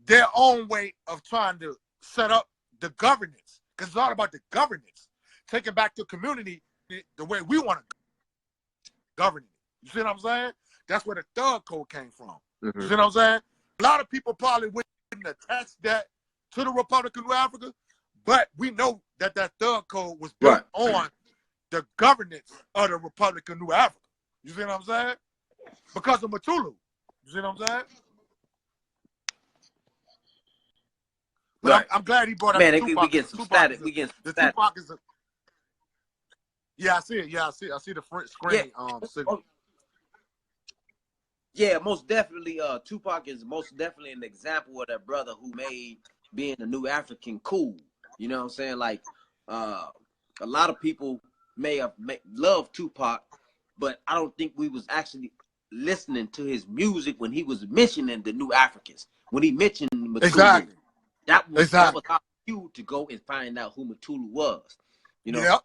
their own way of trying to set up the governance, because it's all about the governance. Taking back the community the way we want to govern it. You see what I'm saying? That's where the Thug Code came from. You see what I'm saying? A lot of people probably wouldn't attach that to the Republic of New Africa, but we know that Thug Code was built on the governance of the Republic of New Africa. You see what I'm saying? Because of Mutulu. You see what I'm saying? But I'm glad he brought up Tupac. We get some static. We get some static. Tupac is yeah, I see it. Yeah, I see the front screen. Yeah, most definitely. Tupac is most definitely an example of that brother who made being a new African cool. You know what I'm saying? Like, a lot of people may have loved Tupac, but I don't think we was actually listening to his music when he was mentioning the new Africans. When he mentioned Mutulu, exactly. that was our cue to go and find out who Mutulu was. You know,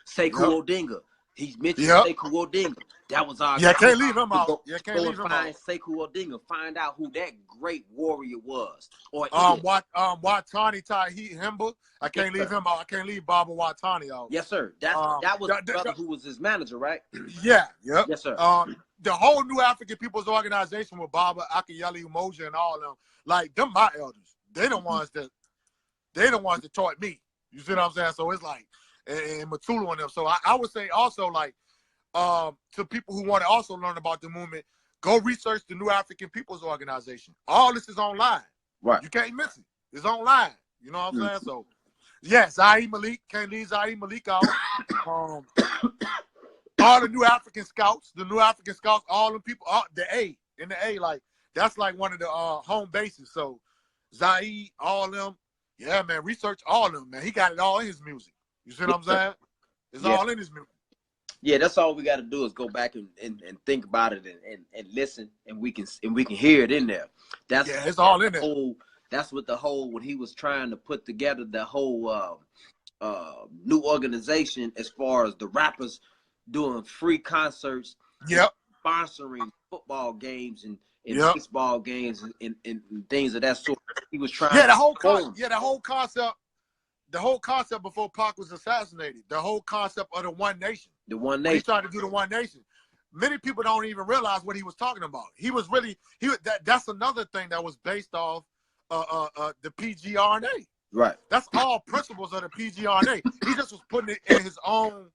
Sekou Odinga. He's mentioned Sekou Odinga. That was our can't leave him out. Can't leave him out. Sekou Odinga. Find out who that great warrior was. Or Watani Tahi Himba. I can't leave him out. I can't leave Baba Watani out. Yes, sir. That was the brother who was his manager, right? Yeah. Yep. Yes, sir. The whole New African People's Organization with Baba Akiyele Umoja and all of them, like them, my elders. They the ones that taught me. You see what I'm saying? So it's like, and Mutulu and them. So I would say also, like, to people who want to also learn about the movement, go research the New African People's Organization. All this is online. Right. You can't miss it. It's online. You know what I'm saying? So, yeah, Zaire Malik, can't leave Zaire Malik out. All the New African Scouts, all the people, the A, like, that's like one of the home bases. So, Zaire, all them, yeah, man, research all of them, man. He got it all in his music. You see what I'm saying? It's all in his music. Yeah, that's all we got to do is go back and think about it and listen, and we can hear it in there. It's all in there. That's what when he was trying to put together the whole new organization as far as the rappers doing free concerts, sponsoring football games and baseball games and things of that sort. He was trying. The whole concept before Pac was assassinated. The whole concept of the One Nation. The One Nation. He tried to do the One Nation. Many people don't even realize what he was talking about. He was really that's another thing that was based off the PGRNA. Right. That's all principles of the PGRNA. He just was putting it in his own.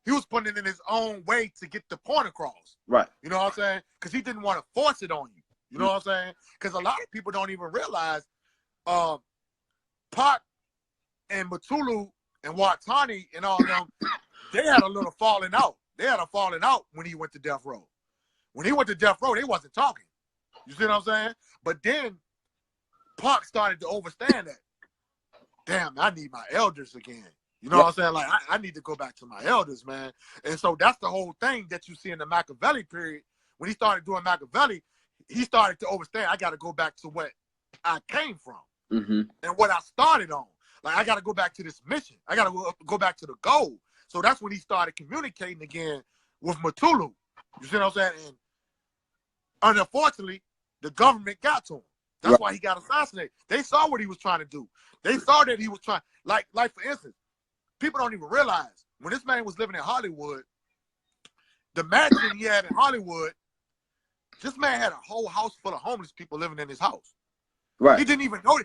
He was putting it in his own way to get the point across. Right. You know what I'm saying? Because he didn't want to force it on you. You know what I'm saying? Because a lot of people don't even realize Pac and Mutulu and Watani and all them, they had a little falling out. They had a falling out when he went to death row. When he went to death row, they wasn't talking. You see what I'm saying? But then Pac started to understand that. Damn, I need my elders again. You know what I'm saying? Like, I need to go back to my elders, man. And so that's the whole thing that you see in the Machiavelli period. When he started doing Machiavelli, he started to understand, I got to go back to what I came from and what I started on. Like, I got to go back to this mission. I got to go back to the goal. So that's when he started communicating again with Mutulu. You see what I'm saying? And unfortunately, the government got to him. That's why he got assassinated. They saw what he was trying to do. They saw that he was trying, like for instance, people don't even realize when this man was living in Hollywood, the mansion he had in Hollywood, this man had a whole house full of homeless people living in his house. Right. He didn't even know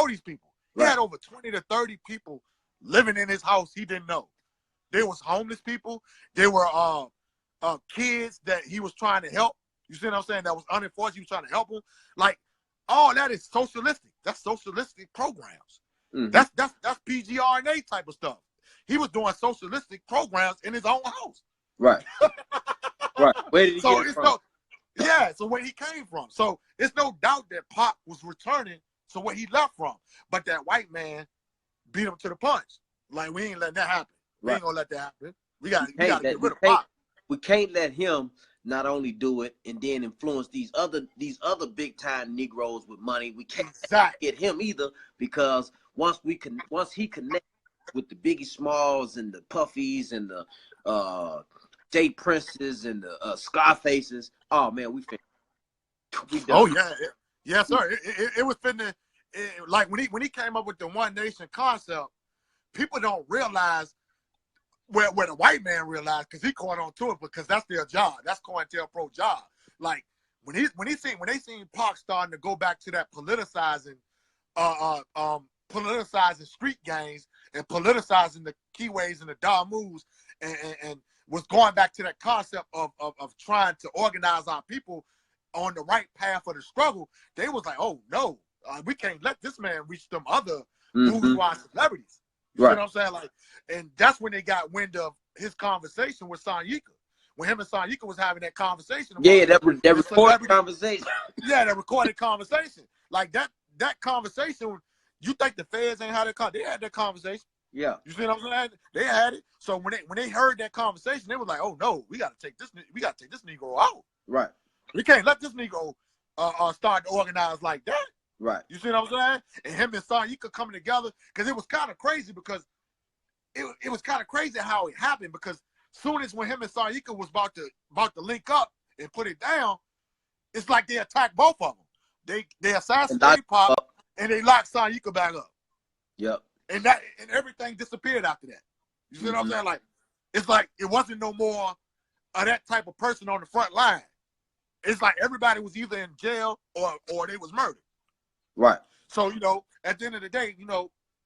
these people. He had over 20 to 30 people living in his house he didn't know. There was homeless people. There were kids that he was trying to help. You see what I'm saying? That was unenforced. He was trying to help them. Like, all that is socialistic. That's socialistic programs. That's PGRNA type of stuff. He was doing socialistic programs in his own house. Right. Right. Where did he get it from? So where he came from. So it's no doubt that Pac was returning to where he left from. But that white man beat him to the punch. Like, we ain't letting that happen. We ain't gonna let that happen. We gotta get rid of Pac. We can't let him not only do it and then influence these other big time Negroes with money. We can't get him either, because once he connects with the Biggie Smalls and the Puffies and the Jay Princes and the Scarfaces, oh man, we done. Oh yeah, yes sir. It was finna, like when he came up with the One Nation concept, people don't realize where the white man realized, because he caught on to it, because that's their job. That's COINTELPRO job. Like when they seen Pac starting to go back to that politicizing street gangs and politicizing the Keyways and the Damus and was going back to that concept of trying to organize our people on the right path of the struggle, they was like, oh no, we can't let this man reach them other bourgeois celebrities. You know what I'm saying? Like, and that's when they got wind of his conversation with Sanyika. When him and Sanyika was having that conversation. Yeah, that recorded conversation. Yeah, that recorded conversation. Like that conversation, you think the feds ain't had that conversation? They had that conversation. Yeah. You see what I'm saying? They had it. So when they heard that conversation, they was like, oh no, we gotta take this Negro out. Right. We can't let this Negro start to organize like that. Right. You see what I'm saying? And him and Sanyika coming together, because it was kind of crazy, because it was kind of crazy how it happened, because soon as when him and Sanyika was about to link up and put it down, it's like they attacked both of them. They assassinated Pac and they locked Sanyika back up. Yep. And everything disappeared after that. You see what I'm saying? Like, it's like it wasn't no more of that type of person on the front line. It's like everybody was either in jail or they was murdered. Right. So, at the end of the day,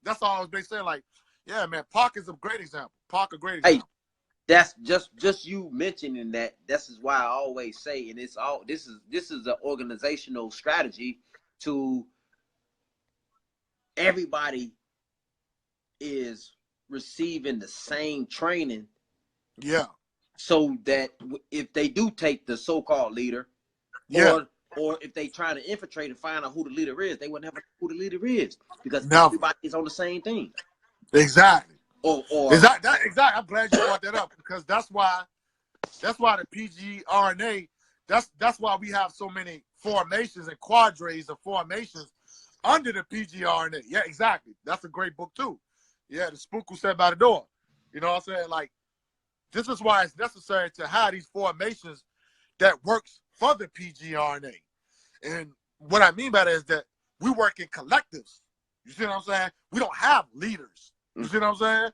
that's all I was basically saying. Like, yeah, man, Pac is a great example. Pac a great example. Hey, that's just you mentioning that. This is why I always say, and it's all this is an organizational strategy to everybody is receiving the same training. Yeah. So that if they do take the so-called leader, or if they try to infiltrate and find out who the leader is, they wouldn't have who the leader is, because everybody is on the same thing. Exactly. Or exactly. I'm glad you brought that up, because that's why the PGRNA. That's why we have so many formations and quadres of formations under the PGRNA. Yeah, exactly. That's a great book too. Yeah, the spook who sat by the door. You know what I'm saying? Like, this is why it's necessary to have these formations that works for the PGRNA. And what I mean by that is that we work in collectives. You see what I'm saying? We don't have leaders. You see what I'm saying?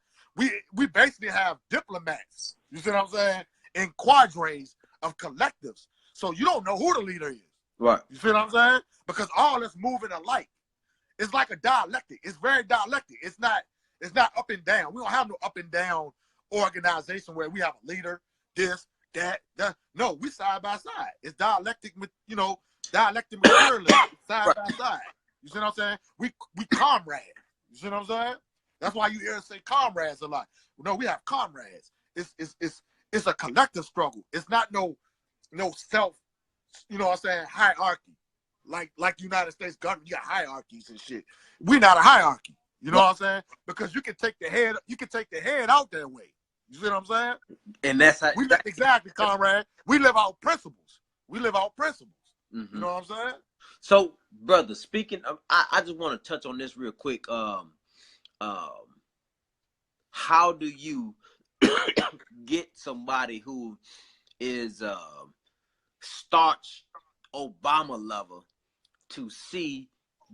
We basically have diplomats. You see what I'm saying? In quadres of collectives. So you don't know who the leader is. Right. You see what I'm saying? Because all is moving alike. It's like a dialectic. It's very dialectic. It's not up and down. We don't have no up and down organization where we have a leader, this, that. No, we side by side. It's dialectic, dialectic materialism, side by side. You see what I'm saying? We comrades. You see what I'm saying? That's why you hear us say comrades a lot. No, we have comrades. It's a collective struggle. It's not no self, hierarchy. Like United States government, you got hierarchies and shit. We're not a hierarchy. You know what I'm saying? Because you can take the head out that way. You see what I'm saying? And that's how exactly, Conrad. We live out principles. Mm-hmm. You know what I'm saying? So, brother, speaking of, I just want to touch on this real quick. How do you get somebody who is staunch Obama lover to see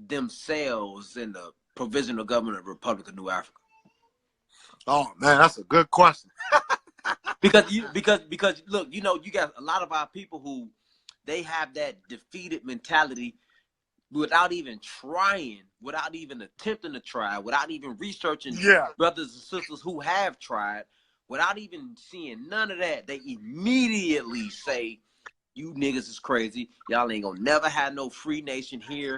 themselves in the provisional government of the Republic of New Africa? Oh man, that's a good question. because look, you know, you got a lot of our people who they have that defeated mentality without even trying, without even attempting to try, without even researching brothers and sisters who have tried, without even seeing none of that. They immediately say, you niggas is crazy. Y'all ain't gonna never have no free nation here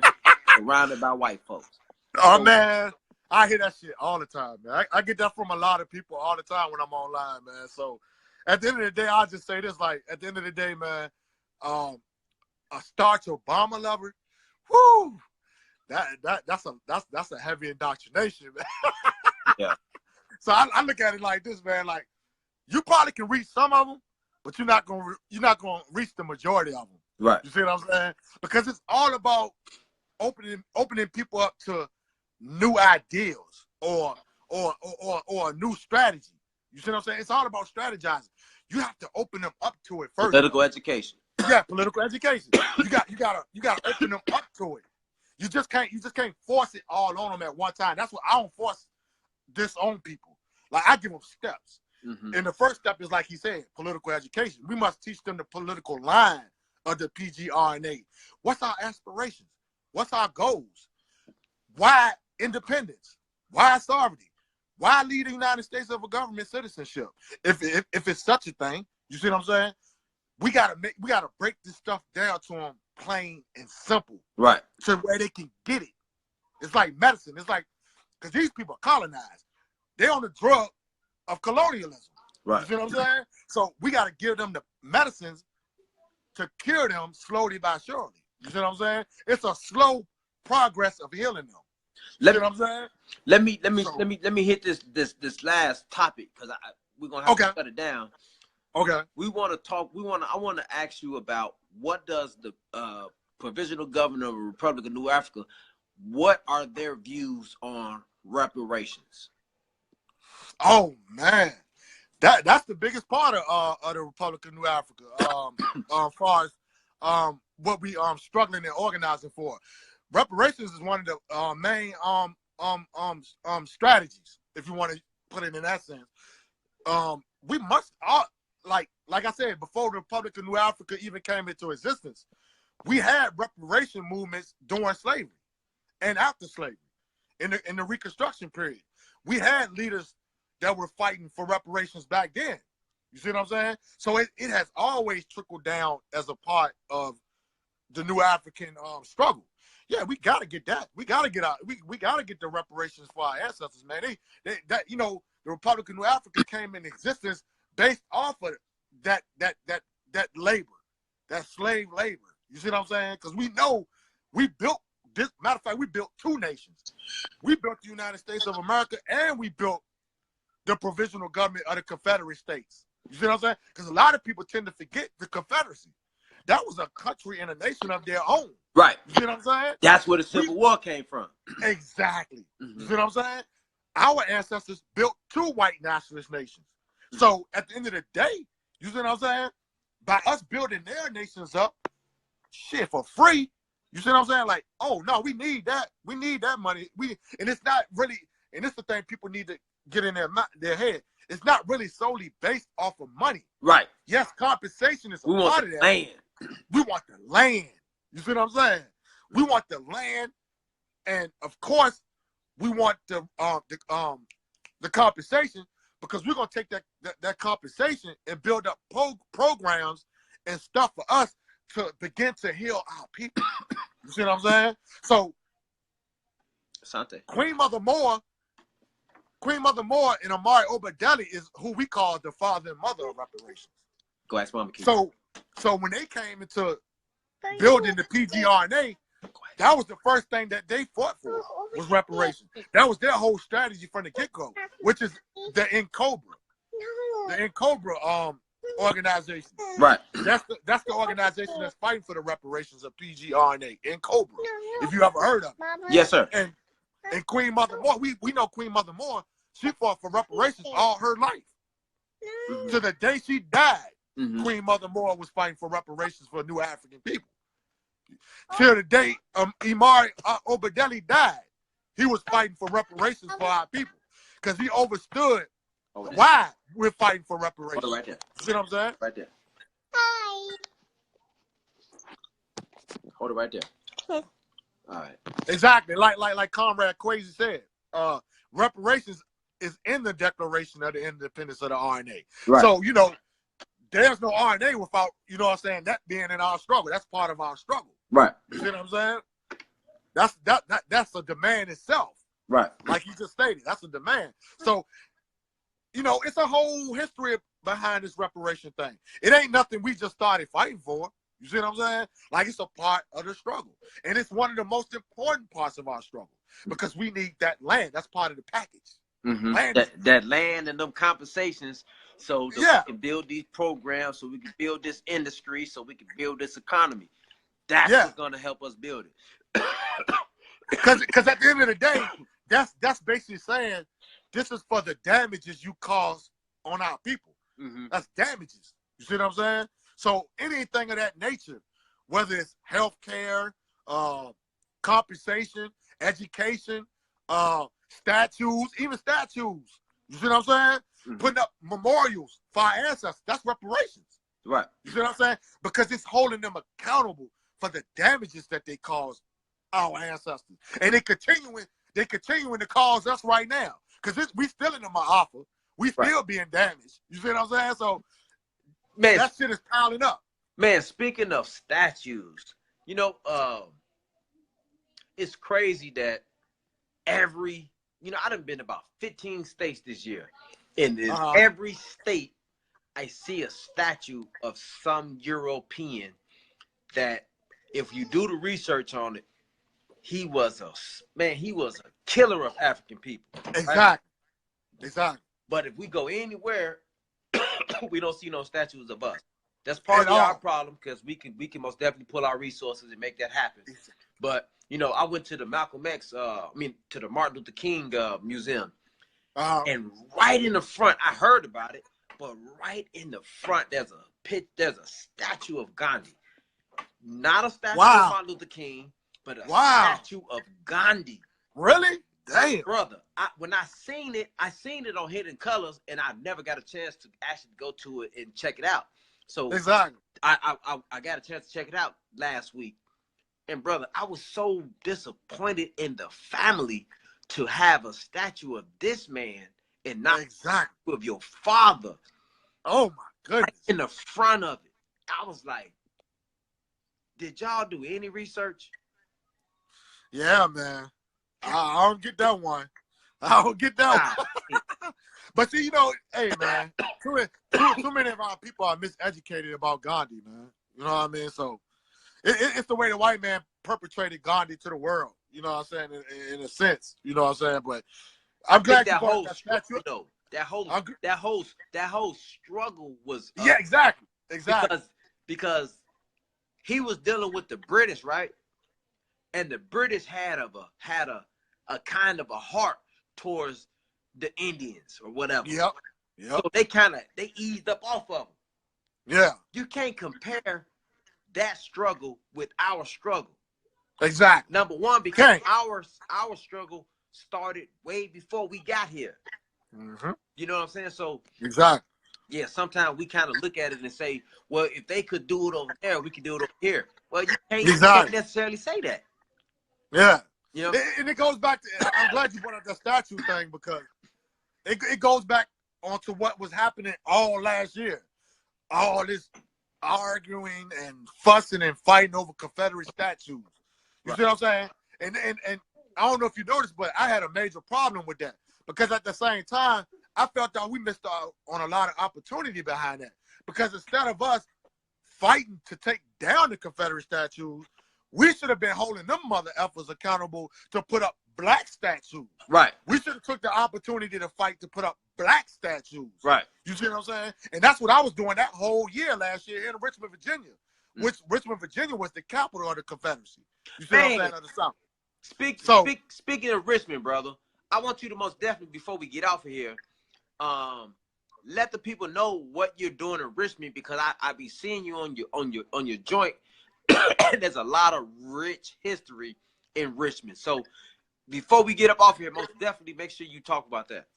surrounded by white folks. Oh, man. I hear that shit all the time, man. I get that from a lot of people all the time when I'm online, man. So at the end of the day, I'll just say this, like, at the end of the day, man, a staunch Obama lover, whoo, that's a heavy indoctrination, man. Yeah. So I look at it like this, man. Like, you probably can reach some of them, but you're not gonna reach the majority of them. Right. You see what I'm saying? Because it's all about opening people up to new ideals or a new strategy. You see what I'm saying? It's all about strategizing. You have to open them up to it first. Political education. Yeah, political education. You gotta open them up to it. You just can't force it all on them at one time. That's what I don't force this on people. Like, I give them steps. Mm-hmm. And the first step is, like he said, political education. We must teach them the political line of the PGRNA. What's our aspirations? What's our goals? Why independence? Why sovereignty? Why lead the United States of a government citizenship? If it's such a thing, you see what I'm saying? We gotta break this stuff down to them plain and simple, right? To where they can get it. It's like medicine. It's like, because these people are colonized. They're on the drug of colonialism. Right. You see what I'm saying? So we got to give them the medicines to cure them slowly by surely. You see what I'm saying? It's a slow progress of healing them. You see what I'm saying? Let me hit this last topic, because we're gonna have to cut it down. Okay. I want to ask you about, what does the provisional governor of the Republic of New Africa, what are their views on reparations? Oh man, that's the biggest part of the Republic of New Africa. As far as what we struggling and organizing for, reparations is one of the main strategies, if you want to put it in that sense. We must like I said, before the Republic of New Africa even came into existence, we had reparation movements during slavery and after slavery, in the Reconstruction period. We had leaders that were fighting for reparations back then. You see what I'm saying? So it has always trickled down as a part of the New African struggle. Yeah, we got to get that. We got to get out. We got to get the reparations for our ancestors, man. The Republic of New Africa came in existence based off of that labor, that slave labor. You see what I'm saying? Because we know we built this. Matter of fact, we built two nations. We built the United States of America, and we built the provisional government of the Confederate States. You see what I'm saying? Because a lot of people tend to forget the Confederacy. That was a country and a nation of their own. Right. You see what I'm saying? That's where the Civil War came from. Exactly. Mm-hmm. You see what I'm saying? Our ancestors built two white nationalist nations. Mm-hmm. So at the end of the day, you see what I'm saying? By us building their nations up, shit, for free, you see what I'm saying? Like, oh no, we need that. We need that money. And it's not really, and it's the thing people need to get in their head. It's not really solely based off of money. Right. Yes, compensation is a part of that. Land. We want the land. You see what I'm saying? We want the land, and of course, we want the compensation, because we're gonna take that compensation and build up programs and stuff for us to begin to heal our people. You see what I'm saying? So, Asante. Queen Mother Moore and Amari Obadeli is who we call the father and mother of reparations. Go ask Mama. So when they came into building the PGRNA, That was the first thing that they fought for, was reparations. That was their whole strategy from the get-go, which is the NCOBRA. The NCOBRA organization. Right. That's the organization that's fighting for the reparations of PGRNA, NCOBRA, if you ever heard of it. Yes, sir. And Queen Mother Moore, we know Queen Mother Moore, she fought for reparations all her life. Mm-hmm. To the day she died, Mm-hmm. Queen Mother Moore was fighting for reparations for new African people. Till the day Imari Obadeli died, he was fighting for reparations for our people because he understood why we're fighting for reparations. Hold it right there. See what I'm saying? Right there. Hold it right there. All right. Exactly. Like Comrade Quasi said, reparations is in the Declaration of the Independence of the RNA. Right. So, there's no RNA without, that being in our struggle. That's part of our struggle. Right. You see what I'm saying? That's a demand itself. Right. Like you just stated, that's a demand. So, it's a whole history behind this reparation thing. It ain't nothing we just started fighting for. You see what I'm saying? Like, it's a part of the struggle. And it's one of the most important parts of our struggle because we need that land. That's part of the package. Mm-hmm. Land That land and them compensations so that we can build these programs, so we can build this industry, so we can build this economy. That's what's going to help us build it. Because at the end of the day, that's basically saying this is for the damages you cause on our people. Mm-hmm. That's damages. You see what I'm saying? So anything of that nature, whether it's healthcare, compensation, education, statues, even statues. You see what I'm saying? Mm-hmm. Putting up memorials for our ancestors. That's reparations. Right. You see what I'm saying? Because it's holding them accountable for the damages that they caused our ancestors. And they continuing to cause us right now. Because we still in the Ma'afa. We still being damaged. You see what I'm saying? So man, that shit is piling up. Man, speaking of statues, it's crazy that I done been about 15 states this year. And in every state, I see a statue of some European that, if you do the research on it, he was a killer of African people. Exactly. Right? Exactly. But if we go anywhere, we don't see no statues of us. That's part of our problem because we can most definitely pull our resources and make that happen. But I went to the Malcolm X, to the Martin Luther King museum, and right in the front, I heard about it, but right in the front, there's a statue of Gandhi, not a statue of Martin Luther King, but a statue of Gandhi. Really? Damn, brother! When I seen it on Hidden Colors, and I never got a chance to actually go to it and check it out. So exactly, I got a chance to check it out last week. And brother, I was so disappointed in the family to have a statue of this man and not exactly of your father. Oh my goodness! Right in the front of it, I was like, "Did y'all do any research?" Yeah, man. I don't get that one. I don't get that one. But see, hey man, too many of our people are miseducated about Gandhi, man. You know what I mean? So. It's the way the white man perpetrated Gandhi to the world. You know what I'm saying? In a sense, you know what I'm saying. But I'm glad that whole struggle, though. That whole struggle was exactly because he was dealing with the British, right? And the British had a kind of a heart towards the Indians or whatever. Yep. So they eased up off of them. Yeah. You can't compare that struggle with our struggle. Exactly. Number one, because our struggle started way before we got here. Mm-hmm. You know what I'm saying? So exactly. Yeah, sometimes we kind of look at it and say, well, if they could do it over there, we can do it over here. Well, you can't necessarily say that. Yeah. You know? And it goes back to, I'm glad you brought up the statue thing, because it goes back onto what was happening all last year. All this arguing and fussing and fighting over Confederate statues. You see what I'm saying? And I don't know if you noticed, but I had a major problem with that, because at the same time, I felt that we missed out on a lot of opportunity behind that. Because instead of us fighting to take down the Confederate statues, We should have been holding them mother effers accountable to put up black statues. Right. We should have took the opportunity to fight to put up black statues. Right. You see what I'm saying? And that's what I was doing that whole year last year in Richmond, Virginia, which Richmond, Virginia was the capital of the Confederacy. You see what I'm saying? Of the South. Speaking of Richmond, brother, I want you to most definitely, before we get off of here, let the people know what you're doing in Richmond, because I be seeing you on your joint. There's a lot of rich history in Richmond. So before we get up off here, most definitely make sure you talk about that.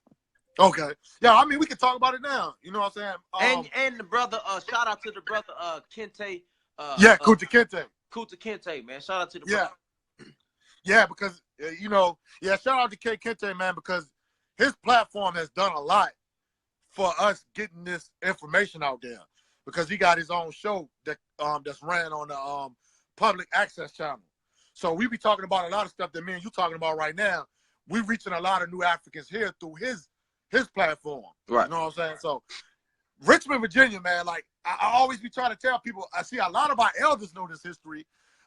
Okay. Yeah, I mean, we can talk about it now. You know what I'm saying? And the brother, shout out to the brother Kente. Kunta Kinte. Kunta Kinte, man. Shout out to the brother. Yeah, because, shout out to K. Kente, man, because his platform has done a lot for us getting this information out there, because he got his own show that that's ran on the public access channel. So we be talking about a lot of stuff that me and you talking about right now. We reaching a lot of new Africans here through his platform. Right. You know what I'm saying? So Richmond, Virginia, man, like I always be trying to tell people, I see a lot of our elders know this history,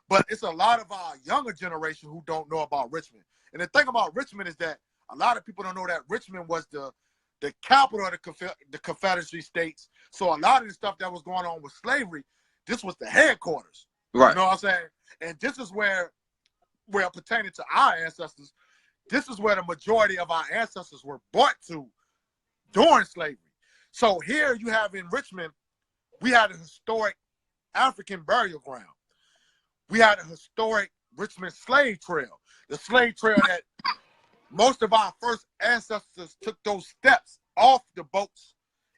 but it's a lot of our younger generation who don't know about Richmond. And the thing about Richmond is that a lot of people don't know that Richmond was the capital of the Confederacy states. So a lot of the stuff that was going on with slavery, this was the headquarters. Right. You know what I'm saying? And this is where pertaining to our ancestors, this is where the majority of our ancestors were brought to during slavery. So here you have in Richmond, we had a historic African burial ground. We had a historic Richmond slave trail. The slave trail that most of our first ancestors took those steps off the boats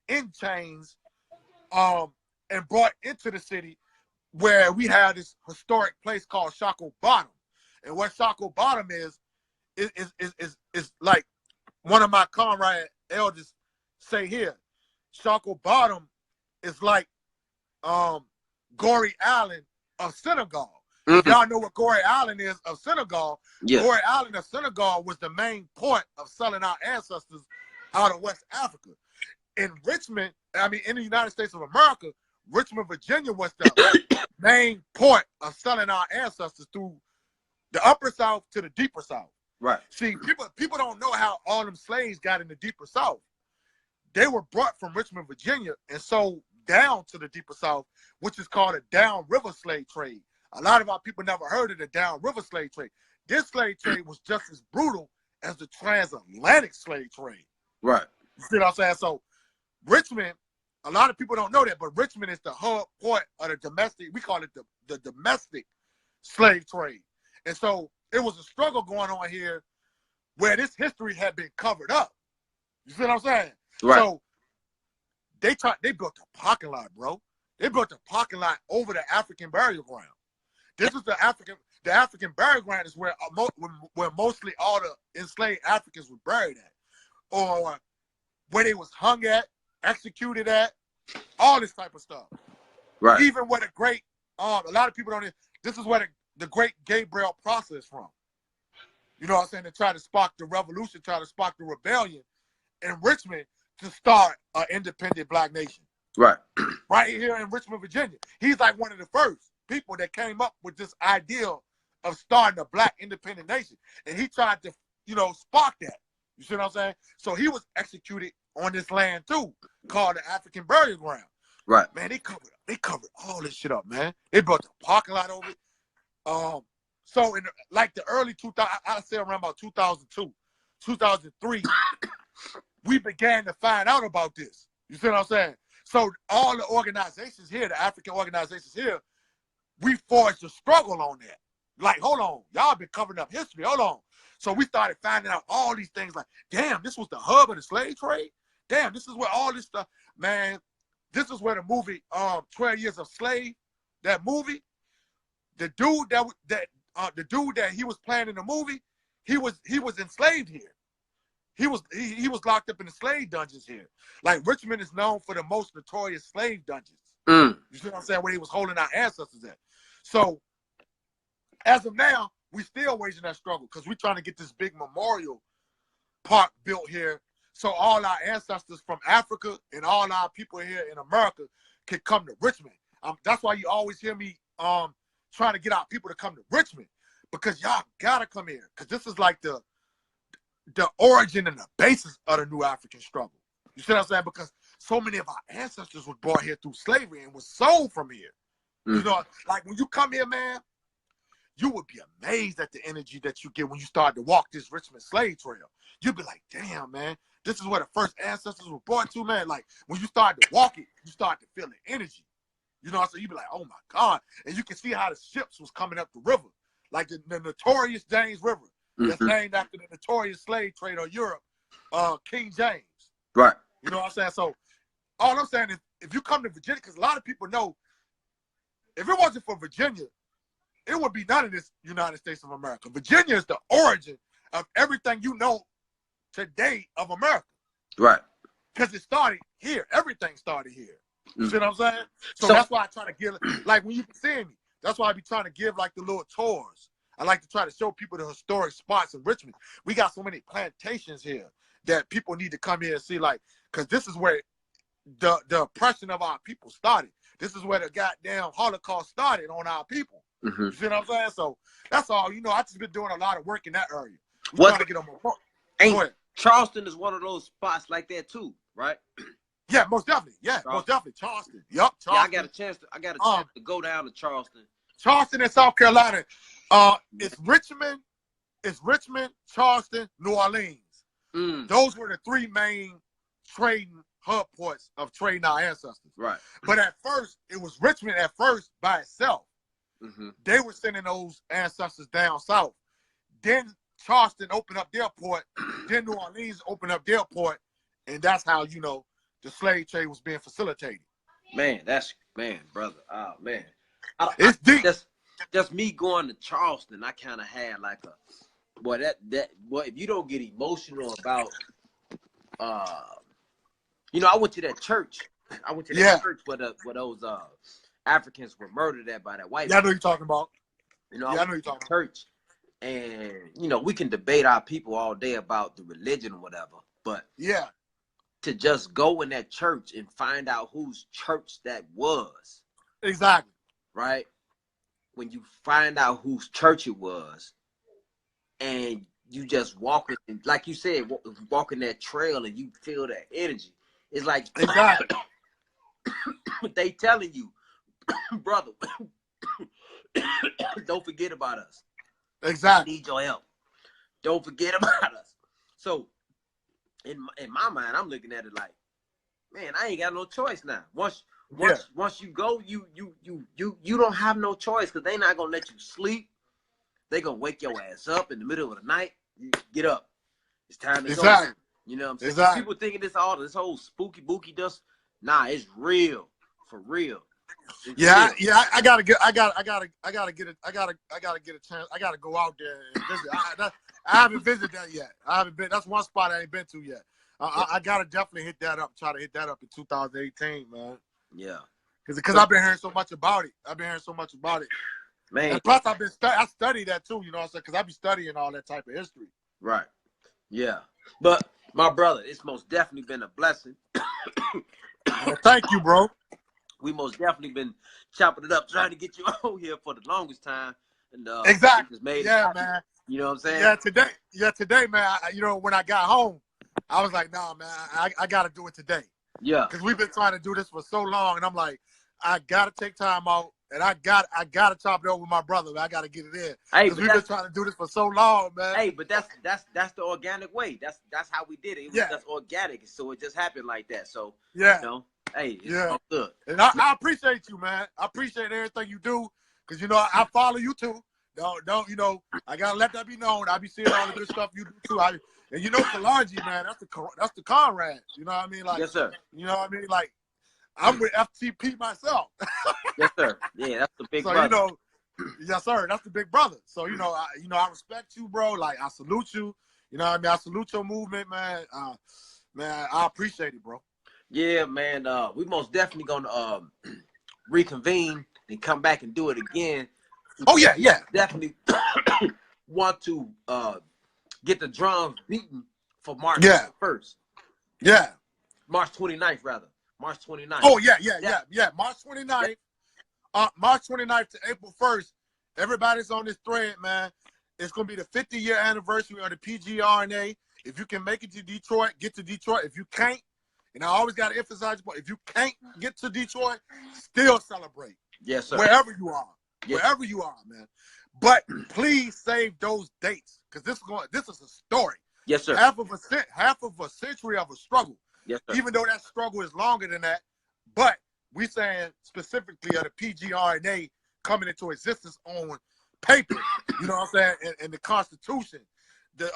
in chains and brought into the city, where we had this historic place called Shockoe Bottom. And what Shockoe Bottom is like one of my comrade elders say here. Shockoe Bottom is like Goree Island of Senegal. Mm-hmm. Y'all know what Goree Island is of Senegal. Yeah. Goree Island of Senegal was the main port of selling our ancestors out of West Africa. In Richmond, in the United States of America, Richmond, Virginia was the main port of selling our ancestors through the upper South to the deeper South. Right. See, people don't know how all them slaves got in the deeper South. They were brought from Richmond, Virginia, and sold down to the deeper South, which is called a downriver slave trade. A lot of our people never heard of the downriver slave trade. This slave trade was just as brutal as the transatlantic slave trade. Right. You see what I'm saying? So Richmond, a lot of people don't know that, but Richmond is the hub port of the domestic, we call it the domestic slave trade. And so it was a struggle going on here where this history had been covered up. You see what I'm saying? Right. So they built a parking lot, bro. They built a parking lot over the African burial ground. This is the African burial ground is where mostly all the enslaved Africans were buried at, or where they was hung at, executed at, all this type of stuff. Right. Even where the great, a lot of people don't. This is where the great Gabriel Prosser is from. You know what I'm saying? To try to spark the revolution, try to spark the rebellion in Richmond to start an independent black nation. Right. Right here in Richmond, Virginia. He's like one of the first people that came up with this idea of starting a black independent nation. And he tried to, spark that. You see what I'm saying? So he was executed on this land too, called the African burial ground. Right. Man, they covered all this shit up, man. They built a parking lot over it. So in the early 2000, I'd say around about 2002, 2003, we began to find out about this. You see what I'm saying? So all the organizations here, the African organizations here, we forged a struggle on that. Like, hold on, y'all been covering up history. Hold on. So we started finding out all these things like, damn, this was the hub of the slave trade. Damn, this is where all this stuff, man. This is where the movie 12 Years a Slave, that movie, the dude that he was playing in the movie, he was enslaved here. He was locked up in the slave dungeons here. Like Richmond is known for the most notorious slave dungeons. You see what I'm saying? Where he was holding our ancestors at. So as of now, we still waging that struggle because we're trying to get this big memorial park built here so all our ancestors from Africa and all our people here in America can come to Richmond. That's why you always hear me trying to get our people to come to Richmond because y'all gotta come here because this is like the origin and the basis of the New African struggle. You see what I'm saying? Because so many of our ancestors were brought here through slavery and was sold from here. You know, like when you come here, man, you would be amazed at the energy that you get when you start to walk this Richmond slave trail. You'd be like, damn, man, this is where the first ancestors were brought to, man. Like when you start to walk it, you start to feel the energy. You know what I'm saying? You'd be like, oh my God. And you can see how the ships was coming up the river. Like the notorious James River. That's named after the notorious slave trader of Europe, King James. Right. You know what I'm saying? So all I'm saying is if you come to Virginia, because a lot of people know if it wasn't for Virginia, it would be none of this United States of America. Virginia is the origin of everything you know today of America. Right. Because it started here. Everything started here. You see what I'm saying? So that's why I try to give, like when you be seeing me, that's why I be trying to give like the little tours. I like to try to show people the historic spots in Richmond. We got so many plantations here that people need to come here and see, like, because this is where the oppression of our people started. This is where the goddamn Holocaust started on our people. You see what I'm saying? So that's all. You know, I just been doing a lot of work in that area. Trying to get on my Ain't Charleston is one of those spots like that too, right? Yeah, most definitely. Yeah, most definitely. Charleston. Yep. Charleston. Yeah, I got a chance to go down to Charleston. Charleston in South Carolina. It's Richmond, Charleston, New Orleans. Those were the three main trading hub ports of trading our ancestors. Right. But at first, it was Richmond at first by itself. They were sending those ancestors down south. Then Charleston opened up their port. Then New Orleans opened up their port. And that's how, you know, the slave trade was being facilitated. Man, brother. Oh, man. It's deep. Just me going to Charleston, I kind of had like a, boy, if you don't get emotional about, you know, I went to that church. I went to that church where those Africans were murdered at by that white man. I know you're talking about. You know, I know you're talking about. Church. And, you know, we can debate our people all day about the religion or whatever, but to just go in that church and find out whose church that was. Exactly. Right? When you find out whose church it was and you just walk it, like you said, walking that trail and you feel that energy. It's like, they telling you, brother, don't forget about us. Exactly. We need your help. Don't forget about us. So in my mind, I'm looking at it like, man, I ain't got no choice now. Once you go, you don't have no choice because they not gonna let you sleep. They gonna wake your ass up in the middle of the night. You get up. It's time to go. You know what I'm saying? People thinking this whole spooky booky dust. Nah, it's real. For real. I gotta get a chance. I gotta go out there and visit. I haven't visited that yet. I haven't been. That's one spot I ain't been to yet. I gotta definitely hit that up. Try to hit that up in 2018, man. Yeah. Because I've been hearing so much about it. Man. And plus, I studied that too. You know what I'm saying? Because I be studying all that type of history. Right. Yeah. But my brother, it's most definitely been a blessing. Well, thank you, bro. We most definitely been chopping it up, trying to get you on here for the longest time. And exactly. Made man. You know what I'm saying? Today, man. You know, when I got home, I was like, nah, man, I got to do it today. Yeah. Because we've been trying to do this for so long, and I'm like, I got to take time out, and I got to chop it over with my brother. Man. I got to get it in. Hey, because we've been trying to do this for so long, man. Hey, but that's the organic way. That's how we did it. It was just organic, so it just happened like that. So you know, hey, it's all good. And I appreciate you, man. I appreciate everything you do, because you know I follow you too. Don't you know? I gotta let that be known. I be seeing all the good stuff you do too. And you know, Kalanji, man, that's the Conrad. You know what I mean? Like, yes, sir. You know what I mean? Like, I'm with FTP myself. Yes, sir. Yeah, that's the big brother. You know, yes, sir. That's the big brother. So you know, I respect you, bro. Like, I salute you. You know what I mean? I salute your movement, man. Man, I appreciate it, bro. Yeah, man. We most definitely gonna reconvene and come back and do it again. Oh yeah. Definitely want to get the drums beaten for March 1st. Yeah. March 29th, rather. March 29th. Oh, yeah. March 29th. March 29th to April 1st, everybody's on this thread, man. It's gonna be the 50-year anniversary of the PGRNA. If you can make it to Detroit, get to Detroit. If you can't, and I always gotta emphasize, but if you can't get to Detroit, still celebrate. Yes, sir. Wherever you are. Yes. Wherever you are, man. But please save those dates, because this is a story. Yes, sir. Half of a century of a struggle. Yes, sir. Even though that struggle is longer than that, but we saying specifically of the PGRNA coming into existence on paper. You know what I'm saying? And the Constitution, the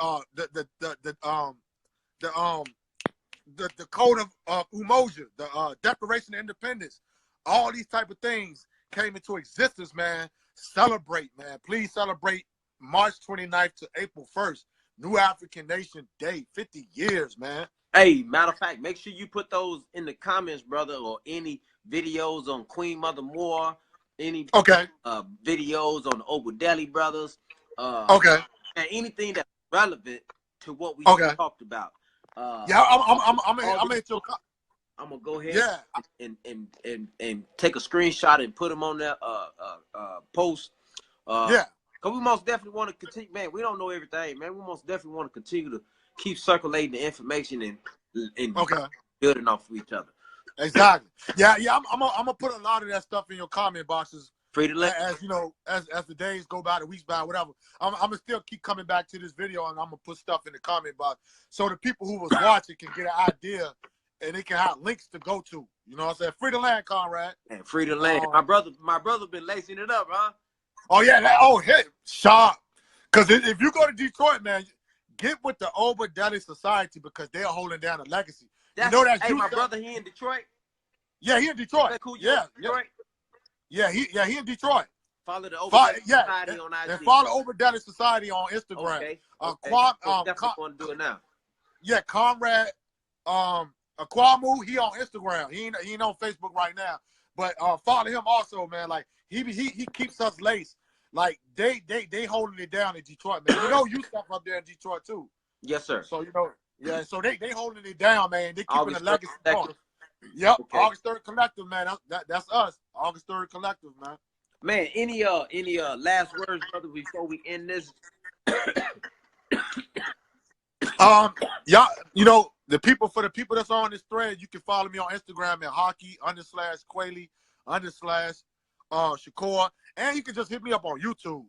Code of Umoja, the Declaration of Independence, all these type of things came into existence, man. Celebrate, man. Please celebrate March 29th to April 1st. New African Nation Day, 50 years, man. Hey, matter of fact, make sure you put those in the comments, brother, or any videos on Queen Mother Moore, any videos on the Obadeli brothers, and anything that's relevant to what we talked about. Yeah, I'm gonna go ahead and take a screenshot and put them on that post. Because we most definitely want to continue, man. We don't know everything, man. We most definitely want to continue to keep circulating the information and building off of each other. Exactly. Yeah. I'm gonna put a lot of that stuff in your comment boxes. Free to let, as you know, as the days go by, the weeks by, whatever. I'm gonna still keep coming back to this video, and I'm gonna put stuff in the comment box so the people who was watching can get an idea, and they can have links to go to. You know what I'm saying? Free the land, Conrad. And free the land. My brother been lacing it up, huh? Oh yeah, sharp. Because if you go to Detroit, man, get with the Obadeli Society, because they're holding down a legacy. You know that. Hey, my brother, he in Detroit. Yeah, he in Detroit. Cool, Detroit. Yeah, he in Detroit. Follow the Obadeli Society on IG. And follow Obadeli Society on Instagram. Okay. Definitely want to do it now. Yeah, Comrade Akwamu, he on Instagram. He ain't on Facebook right now. But follow him also, man. Like he keeps us laced. Like they holding it down in Detroit, man. You know, you stuff up there in Detroit too. Yes, sir. So you know, yeah. So they holding it down, man. They keeping the legacy going. Yep. Okay. August 3rd Collective, man. That's us. August 3rd Collective, man. Man, any last words, brother, before we end this? Yeah, you know, the people that's on this thread, you can follow me on Instagram at hockey_Quayle_Shakur, and you can just hit me up on YouTube.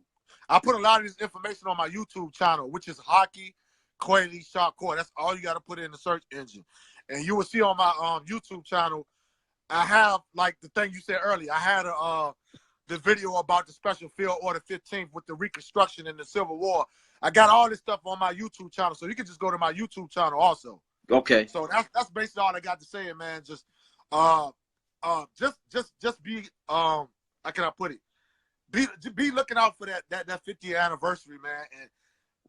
I put a lot of this information on my YouTube channel, which is Hockey Quayle Shakur. That's all you got to put in the search engine, and you will see on my YouTube channel. I have, like the thing you said earlier, I had the video about the Special Field Order 15th with the Reconstruction in the Civil War. I got all this stuff on my YouTube channel, so you can just go to my YouTube channel also. Okay. So that's basically all I got to say, man. Just be how can I put it? Be looking out for that 50th anniversary, man, and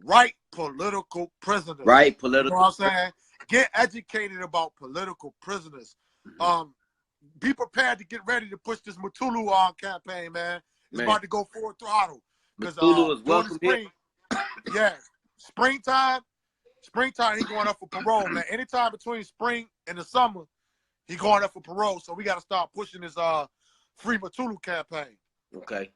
write political prisoners. Right, political. You know what I'm saying? Get educated about political prisoners. Be prepared to get ready to push this Mutulu campaign, man. It's about to go full throttle. Mutulu is welcome here. Yeah, springtime, he going up for parole, man. Anytime between spring and the summer, he going up for parole. So we got to start pushing this Free Mutulu campaign. Okay,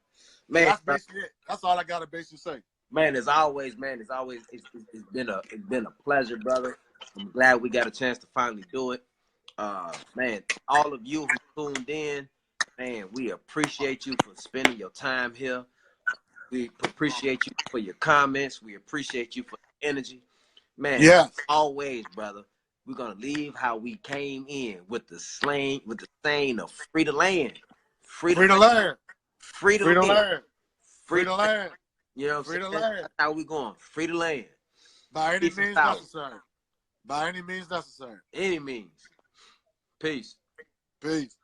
man. That's basically it. That's all I got to basically say. Man, as always, it's been a pleasure, brother. I'm glad we got a chance to finally do it. Man, all of you who tuned in, man, we appreciate you for spending your time here. We appreciate you for your comments. We appreciate you for the energy. Man, always, brother, we're going to leave how we came in with the saying of free the land. Free the land. Free the land. Free the land. You know what I'm saying? That's how we going. Free the land. By any means necessary. By any means necessary. Any means. Peace. Peace.